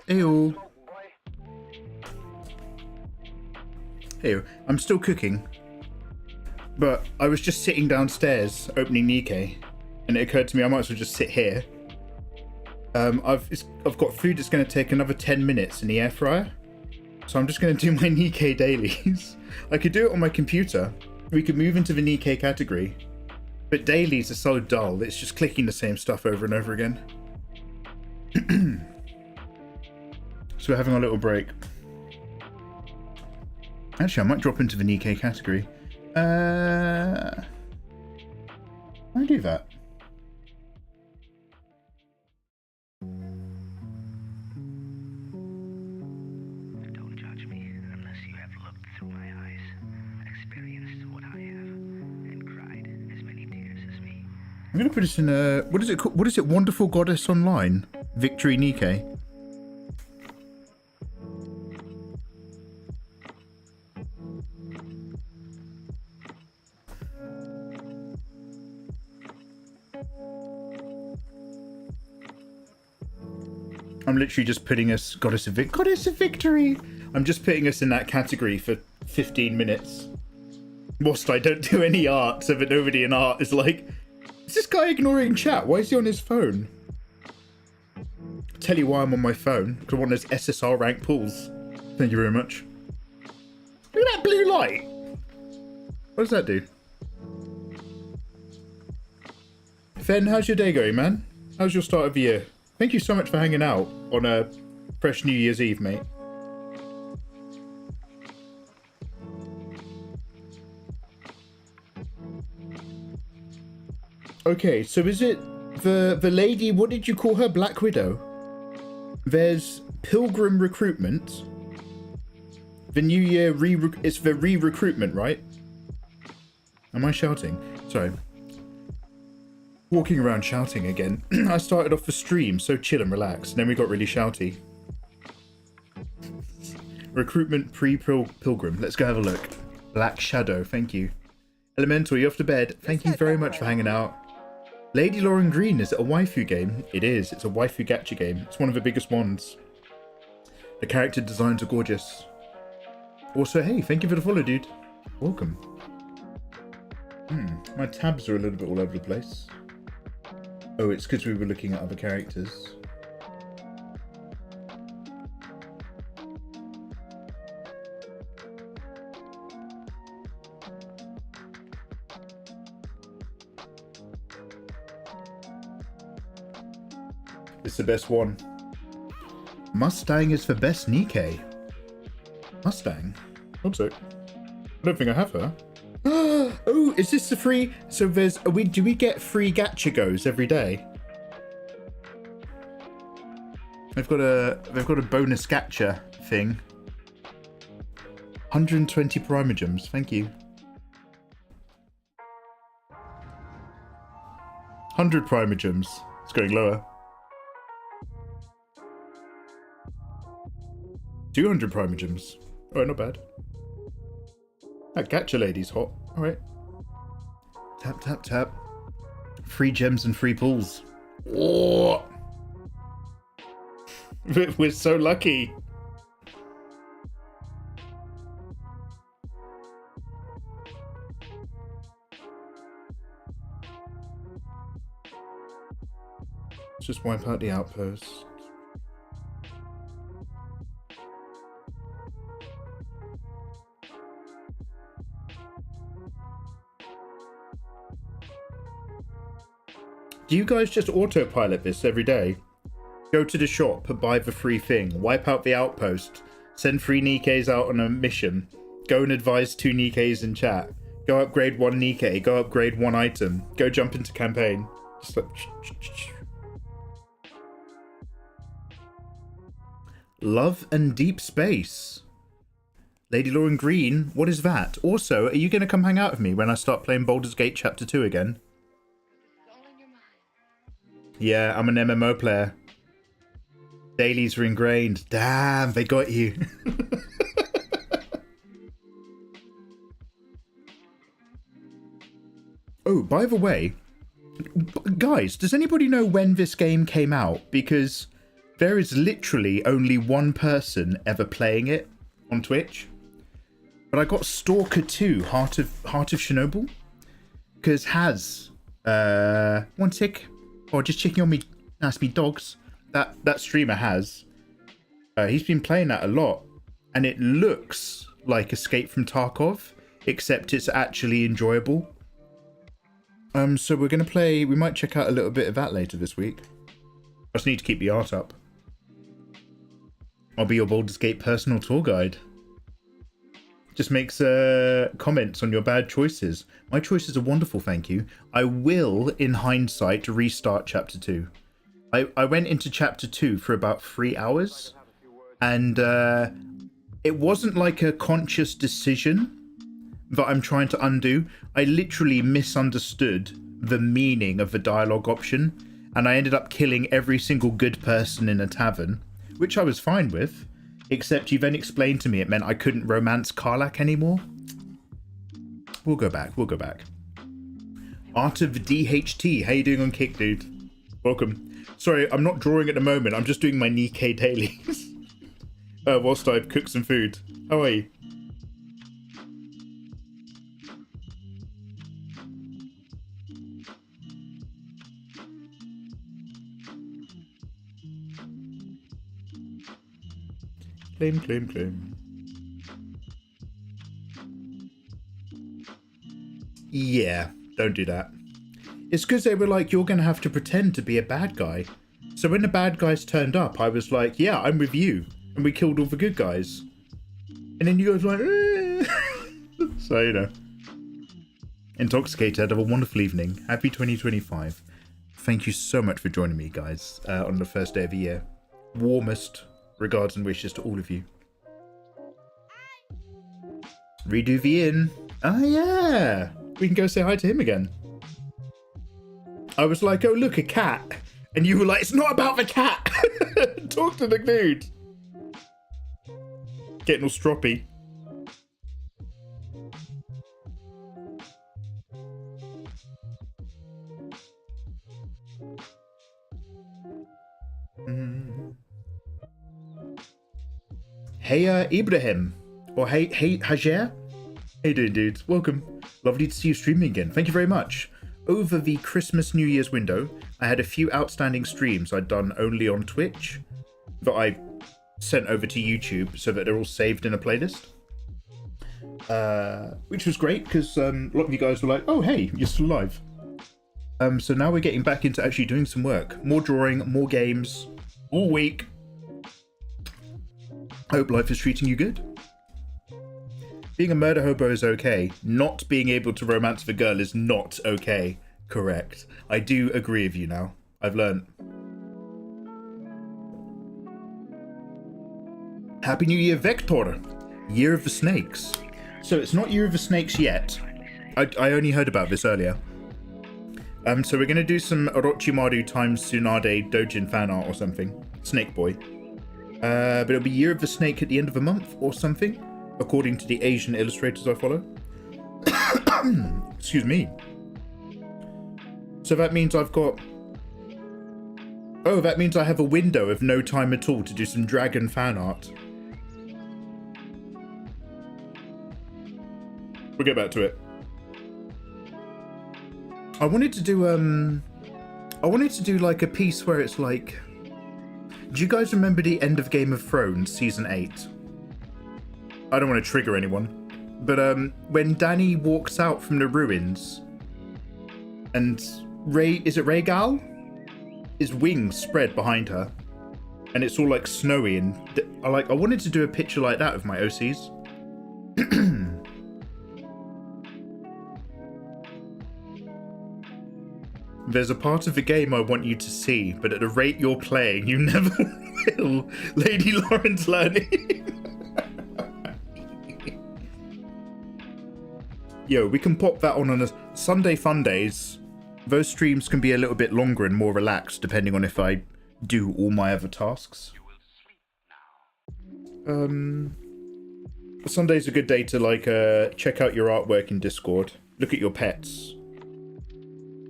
Ew. Ew. I'm still cooking, but I was just sitting downstairs opening Nikke, and it occurred to me I might as well just sit here. I've got food that's going to take another 10 minutes in the air fryer, so I'm just going to do my Nikke dailies. I could do it on my computer. We could move into the Nikke category, but dailies are so dull. It's just clicking the same stuff over and over again. So we're having a little break. Actually, I might drop into the Nikke category. I do that. Don't judge me unless you have looked through my eyes, experienced what I have, and cried as many tears as me. I'm gonna put this in a... What is it called? What is it? Wonderful Goddess Online? Victory Nikke. I'm literally just putting us Goddess of Victory. I'm just putting us in that category for 15 minutes. Whilst I don't do any art, so that nobody in art is like, is this guy ignoring chat? Why is he on his phone? I'll tell you why I'm on my phone. Because I want those SSR rank pulls. Thank you very much. Look at that blue light. What does that do? Fen, how's your day going, man? How's your start of the year? Thank you so much for hanging out on a fresh New Year's Eve, mate. Okay, so is it the lady, what did you call her? Black Widow? There's Pilgrim Recruitment. The New Year it's the re-recruitment, right? Am I shouting? Sorry. Walking around shouting again. I started off the stream so chill and relaxed, and then we got really shouty. Recruitment pre-pilgrim. Let's go have a look. Black Shadow, thank you. Elemental, you off to bed? Thank you very much for hanging out. Lady Lauren Green, is it a waifu game? It is. It's a waifu gacha game. It's one of the biggest ones. The character designs are gorgeous. Also, hey, thank you for the follow, dude. Welcome. My tabs are a little bit all over the place. Oh, it's because we were looking at other characters. It's the best one. Mustang is for best Nikke. Mustang? Hope so. I don't think I have her. Oh, is this the free? So there's do we get free gacha goes every day? They've got a bonus gacha thing. 120 primogems, thank you. 100 primogems. It's going lower. 200 primogems. Oh, not bad. That gacha lady's hot. Alright. Tap, tap, tap. Free gems and free pulls. Oh! We're so lucky. Let's just wipe out the outpost. Do you guys just autopilot this every day? Go to the shop, buy the free thing, wipe out the outpost, send 3 Nikkes out on a mission, go and advise 2 Nikkes in chat, go upgrade 1 Nikke, go upgrade 1 item, go jump into campaign. Just like... Love and Deep Space. Lady Lauren Green, what is that? Also, are you going to come hang out with me when I start playing Baldur's Gate Chapter 2 again? Yeah, I'm an MMO player. Dailies are ingrained. Damn, they got you. Oh, by the way, guys, does anybody know when this game came out? Because there is literally only one person ever playing it on Twitch. But I got Stalker 2, Heart of Chernobyl. Because one tick. Or just checking on me, ask me dogs. That streamer has. He's been playing that a lot. And it looks like Escape from Tarkov. Except it's actually enjoyable. So we're going to play... We might check out a little bit of that later this week. I just need to keep the art up. I'll be your Baldur's Gate personal tour guide. Just makes comments on your bad choices. My choices are wonderful, thank you. I will, in hindsight, restart Chapter 2. I went into Chapter 2 for about 3 hours. And it wasn't like a conscious decision that I'm trying to undo. I literally misunderstood the meaning of the dialogue option. And I ended up killing every single good person in a tavern. Which I was fine with. Except you then explained to me it meant I couldn't romance Karlak anymore. We'll go back. Art of DHT. How you doing on Kick, dude? Welcome. Sorry, I'm not drawing at the moment. I'm just doing my Nikke dailies. Whilst I cook some food. How are you? Claim. Yeah, don't do that. It's because they were like, you're going to have to pretend to be a bad guy. So when the bad guys turned up, I was like, yeah, I'm with you. And we killed all the good guys. And then you guys were like, eh. So, you know. Intoxicated, have a wonderful evening. Happy 2025. Thank you so much for joining me, guys, on the first day of the year. Warmest regards and wishes to all of you. Redo the inn. Ah, yeah. We can go say hi to him again. I was like, oh, look, a cat. And you were like, it's not about the cat. Talk to the dude. Getting all stroppy. Hey, Ibrahim. Or hey, Hajer. How you doing, dudes? Welcome. Lovely to see you streaming again. Thank you very much. Over the Christmas New Year's window, I had a few outstanding streams I'd done only on Twitch that I sent over to YouTube so that they're all saved in a playlist. Which was great because a lot of you guys were like, oh, hey, you're still alive. So now we're getting back into actually doing some work. More drawing, more games, all week. I hope life is treating you good. Being a murder hobo is okay. Not being able to romance the girl is not okay. Correct. I do agree with you now. I've learned. Happy New Year, Vector. Year of the Snakes. So it's not Year of the Snakes yet. I only heard about this earlier. So we're going to do some Orochimaru times Tsunade Dojin fan art or something. Snake Boy. But it'll be Year of the Snake at the end of the month or something, according to the Asian illustrators I follow. Excuse me. So that means I've got... Oh, that means I have a window of no time at all to do some dragon fan art. We'll get back to it. I wanted to do I wanted to do like a piece where it's like, do you guys remember the end of Game of Thrones season 8? I don't want to trigger anyone, but when Dany walks out from the ruins and Rhaegal? His wings spread behind her and it's all like snowy and I wanted to do a picture like that of my OCs. There's a part of the game I want you to see, but at the rate you're playing, you never will. Lady Lawrence learning. Yo, we can pop that on a Sunday fun days. Those streams can be a little bit longer and more relaxed, depending on if I do all my other tasks. Sunday's a good day to like check out your artwork in Discord, look at your pets,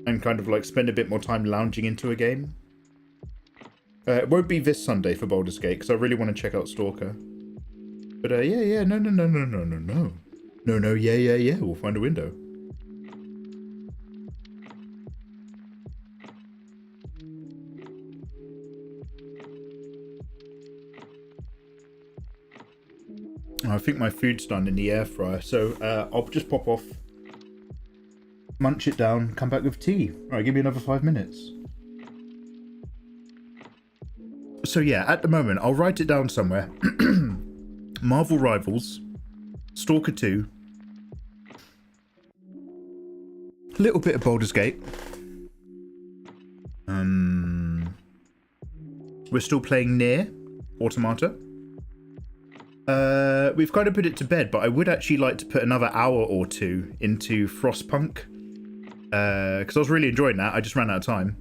and kind of like spend a bit more time lounging into a game. It won't be this Sunday for Baldur's Gate because I really want to check out Stalker. But no, yeah, we'll find a window. I think my food's done in the air fryer, so I'll just pop off, munch it down, come back with tea. Alright, give me another 5 minutes. So yeah, at the moment, I'll write it down somewhere. Marvel Rivals, Stalker 2, a little bit of Baldur's Gate. We're still playing Nier Automata. We've kind of put it to bed, but I would actually like to put another hour or two into Frostpunk. Because I was really enjoying that. I just ran out of time.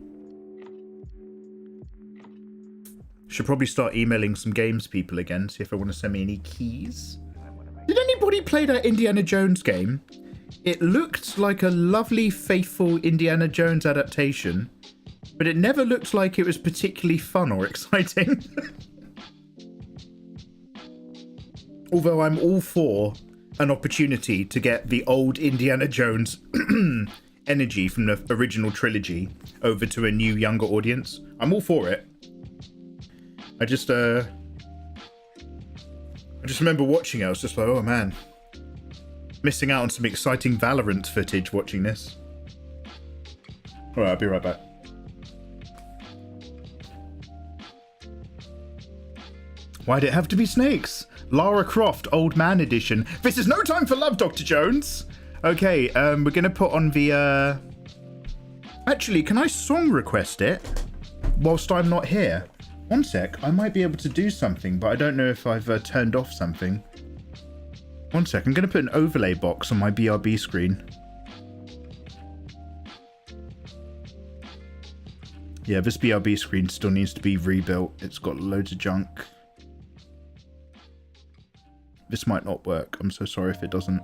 Should probably start emailing some games people again, see if they want to send me any keys. Did anybody play that Indiana Jones game? It looked like a lovely, faithful Indiana Jones adaptation, but it never looked like it was particularly fun or exciting. Although I'm all for an opportunity to get the old Indiana Jones energy from the original trilogy over to a new, younger audience. I'm all for it. I just remember watching it. I was just like, oh man, missing out on some exciting Valorant footage watching this. All right, I'll be right back. Why'd it have to be snakes? Lara Croft, Old Man Edition. This is no time for love, Dr. Jones. Okay, we're gonna put on the, Actually, can I song request it whilst I'm not here? One sec, I might be able to do something, but I don't know if I've turned off something. One sec, I'm gonna put an overlay box on my BRB screen. Yeah, this BRB screen still needs to be rebuilt. It's got loads of junk. This might not work. I'm so sorry if it doesn't.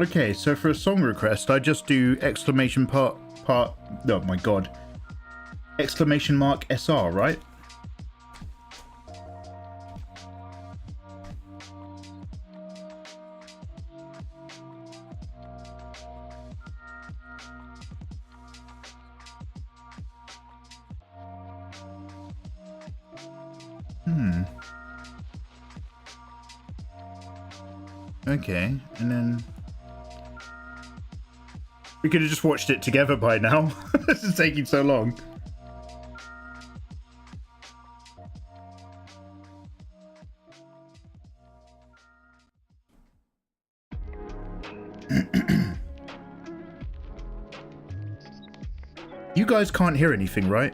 Okay, so for a song request, I just do exclamation part, oh my god. Exclamation mark SR, right? Okay, and then we could have just watched it together by now. This is taking so long. You guys can't hear anything, right?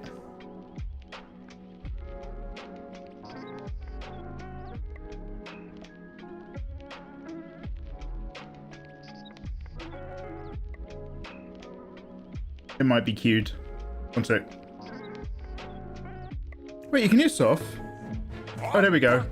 It might be cued. One sec. Wait, you can use soft. Oh, there we go.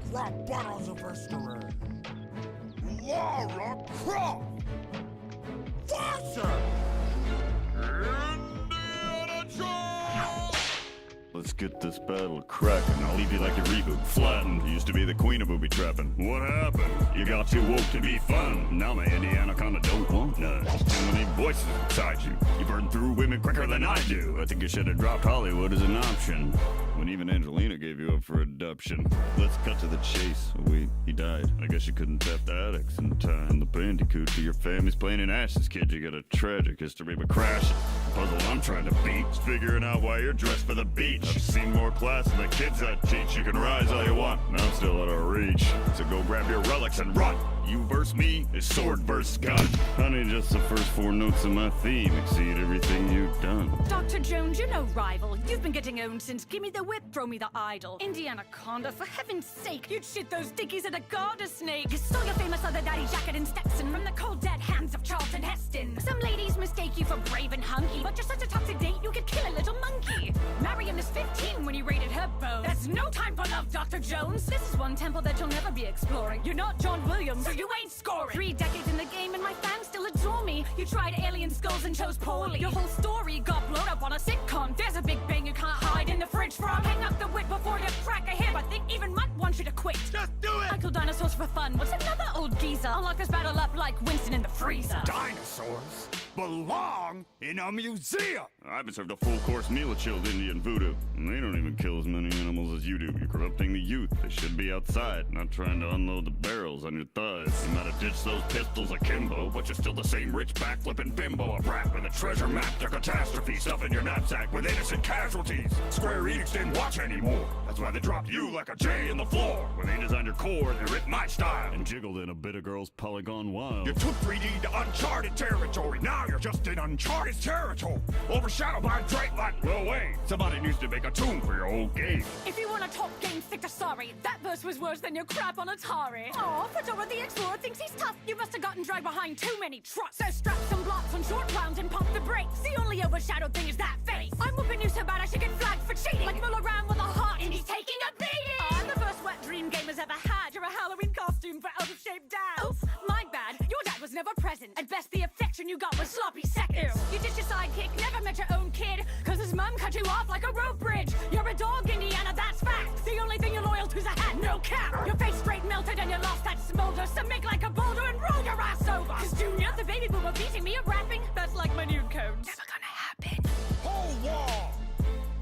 Let's get this battle cracking. I'll leave you like a reboot. Flattened. Used to be the queen of booby trapping. What happened? You got too woke to be fun. Now my Indiana kinda don't want none. Too many voices inside you. You burn through women quicker than I do. I think you should have dropped Hollywood as an option. When even Angelina gave you up for adoption. Let's cut to the chase. Oh, wait, he died. I guess you couldn't theft the addicts in time. The bandicoot to your family's playing in ashes, kid. You got a tragic history but crashing. The puzzle I'm trying to beat is figuring out why you're dressed for the beach. I've seen more class than the kids I teach. You can rise all you want, and I'm still out of reach. So go grab your relics and run. You verse me is sword versus gun. Honey, just the first 4 notes of my theme exceed everything you've done. Dr. Jones, you're no rival. You've been getting owned since Gimme the Whip, Throw Me the Idol. Indiana Conda, for heaven's sake, you'd shit those dickies at a garter snake. You stole your famous leather daddy jacket and Stetson from the cold dead hands of Charlton Heston. Some ladies mistake you for brave and hunky, but you're such a toxic date you could kill a little monkey. Mariam is 15 when you raided her bow. There's no time for love, Dr. Jones. This is one temple that you'll never be exploring. You're not John Williams, so you ain't scoring. 3 decades in the game and my fans still adore me. You tried alien skulls and chose poorly. Your whole story got blown up on a sitcom. There's a big bang you can't hide in the fridge from. Hang up the whip before you crack a hip. I think even Mutt wants you to quit. Just do it! I kill dinosaurs for fun. What's another old geezer? I'll lock this battle up like Winston in the freezer. Dinosaurs belong in a museum. I've been served a full course meal of chilled Indian voodoo, and they don't even kill as many animals as you do. You're corrupting the youth. They should be outside, not trying to unload the barrels on your thighs. You might have ditched those pistols akimbo, but you're still the same rich backflipping bimbo, a brat with a treasure map to catastrophe, stuff in your knapsack with innocent casualties. Square Enix didn't watch anymore. That's why they dropped you like a J in the floor. When they designed your core, they ripped my style and jiggled in a bit of girl's Polygon Wild. You took 3D to uncharted territory. Now you're just in uncharted territory. Overshadowed by Drake like, no way. Somebody needs to make a tune for your old game. If you want a top game, stick to sorry. That verse was worse than your crap on Atari. Aw, Fedora the Explorer thinks he's tough. You must have gotten dragged behind too many trucks. So strap some blocks on short rounds and pump the brakes. The only overshadowed thing is that face. I'm whooping you so bad I should get flagged for cheating. Like Muller ran with a heart and he's taking a beating. I'm the first wet dream gamers ever had. You're a Halloween costume for out-of-shape dads. Oops, my bad. Your dad was never present. At best, the affection you got was sloppy seconds. You ditched your sidekick, never met your own kid. Cause his mum cut you off like a rope bridge. You're a dog, Indiana, that's fact. The only thing you're loyal to's a hat, no cap. Your face straight melted and you lost that smolder. So make like a boulder and roll your ass over. Cause Junior, the baby boomer beating me at rapping, that's like my nude codes. Never gonna happen. Whole wall!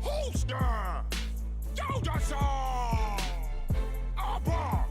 Holster! Yoga Abba!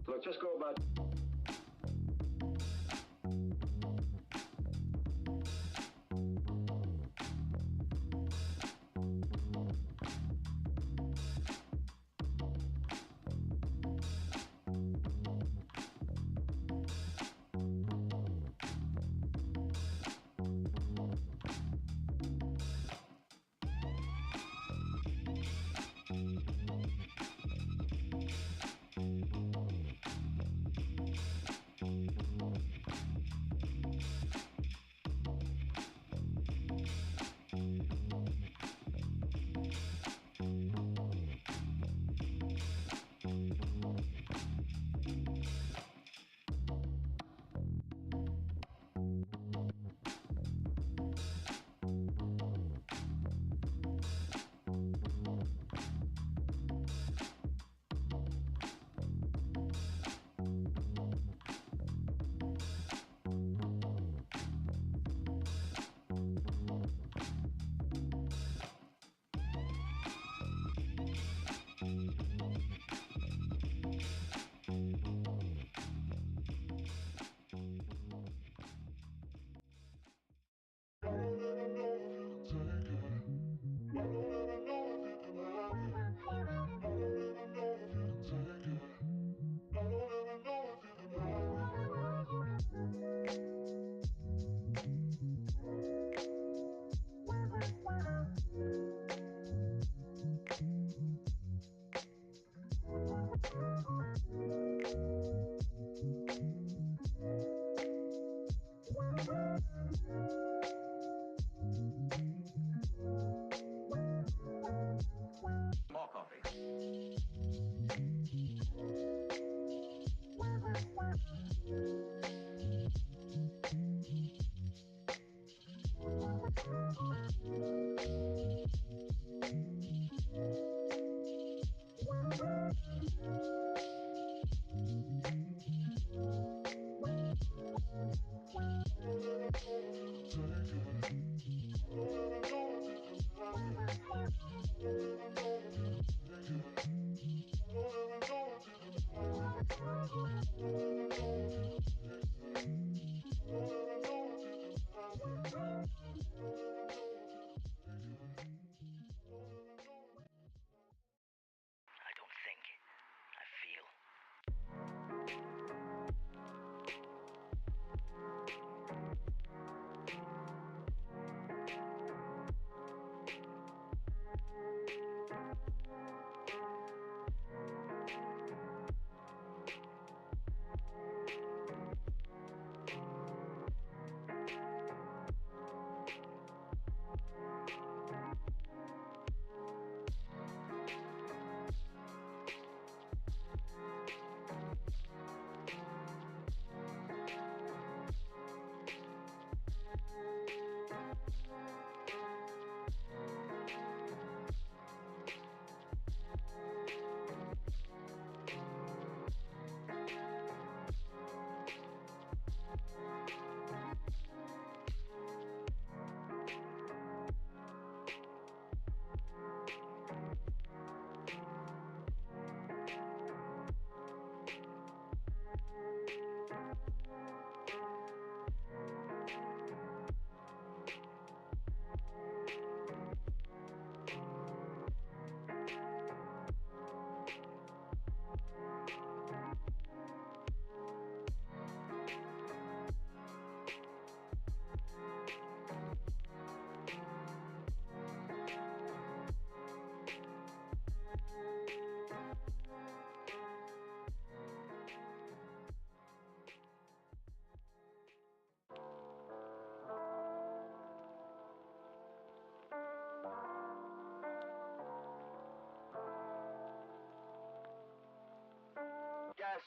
Let's just go about.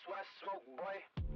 weás, smoke, boy.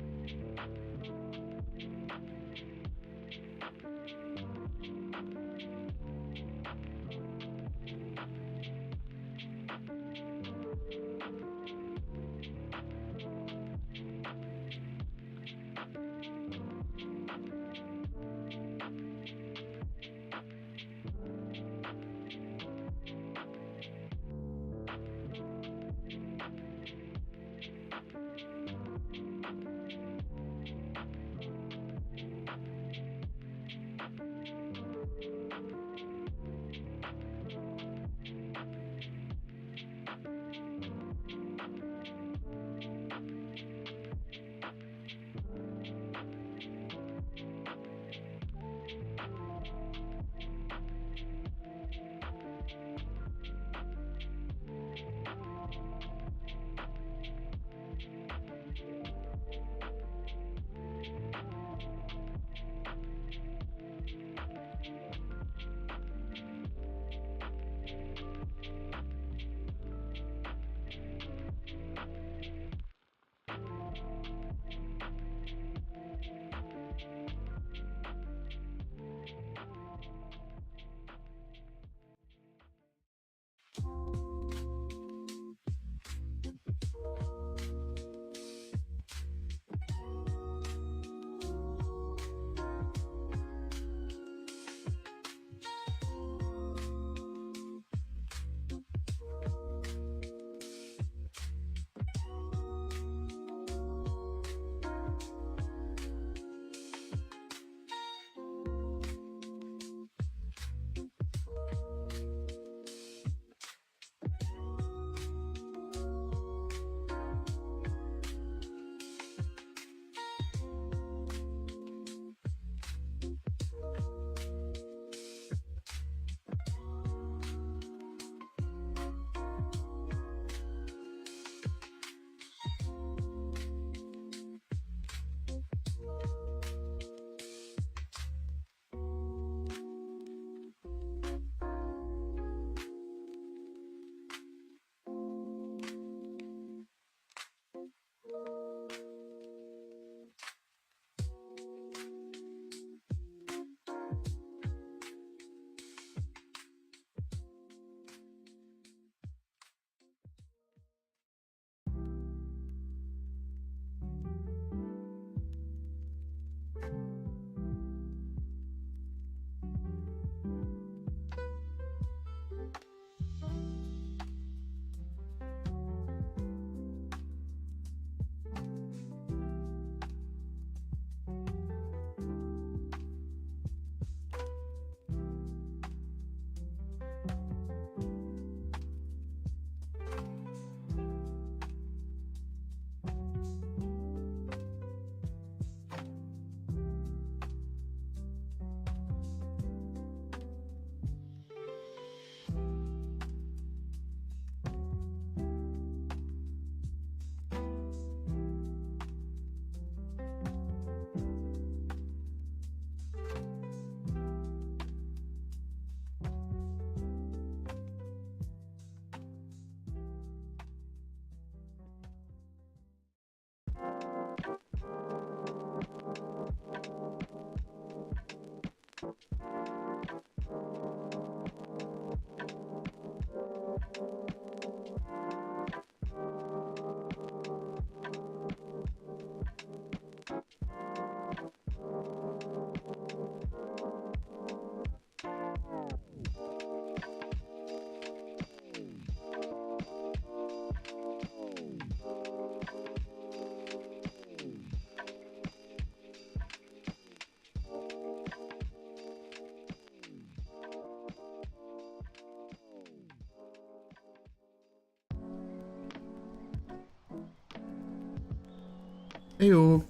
Heyo.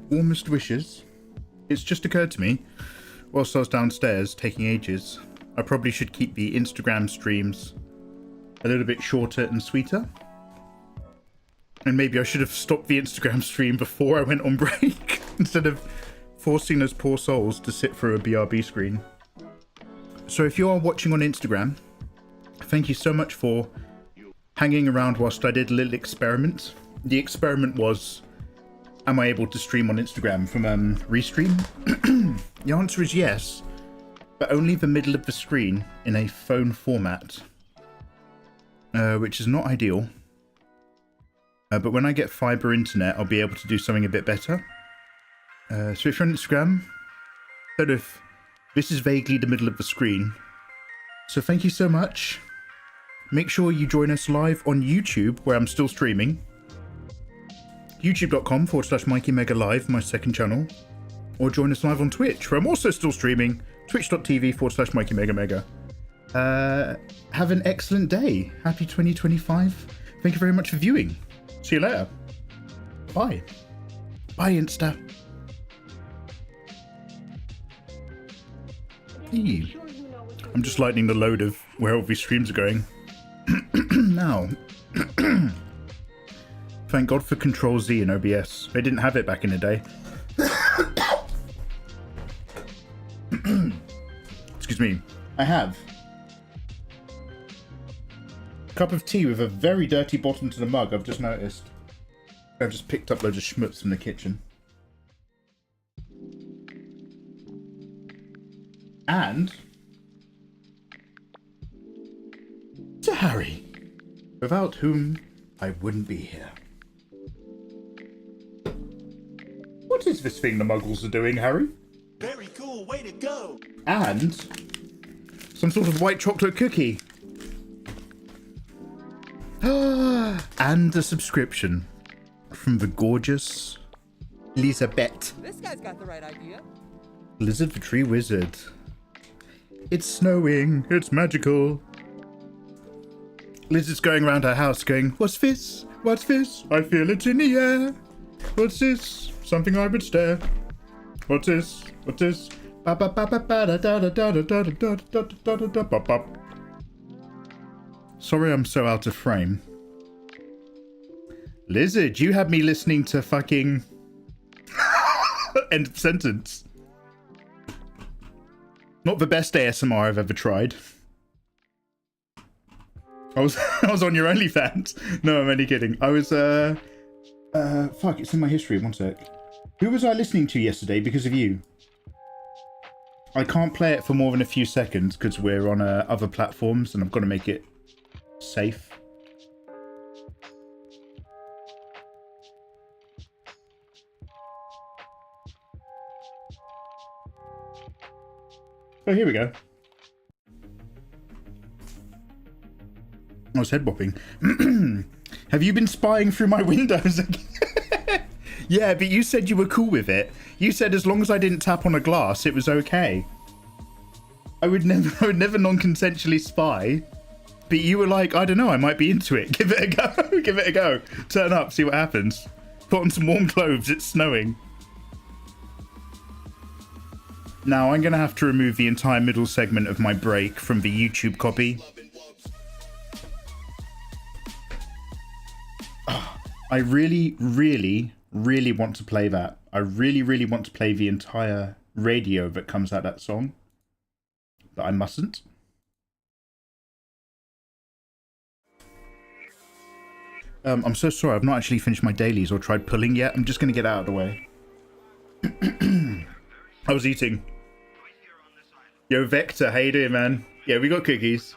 Warmest wishes. It's just occurred to me, whilst I was downstairs taking ages, I probably should keep the Instagram streams a little bit shorter and sweeter. And maybe I should have stopped the Instagram stream before I went on break, instead of forcing those poor souls to sit through a BRB screen. So if you are watching on Instagram, thank you so much for hanging around whilst I did a little experiment. The experiment was, am I able to stream on Instagram from Restream? The answer is yes, but only the middle of the screen in a phone format, which is not ideal. But when I get fiber internet, I'll be able to do something a bit better. So if you're on Instagram, sort of, this is vaguely the middle of the screen. So thank you so much. Make sure you join us live on YouTube, where I'm still streaming. youtube.com/MikeyMegaLive, my second channel. Or join us live on Twitch, where I'm also still streaming. Twitch.tv/MikeyMegaMega. Have an excellent day. Happy 2025. Thank you very much for viewing. See you later. Bye. Bye, Insta. Eee. I'm just lightening the load of where all these streams are going. Now. Thank God for Control Z in OBS. They didn't have it back in the day. Excuse me. I have a cup of tea with a very dirty bottom to the mug, I've just noticed. I've just picked up loads of schmutz from the kitchen. And to Harry, without whom I wouldn't be here. What is this thing the muggles are doing, Harry? Very cool, way to go. And some sort of white chocolate cookie. And a subscription from the gorgeous Elizabeth. This guy's got the right idea. Lizard the Tree Wizard. It's snowing. It's magical. Lizard's going around her house going, what's this? What's this? I feel it in the air. What's this? Something I would stare. What's this? What's this? Sorry I'm so out of frame. Lizard, you had me listening to fucking... End of sentence. Not the best ASMR I've ever tried. I was on your OnlyFans. No, I'm only kidding. I was fuck, it's in my history. One sec. Who was I listening to yesterday because of you? I can't play it for more than a few seconds because we're on other platforms and I've got to make it safe. Oh, here we go. I was head bopping. Have you been spying through my windows? Yeah, but you said you were cool with it. You said as long as I didn't tap on a glass, it was okay. I would never non-consensually spy. But you were like, I don't know, I might be into it. Give it a go. Give it a go. Turn up, see what happens. Put on some warm clothes, it's snowing. Now, I'm going to have to remove the entire middle segment of my break from the YouTube copy. I really, really, really want to play that. I really, really want to play the entire radio that comes out of that song. But I mustn't. I'm so sorry, I've not actually finished my dailies or tried pulling yet. I'm just going to get out of the way. I was eating. Yo, Vector, how you doing, man? Yeah, we got cookies.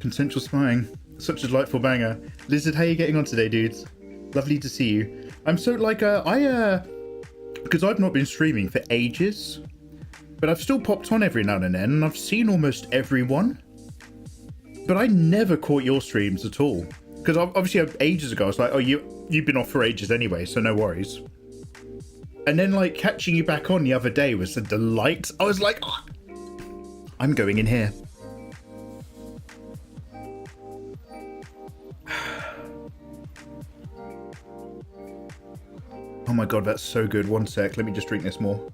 Consensual spying. Such a delightful banger. Lizard, how you getting on today, dudes? Lovely to see you. I'm so, like, because I've not been streaming for ages, but I've still popped on every now and then, and I've seen almost everyone. But I never caught your streams at all. Because obviously ages ago, I was like, oh, you've been off for ages anyway, so no worries. And then, like, catching you back on the other day was a delight. I was like, oh, I'm going in here. Oh my god, that's so good. One sec, let me just drink this more.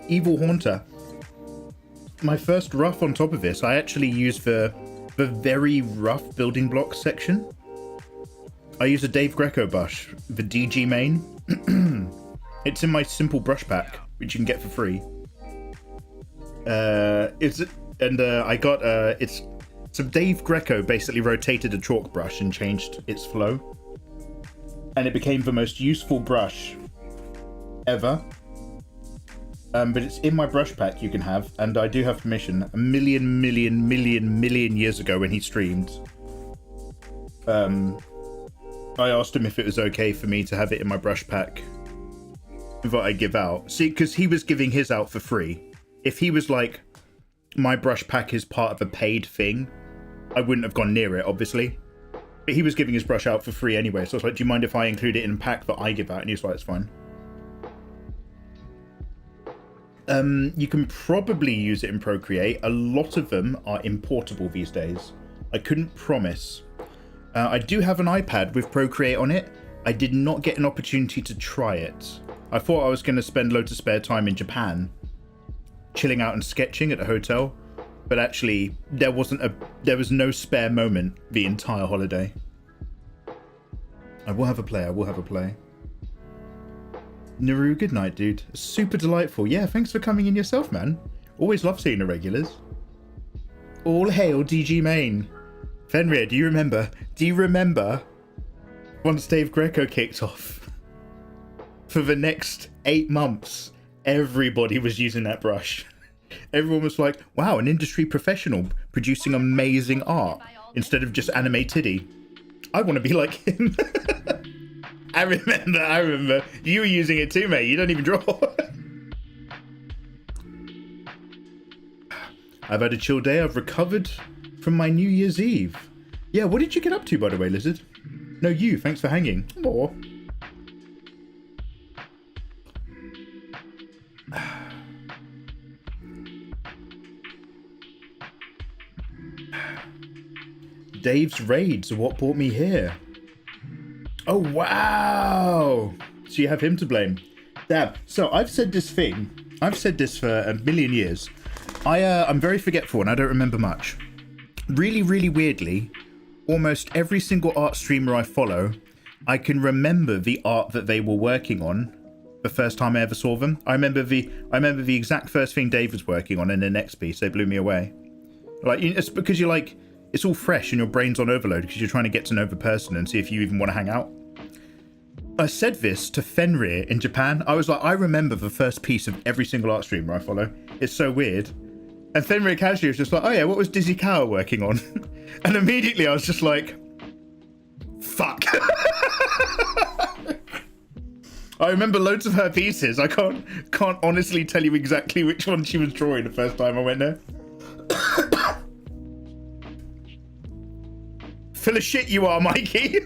Evil Haunter. My first rough on top of this, I actually used the very rough building blocks section. I use a Dave Greco brush, the DG main. It's in my simple brush pack, which you can get for free. It's so Dave Greco basically rotated a chalk brush and changed its flow, and it became the most useful brush ever. But it's in my brush pack you can have, and I do have permission. A million years ago when he streamed, I asked him if it was okay for me to have it in my brush pack that I give out. See, because he was giving his out for free. If he was like, my brush pack is part of a paid thing, I wouldn't have gone near it, obviously. But he was giving his brush out for free anyway, so I was like, do you mind if I include it in a pack that I give out? And he was like, it's fine. You can probably use it in Procreate. A lot of them are importable these days. I couldn't promise. I do have an iPad with Procreate on it. I did not get an opportunity to try it. I thought I was going to spend loads of spare time in Japan, chilling out and sketching at a hotel, but actually there was no spare moment the entire holiday. I will have a play. Naru, good night, dude. Super delightful. Yeah, thanks for coming in yourself, man. Always love seeing the regulars. All hail DG Main. Fenrir, do you remember once Dave Greco kicked off? For the next 8 months, everybody was using that brush. Everyone was like, wow, an industry professional producing amazing art instead of just anime titty. I want to be like him. I remember. You were using it too, mate. You don't even draw. I've had a chill day. I've recovered from my New Year's Eve. Yeah, what did you get up to, by the way, Lizard? No, you. Thanks for hanging. Aw. Dave's raids are what brought me here. Oh, wow. So you have him to blame. Damn. So I've said this for a million years. I'm very forgetful and I don't remember much. Really, really weirdly, almost every single art streamer I follow, I can remember the art that they were working on the first time I ever saw them. I remember the exact first thing Dave was working on in the next piece. They blew me away. Like, it's because you're like, it's all fresh and your brain's on overload because you're trying to get to know the person and see if you even want to hang out. I said this to Fenrir in Japan. I was like, I remember the first piece of every single art streamer I follow. It's so weird. And Fenrir casually was just like, oh yeah, what was Dizzy Cow working on? And immediately I was just like, fuck. I remember loads of her pieces. I can't honestly tell you exactly which one she was drawing the first time I went there. Full of shit you are, Mikey.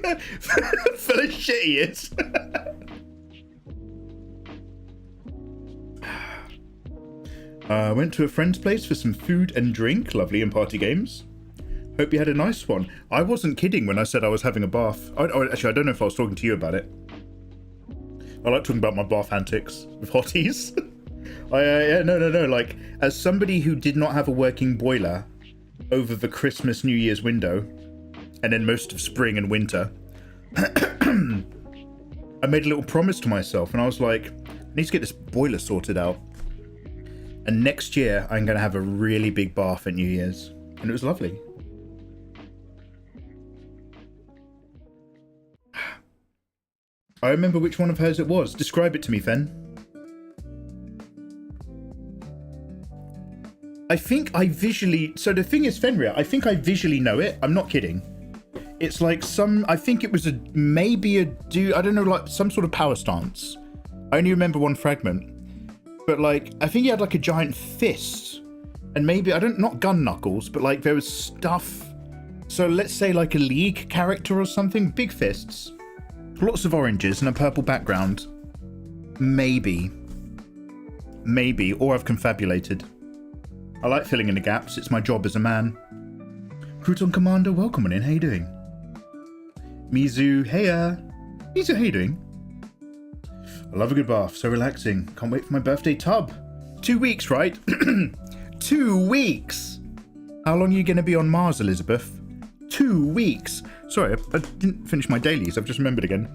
Full of shit he is. Went to a friend's place for some food and drink. Lovely, and party games. Hope you had a nice one. I wasn't kidding when I said I was having a bath. Actually, I don't know if I was talking to you about it. I like talking about my bath antics with hotties. No. Like, as somebody who did not have a working boiler over the Christmas, New Year's window, and then most of spring and winter, I made a little promise to myself, and I was like, I need to get this boiler sorted out. And next year, I'm going to have a really big bath at New Year's. And it was lovely. I remember which one of hers it was. Describe it to me, Fen. I think I visually... So the thing is, Fenrir, I think I visually know it. I'm not kidding. It's like I think it was maybe a dude, I don't know, like some sort of power stance. I only remember one fragment. But like, I think he had like a giant fist. And maybe, not gun knuckles, but like there was stuff. So let's say like a League character or something. Big fists. Lots of oranges and a purple background. Maybe. Or I've confabulated. I like filling in the gaps. It's my job as a man. Crouton Commander, welcome on in. How you doing? Mizu, heya. Mizu, how you doing? I love a good bath. So relaxing. Can't wait for my birthday tub. 2 weeks, right? 2 weeks. How long are you going to be on Mars, Elizabeth? 2 weeks. Sorry, I didn't finish my dailies. I've just remembered again.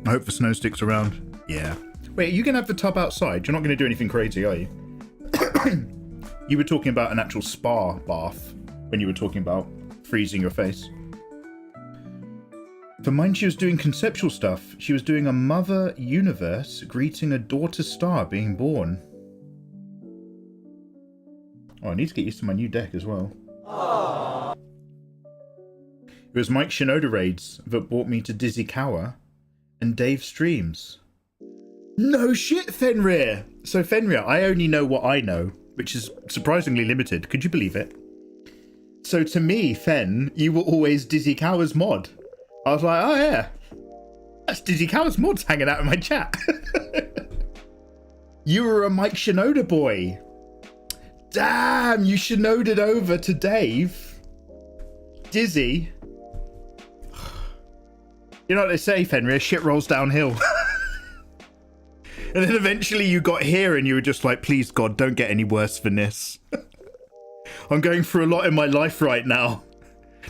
I hope the snow sticks around. Yeah. Wait, are you going to have the tub outside? You're not going to do anything crazy, are you? You were talking about an actual spa bath when you were talking about freezing your face. For mine, she was doing conceptual stuff. She was doing a mother universe greeting a daughter star being born. Oh, I need to get used to my new deck as well. Aww. It was Mike Shinoda raids that brought me to Dizzy Cower and Dave streams. No shit, Fenrir! So Fenrir, I only know what I know, which is surprisingly limited. Could you believe it? So to me, Fen, you were always Dizzy Cower's mod. I was like, oh yeah, that's Dizzy Cower's mods hanging out in my chat. You were a Mike Shinoda boy. Damn, you Shinoda'd over to Dave. Dizzy. You know what they say, Fenrir, shit rolls downhill. And then eventually you got here and you were just like, please God, don't get any worse than this. I'm going through a lot in my life right now.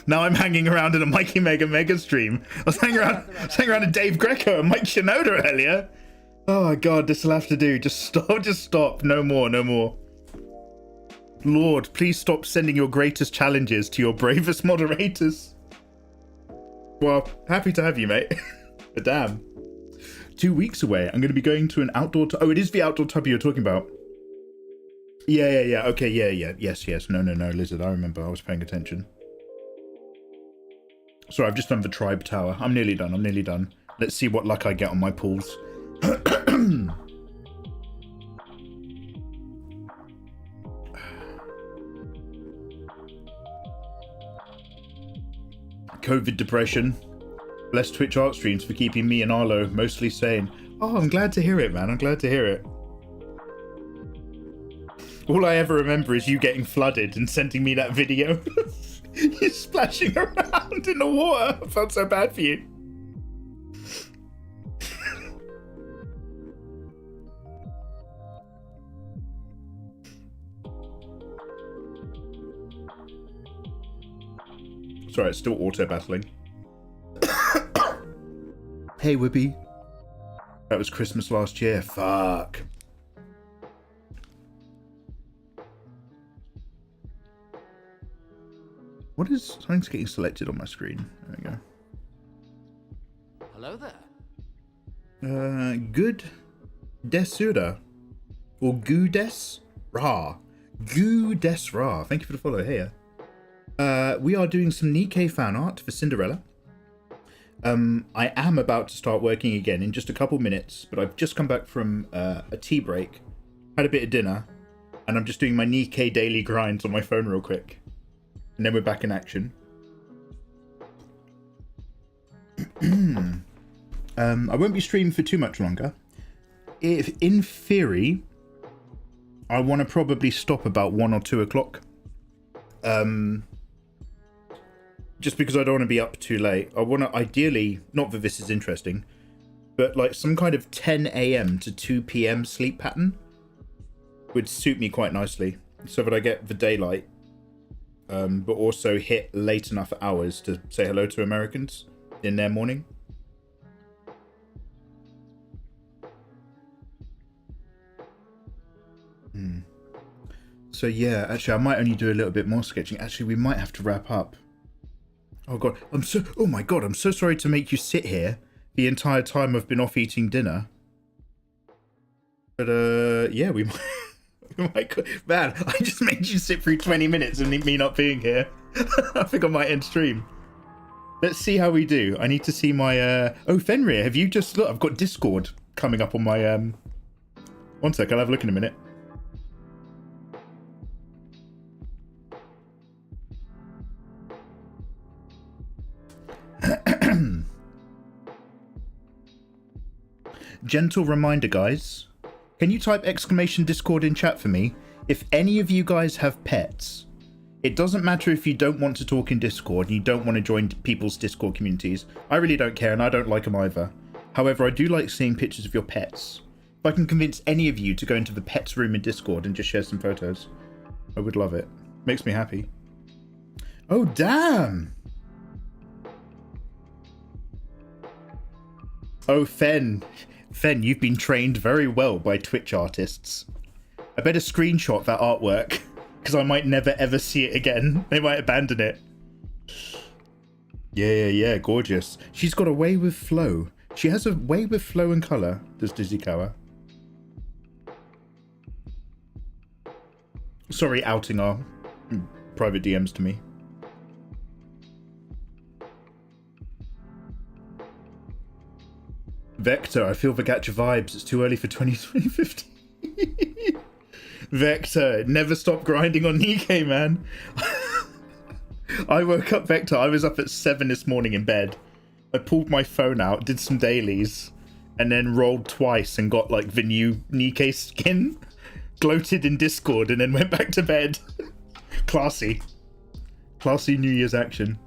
Now I'm hanging around in a Mikey Mega stream. I was hanging around with Dave Greco and Mike Shinoda earlier. Oh God, this will have to do. Just stop. No more. Lord, please stop sending your greatest challenges to your bravest moderators. Well, happy to have you, mate. But damn. 2 weeks away, I'm going to be going to an outdoor... Oh, it is the outdoor tub you're talking about. Yeah. Okay, yeah. Yes. No, Lizard, I remember. I was paying attention. Sorry, I've just done the tribe tower. I'm nearly done. Let's see what luck I get on my pools. COVID depression. Bless Twitch art streams for keeping me and Arlo mostly sane. Oh, I'm glad to hear it, man. I'm glad to hear it. All I ever remember is you getting flooded and sending me that video. You splashing around in the water. I felt so bad for you. Sorry, it's still auto-battling. Hey, Whippy. That was Christmas last year. Fuck. What is... Something's getting selected on my screen. There we go. Hello there. Good Desura. Or Gu Des Ra. Gu Des Ra. Thank you for the follow here. We are doing some Nikke fan art for Cinderella. I am about to start working again in just a couple minutes, but I've just come back from a tea break, had a bit of dinner, and I'm just doing my Nikke daily grinds on my phone real quick. And then we're back in action. I won't be streaming for too much longer. If, in theory, I want to probably stop about 1 or 2 o'clock. Just because I don't want to be up too late. I want to ideally, not that this is interesting, but like some kind of 10 a.m. to 2 p.m. sleep pattern would suit me quite nicely, so that I get the daylight, but also hit late enough hours to say hello to Americans in their morning. So yeah, actually I might only do a little bit more sketching. Actually, we might have to wrap up. Oh God, oh my God, I'm so sorry to make you sit here the entire time I've been off eating dinner. But yeah, we might, man, I just made you sit through 20 minutes and me not being here. I think I might end stream. Let's see how we do. I need to see my, oh, Fenrir, have you just, look, I've got Discord coming up on my, one sec, I'll have a look in a minute. Gentle reminder, guys. Can you type exclamation Discord in chat for me? If any of you guys have pets, it doesn't matter if you don't want to talk in Discord and you don't want to join people's Discord communities. I really don't care, and I don't like them either. However, I do like seeing pictures of your pets. If I can convince any of you to go into the pets room in Discord and just share some photos, I would love it. Makes me happy. Oh, damn! Oh, Fen. Fen, you've been trained very well by Twitch artists. I better screenshot that artwork, because I might never ever see it again. They might abandon it. Yeah, gorgeous. She's got a way with flow. She has a way with flow and colour, does Dizukawa. Sorry, outing our private DMs to me. Vector, I feel the gacha vibes. It's too early for 2050. Vector, never stop grinding on Nikke, man. I woke up, Vector, I was up at 7 this morning in bed. I pulled my phone out, did some dailies, and then rolled twice and got like the new Nikke skin. Gloated in Discord and then went back to bed. Classy. Classy New Year's action.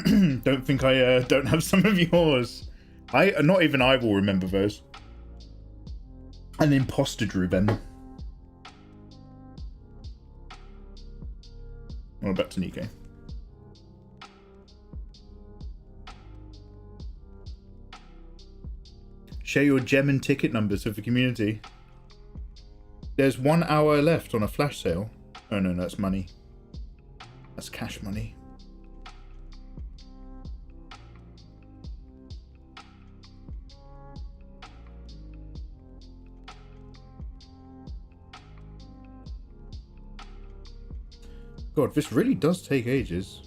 Don't think I don't have some of yours. Not even I will remember those. An imposter drew them. Well, back to Nikke. Share your gem and ticket numbers with the community. There's 1 hour left on a flash sale. Oh no, that's money. That's cash money. God, this really does take ages.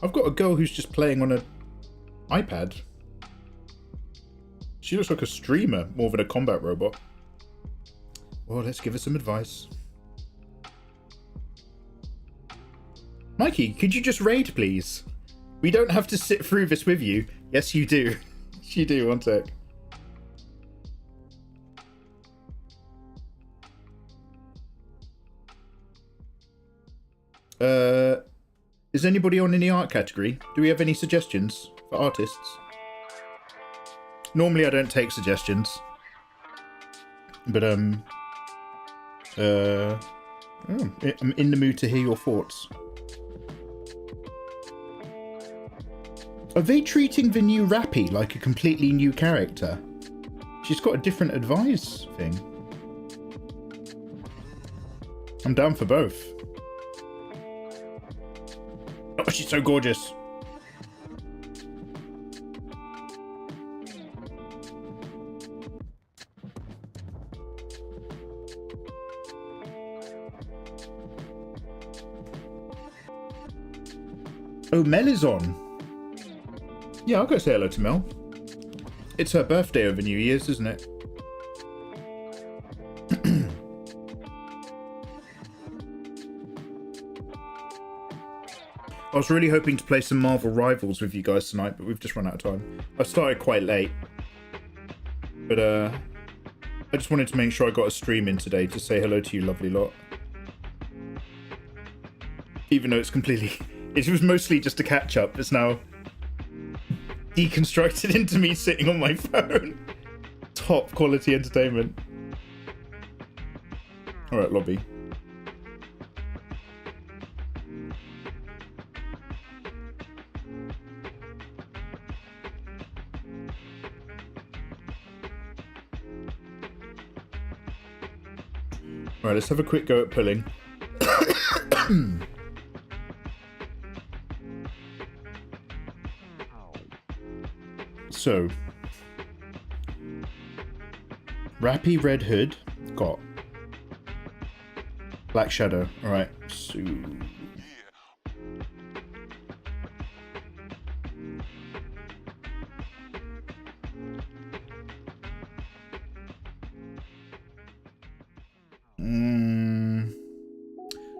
I've got a girl who's just playing on an iPad. She looks like a streamer more than a combat robot. Well, let's give her some advice. Mikey, could you just raid, please? We don't have to sit through this with you. Yes, you do. You do, one sec. Is anybody on any art category? Do we have any suggestions for artists? Normally I don't take suggestions. But, I'm in the mood to hear your thoughts. Are they treating the new Rappy like a completely new character? She's got a different advice thing. I'm down for both. Oh, she's so gorgeous. Oh, Mel is on. Yeah, I'll go say hello to Mel. It's her birthday over New Year's, isn't it? I was really hoping to play some Marvel Rivals with you guys tonight, but we've just run out of time. I started quite late. But, I just wanted to make sure I got a stream in today to say hello to you lovely lot. Even though it's completely... It was mostly just a catch-up. It's now deconstructed into me sitting on my phone. Top quality entertainment. Alright, lobby. Alright, let's have a quick go at pulling. So, Rappy Red Hood got Black Shadow. Alright, so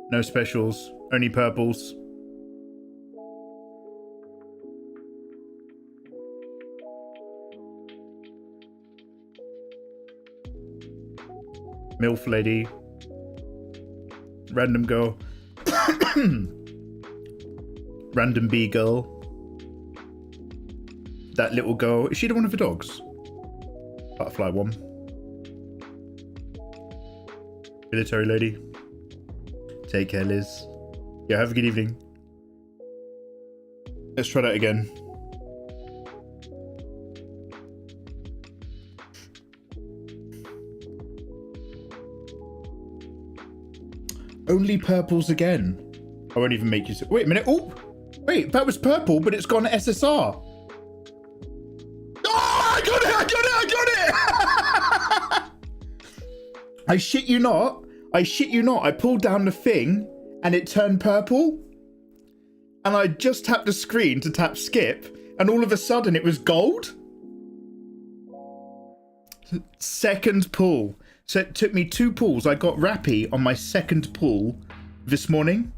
no specials, only purples. MILF lady. Random girl. Random bee girl. That little girl. Is she the one of the dogs? Butterfly one. Military lady. Take care, Liz. Yeah, have a good evening. Let's try that again. Only purples again. I won't even make you... Wait a minute. Oh! Wait, that was purple, but it's gone SSR. Oh, I got it! I shit you not. I pulled down the thing and it turned purple. And I just tapped the screen to tap skip. And all of a sudden it was gold. Second pull. So it took me 2 pulls. I got Rappy on my second pull this morning.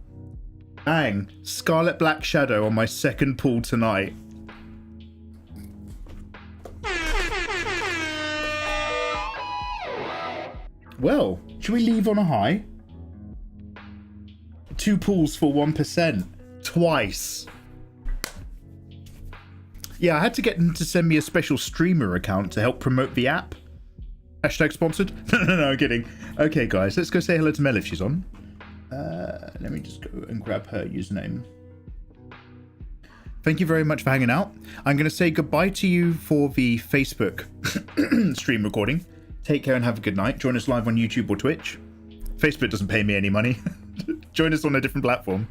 Bang. Scarlet Black Shadow on my second pull tonight. Well, should we leave on a high? 2 pulls for 1%. Twice. Yeah, I had to get them to send me a special streamer account to help promote the app. Hashtag sponsored? No, I'm kidding. Okay, guys, let's go say hello to Mel if she's on. Let me just go and grab her username. Thank you very much for hanging out. I'm going to say goodbye to you for the Facebook stream recording. Take care and have a good night. Join us live on YouTube or Twitch. Facebook doesn't pay me any money. Join us on a different platform.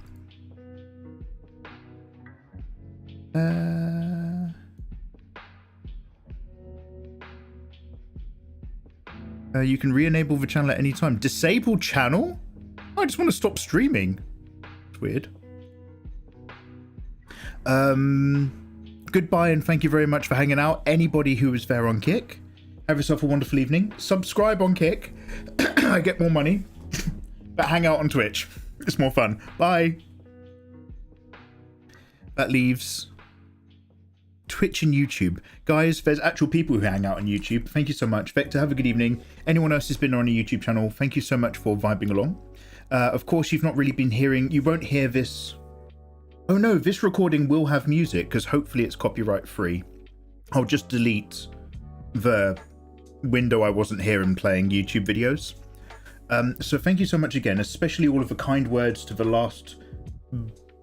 You can re-enable the channel at any time. Disable channel? I just want to stop streaming. It's weird. Goodbye and thank you very much for hanging out. Anybody who was there on Kick, have yourself a wonderful evening. Subscribe on Kick. I get more money. But hang out on Twitch. It's more fun. Bye. That leaves Twitch and YouTube. Guys, there's actual people who hang out on YouTube. Thank you so much. Vector, have a good evening. Anyone else who's been on a YouTube channel, thank you so much for vibing along. Of course, you've not really been hearing... You won't hear this... Oh no, this recording will have music because hopefully it's copyright free. I'll just delete the window I wasn't here and playing YouTube videos. So thank you so much again, especially all of the kind words to the last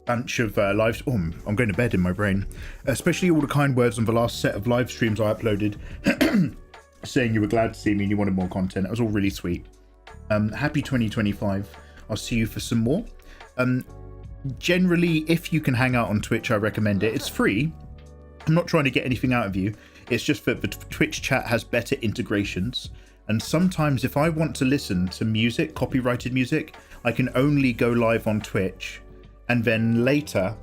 bunch of lives. Oh, I'm going to bed in my brain. Especially all the kind words on the last set of live streams I uploaded, saying you were glad to see me and you wanted more content. That was all really sweet. Happy 2025. I'll see you for some more. Generally, if you can hang out on Twitch, I recommend it. It's free. I'm not trying to get anything out of you. It's just that the Twitch chat has better integrations. And sometimes if I want to listen to music, copyrighted music, I can only go live on Twitch. And then later,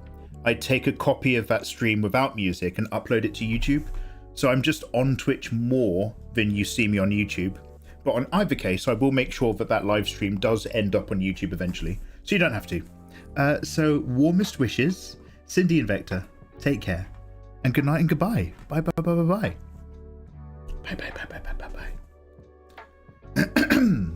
I take a copy of that stream without music and upload it to YouTube. So I'm just on Twitch more than you see me on YouTube. But on either case, I will make sure that that live stream does end up on YouTube eventually. So you don't have to. So warmest wishes, Cindy and Vector. Take care. And good night and goodbye. Bye, bye, bye, bye, bye. Bye, bye, bye, bye, bye, bye, bye.